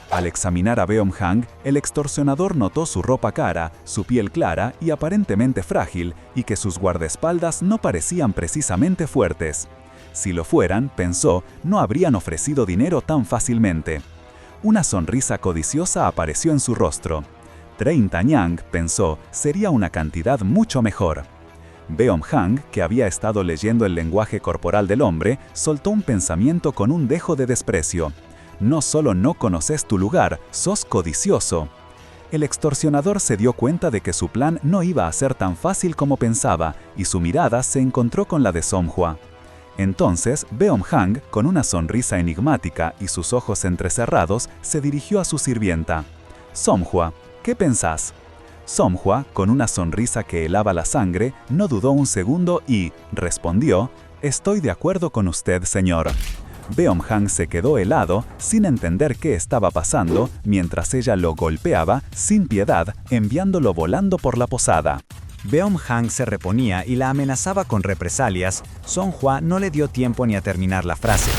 Al examinar a Beom-hang, el extorsionador notó su ropa cara, su piel clara y aparentemente frágil, y que sus guardaespaldas no parecían precisamente fuertes. Si lo fueran, pensó, no habrían ofrecido dinero tan fácilmente. Una sonrisa codiciosa apareció en su rostro. 30 ñang, pensó, sería una cantidad mucho mejor. Beom-hang, que había estado leyendo el lenguaje corporal del hombre, soltó un pensamiento con un dejo de desprecio. «No solo no conoces tu lugar, sos codicioso». El extorsionador se dio cuenta de que su plan no iba a ser tan fácil como pensaba, y su mirada se encontró con la de Songhua. Entonces, Beom-hang, con una sonrisa enigmática y sus ojos entrecerrados, se dirigió a su sirvienta. «Songhua, ¿qué pensás?». Songhua, con una sonrisa que helaba la sangre, no dudó un segundo y respondió: «Estoy de acuerdo con usted, señor». Beom-hang se quedó helado, sin entender qué estaba pasando, mientras ella lo golpeaba, sin piedad, enviándolo volando por la posada. Beom-hang se reponía y la amenazaba con represalias. Songhua no le dio tiempo ni a terminar la frase.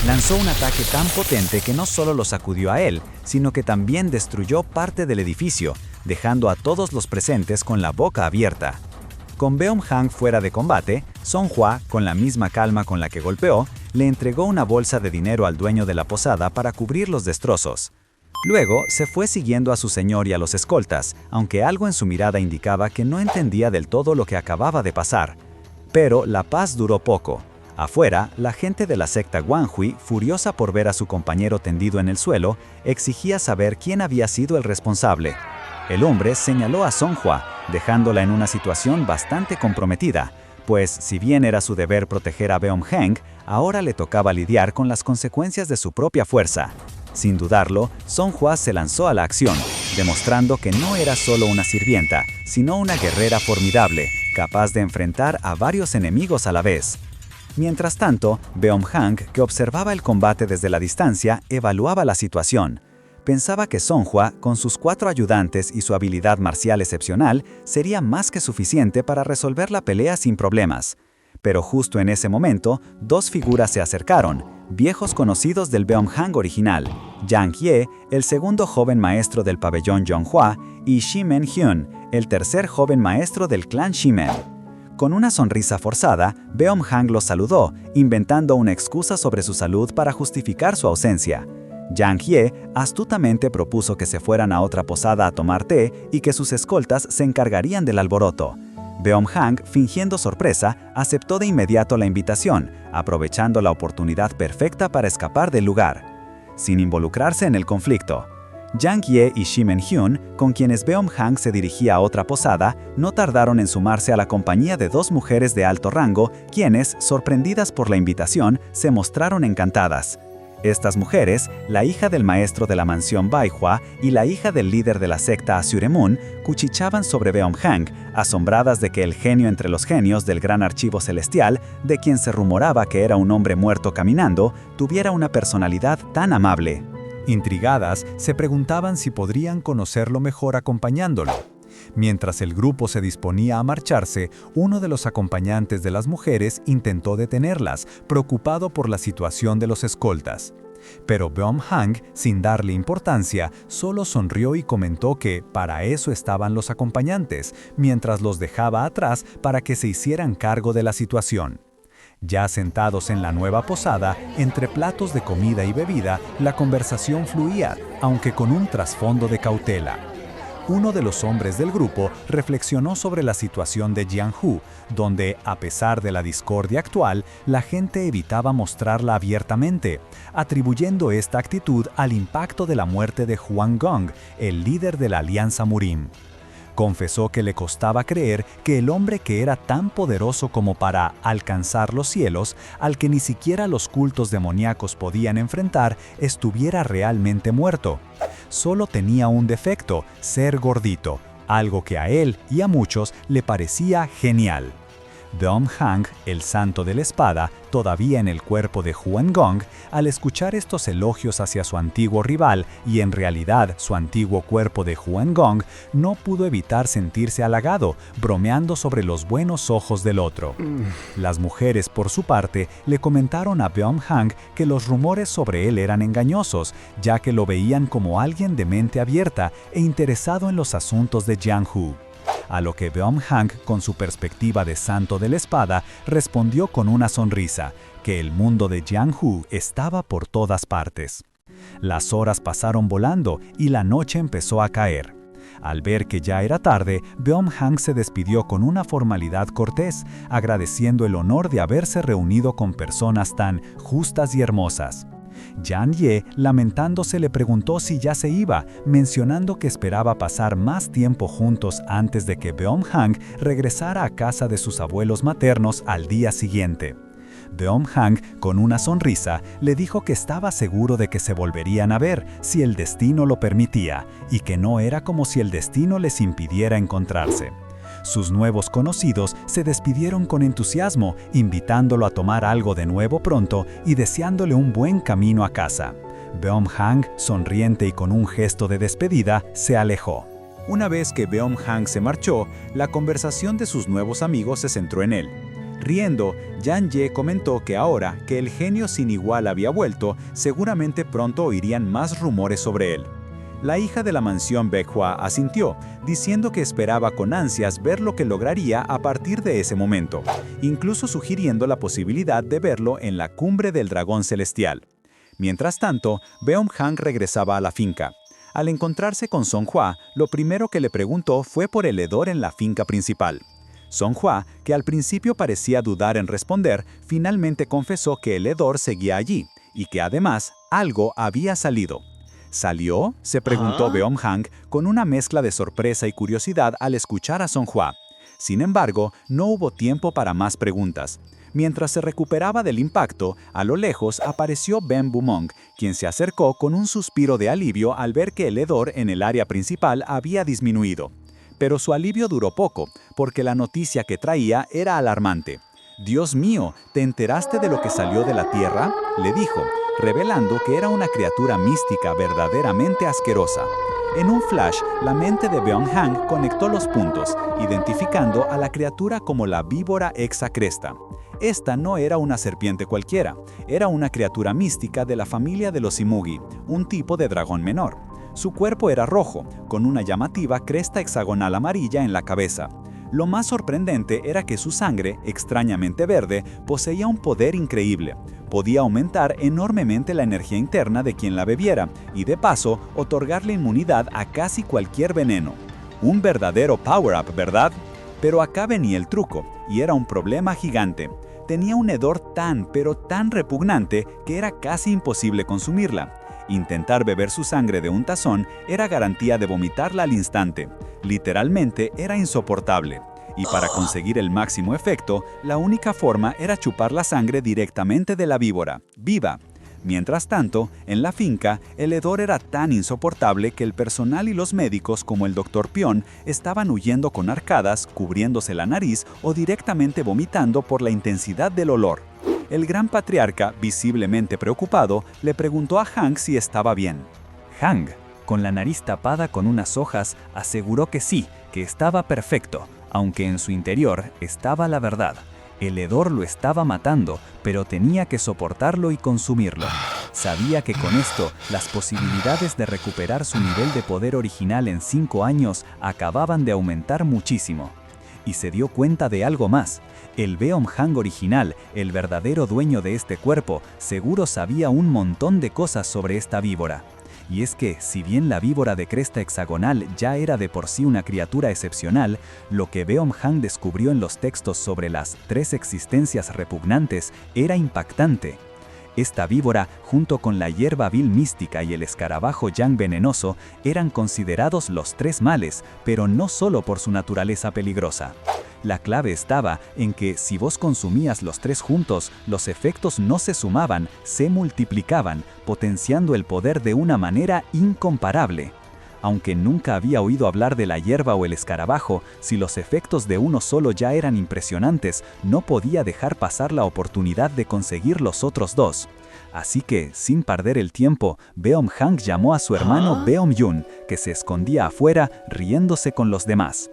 Lanzó un ataque tan potente que no solo lo sacudió a él, sino que también destruyó parte del edificio, dejando a todos los presentes con la boca abierta. Con Beom-hang fuera de combate, Songhua, con la misma calma con la que golpeó, le entregó una bolsa de dinero al dueño de la posada para cubrir los destrozos. Luego, se fue siguiendo a su señor y a los escoltas, aunque algo en su mirada indicaba que no entendía del todo lo que acababa de pasar. Pero la paz duró poco. Afuera, la gente de la secta Guanhui, furiosa por ver a su compañero tendido en el suelo, exigía saber quién había sido el responsable. El hombre señaló a Songhua, dejándola en una situación bastante comprometida, pues si bien era su deber proteger a Beom-hang, ahora le tocaba lidiar con las consecuencias de su propia fuerza. Sin dudarlo, Songhua se lanzó a la acción, demostrando que no era solo una sirvienta, sino una guerrera formidable, capaz de enfrentar a varios enemigos a la vez. Mientras tanto, Beom-hang, que observaba el combate desde la distancia, evaluaba la situación. Pensaba que Songhua, con sus 4 ayudantes y su habilidad marcial excepcional, sería más que suficiente para resolver la pelea sin problemas. Pero justo en ese momento, 2 figuras se acercaron, viejos conocidos del Beom-hang original: Yang Ye, el segundo joven maestro del pabellón Yonghua, y Simen-heon, el tercer joven maestro del clan Simen. Con una sonrisa forzada, Beom-hang los saludó, inventando una excusa sobre su salud para justificar su ausencia. Yang Ye astutamente propuso que se fueran a otra posada a tomar té y que sus escoltas se encargarían del alboroto. Beom-hang, fingiendo sorpresa, aceptó de inmediato la invitación, aprovechando la oportunidad perfecta para escapar del lugar, sin involucrarse en el conflicto. Jang Ye y Shimen Hyun, con quienes Beom-hang se dirigía a otra posada, no tardaron en sumarse a la compañía de dos mujeres de alto rango, quienes, sorprendidas por la invitación, se mostraron encantadas. Estas mujeres, la hija del maestro de la mansión Baihua y la hija del líder de la secta Asuremun, cuchichaban sobre Beom-hang, asombradas de que el genio entre los genios del gran archivo celestial, de quien se rumoraba que era un hombre muerto caminando, tuviera una personalidad tan amable. Intrigadas, se preguntaban si podrían conocerlo mejor acompañándolo. Mientras el grupo se disponía a marcharse, uno de los acompañantes de las mujeres intentó detenerlas, preocupado por la situación de los escoltas. Pero Beom-hang, sin darle importancia, solo sonrió y comentó que para eso estaban los acompañantes, mientras los dejaba atrás para que se hicieran cargo de la situación. Ya sentados en la nueva posada, entre platos de comida y bebida, la conversación fluía, aunque con un trasfondo de cautela. Uno de los hombres del grupo reflexionó sobre la situación de Jianhu, donde, a pesar de la discordia actual, la gente evitaba mostrarla abiertamente, atribuyendo esta actitud al impacto de la muerte de Huang Gong, el líder de la Alianza Murim. Confesó que le costaba creer que el hombre que era tan poderoso como para alcanzar los cielos, al que ni siquiera los cultos demoníacos podían enfrentar, estuviera realmente muerto. Solo tenía un defecto, ser gordito, algo que a él y a muchos le parecía genial. Beom-hang, el santo de la espada, todavía en el cuerpo de Huang Gong, al escuchar estos elogios hacia su antiguo rival y en realidad su antiguo cuerpo de Huang Gong, no pudo evitar sentirse halagado, bromeando sobre los buenos ojos del otro. Las mujeres, por su parte, le comentaron a Beom-hang que los rumores sobre él eran engañosos, ya que lo veían como alguien de mente abierta e interesado en los asuntos de Jianhu. A lo que Beom-hang, con su perspectiva de santo de la espada, respondió con una sonrisa, que el mundo de Jianhu estaba por todas partes. Las horas pasaron volando y la noche empezó a caer. Al ver que ya era tarde, Beom-hang se despidió con una formalidad cortés, agradeciendo el honor de haberse reunido con personas tan justas y hermosas. Jang Ye, lamentándose, le preguntó si ya se iba, mencionando que esperaba pasar más tiempo juntos antes de que Beom-hang regresara a casa de sus abuelos maternos al día siguiente. Beom-hang, con una sonrisa, le dijo que estaba seguro de que se volverían a ver si el destino lo permitía, y que no era como si el destino les impidiera encontrarse. Sus nuevos conocidos se despidieron con entusiasmo, invitándolo a tomar algo de nuevo pronto y deseándole un buen camino a casa. Beom-hang, sonriente y con un gesto de despedida, se alejó. Una vez que Beom-hang se marchó, la conversación de sus nuevos amigos se centró en él. Riendo, Jang Ye comentó que ahora que el genio sin igual había vuelto, seguramente pronto oirían más rumores sobre él. La hija de la mansión Baihua asintió, diciendo que esperaba con ansias ver lo que lograría a partir de ese momento, incluso sugiriendo la posibilidad de verlo en la cumbre del dragón celestial. Mientras tanto, Beom-hang regresaba a la finca. Al encontrarse con Song Hua, lo primero que le preguntó fue por el hedor en la finca principal. Song Hua, que al principio parecía dudar en responder, finalmente confesó que el hedor seguía allí, y que además algo había salido. ¿Salió?, se preguntó Beom-hang con una mezcla de sorpresa y curiosidad al escuchar a Song Hua. Sin embargo, no hubo tiempo para más preguntas. Mientras se recuperaba del impacto, a lo lejos apareció Ben Bumong, quien se acercó con un suspiro de alivio al ver que el hedor en el área principal había disminuido. Pero su alivio duró poco, porque la noticia que traía era alarmante. «Dios mío, ¿te enteraste de lo que salió de la tierra?», le dijo, revelando que era una criatura mística verdaderamente asquerosa. En un flash, la mente de Beom-hang conectó los puntos, identificando a la criatura como la víbora hexacresta. Esta no era una serpiente cualquiera, era una criatura mística de la familia de los Imugi, un tipo de dragón menor. Su cuerpo era rojo, con una llamativa cresta hexagonal amarilla en la cabeza. Lo más sorprendente era que su sangre, extrañamente verde, poseía un poder increíble. Podía aumentar enormemente la energía interna de quien la bebiera y, de paso, otorgarle inmunidad a casi cualquier veneno. Un verdadero power-up, ¿verdad? Pero acá venía el truco, y era un problema gigante. Tenía un hedor pero tan repugnante que era casi imposible consumirla. Intentar beber su sangre de un tazón era garantía de vomitarla al instante. Literalmente era insoportable. Y para conseguir el máximo efecto, la única forma era chupar la sangre directamente de la víbora, viva. Mientras tanto, en la finca, el hedor era tan insoportable que el personal y los médicos, como el Dr. Pion, estaban huyendo con arcadas, cubriéndose la nariz o directamente vomitando por la intensidad del olor. El gran patriarca, visiblemente preocupado, le preguntó a Hank si estaba bien. Hank, con la nariz tapada con unas hojas, aseguró que sí, que estaba perfecto, aunque en su interior estaba la verdad. El hedor lo estaba matando, pero tenía que soportarlo y consumirlo. Sabía que con esto, las posibilidades de recuperar su nivel de poder original en 5 años acababan de aumentar muchísimo. Y se dio cuenta de algo más. El Beom-Hang original, el verdadero dueño de este cuerpo, seguro sabía un montón de cosas sobre esta víbora. Y es que, si bien la víbora de cresta hexagonal ya era de por sí una criatura excepcional, lo que Beom-Hang descubrió en los textos sobre las 3 existencias repugnantes era impactante. Esta víbora, junto con la hierba vil mística y el escarabajo yang venenoso, eran considerados los 3 males, pero no solo por su naturaleza peligrosa. La clave estaba en que si vos consumías los 3 juntos, los efectos no se sumaban, se multiplicaban, potenciando el poder de una manera incomparable. Aunque nunca había oído hablar de la hierba o el escarabajo, si los efectos de uno solo ya eran impresionantes, no podía dejar pasar la oportunidad de conseguir los otros 2. Así que, sin perder el tiempo, Beom-Hang llamó a su hermano Beom-Yun, que se escondía afuera, riéndose con los demás.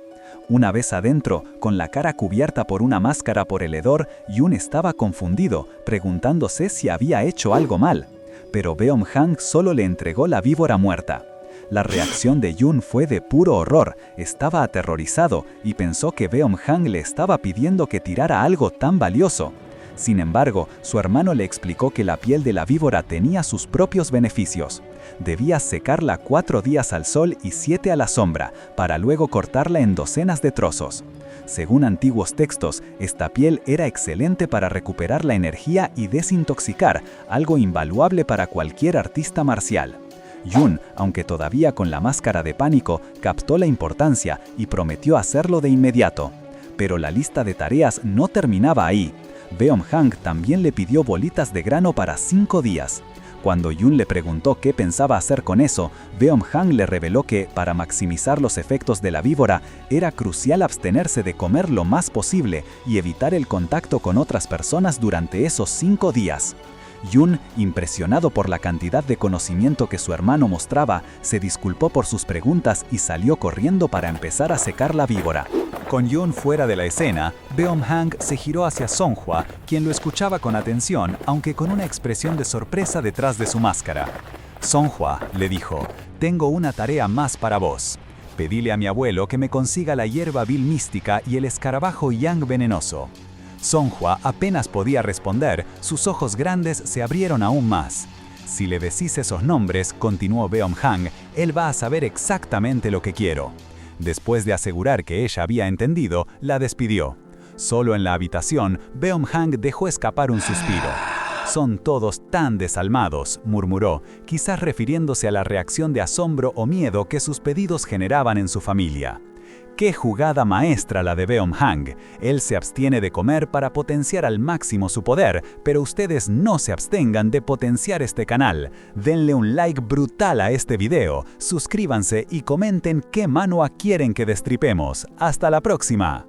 Una vez adentro, con la cara cubierta por una máscara por el hedor, Yun estaba confundido, preguntándose si había hecho algo mal. Pero Beom-Hang solo le entregó la víbora muerta. La reacción de Yun fue de puro horror, estaba aterrorizado y pensó que Beom-Hang le estaba pidiendo que tirara algo tan valioso. Sin embargo, su hermano le explicó que la piel de la víbora tenía sus propios beneficios. Debía secarla 4 días al sol y 7 a la sombra, para luego cortarla en docenas de trozos. Según antiguos textos, esta piel era excelente para recuperar la energía y desintoxicar, algo invaluable para cualquier artista marcial. Yun, aunque todavía con la máscara de pánico, captó la importancia y prometió hacerlo de inmediato. Pero la lista de tareas no terminaba ahí. Beom-Hang también le pidió bolitas de grano para 5 días. Cuando Yun le preguntó qué pensaba hacer con eso, Beom-Hang le reveló que, para maximizar los efectos de la víbora, era crucial abstenerse de comer lo más posible y evitar el contacto con otras personas durante esos 5 días. Yun, impresionado por la cantidad de conocimiento que su hermano mostraba, se disculpó por sus preguntas y salió corriendo para empezar a secar la víbora. Con Yun fuera de la escena, Beom-Hang se giró hacia Songhua, quien lo escuchaba con atención, aunque con una expresión de sorpresa detrás de su máscara. Songhua, le dijo, tengo una tarea más para vos. Pedile a mi abuelo que me consiga la hierba vil mística y el escarabajo yang venenoso. Songhua apenas podía responder, sus ojos grandes se abrieron aún más. Si le decís esos nombres, continuó Beom-Hang, él va a saber exactamente lo que quiero. Después de asegurar que ella había entendido, la despidió. Solo en la habitación, Beom-Hang dejó escapar un suspiro. Son todos tan desalmados, murmuró, quizás refiriéndose a la reacción de asombro o miedo que sus pedidos generaban en su familia. ¡Qué jugada maestra la de Beom-Hang! Él se abstiene de comer para potenciar al máximo su poder, pero ustedes no se abstengan de potenciar este canal. Denle un like brutal a este video, suscríbanse y comenten qué manhwa quieren que destripemos. ¡Hasta la próxima!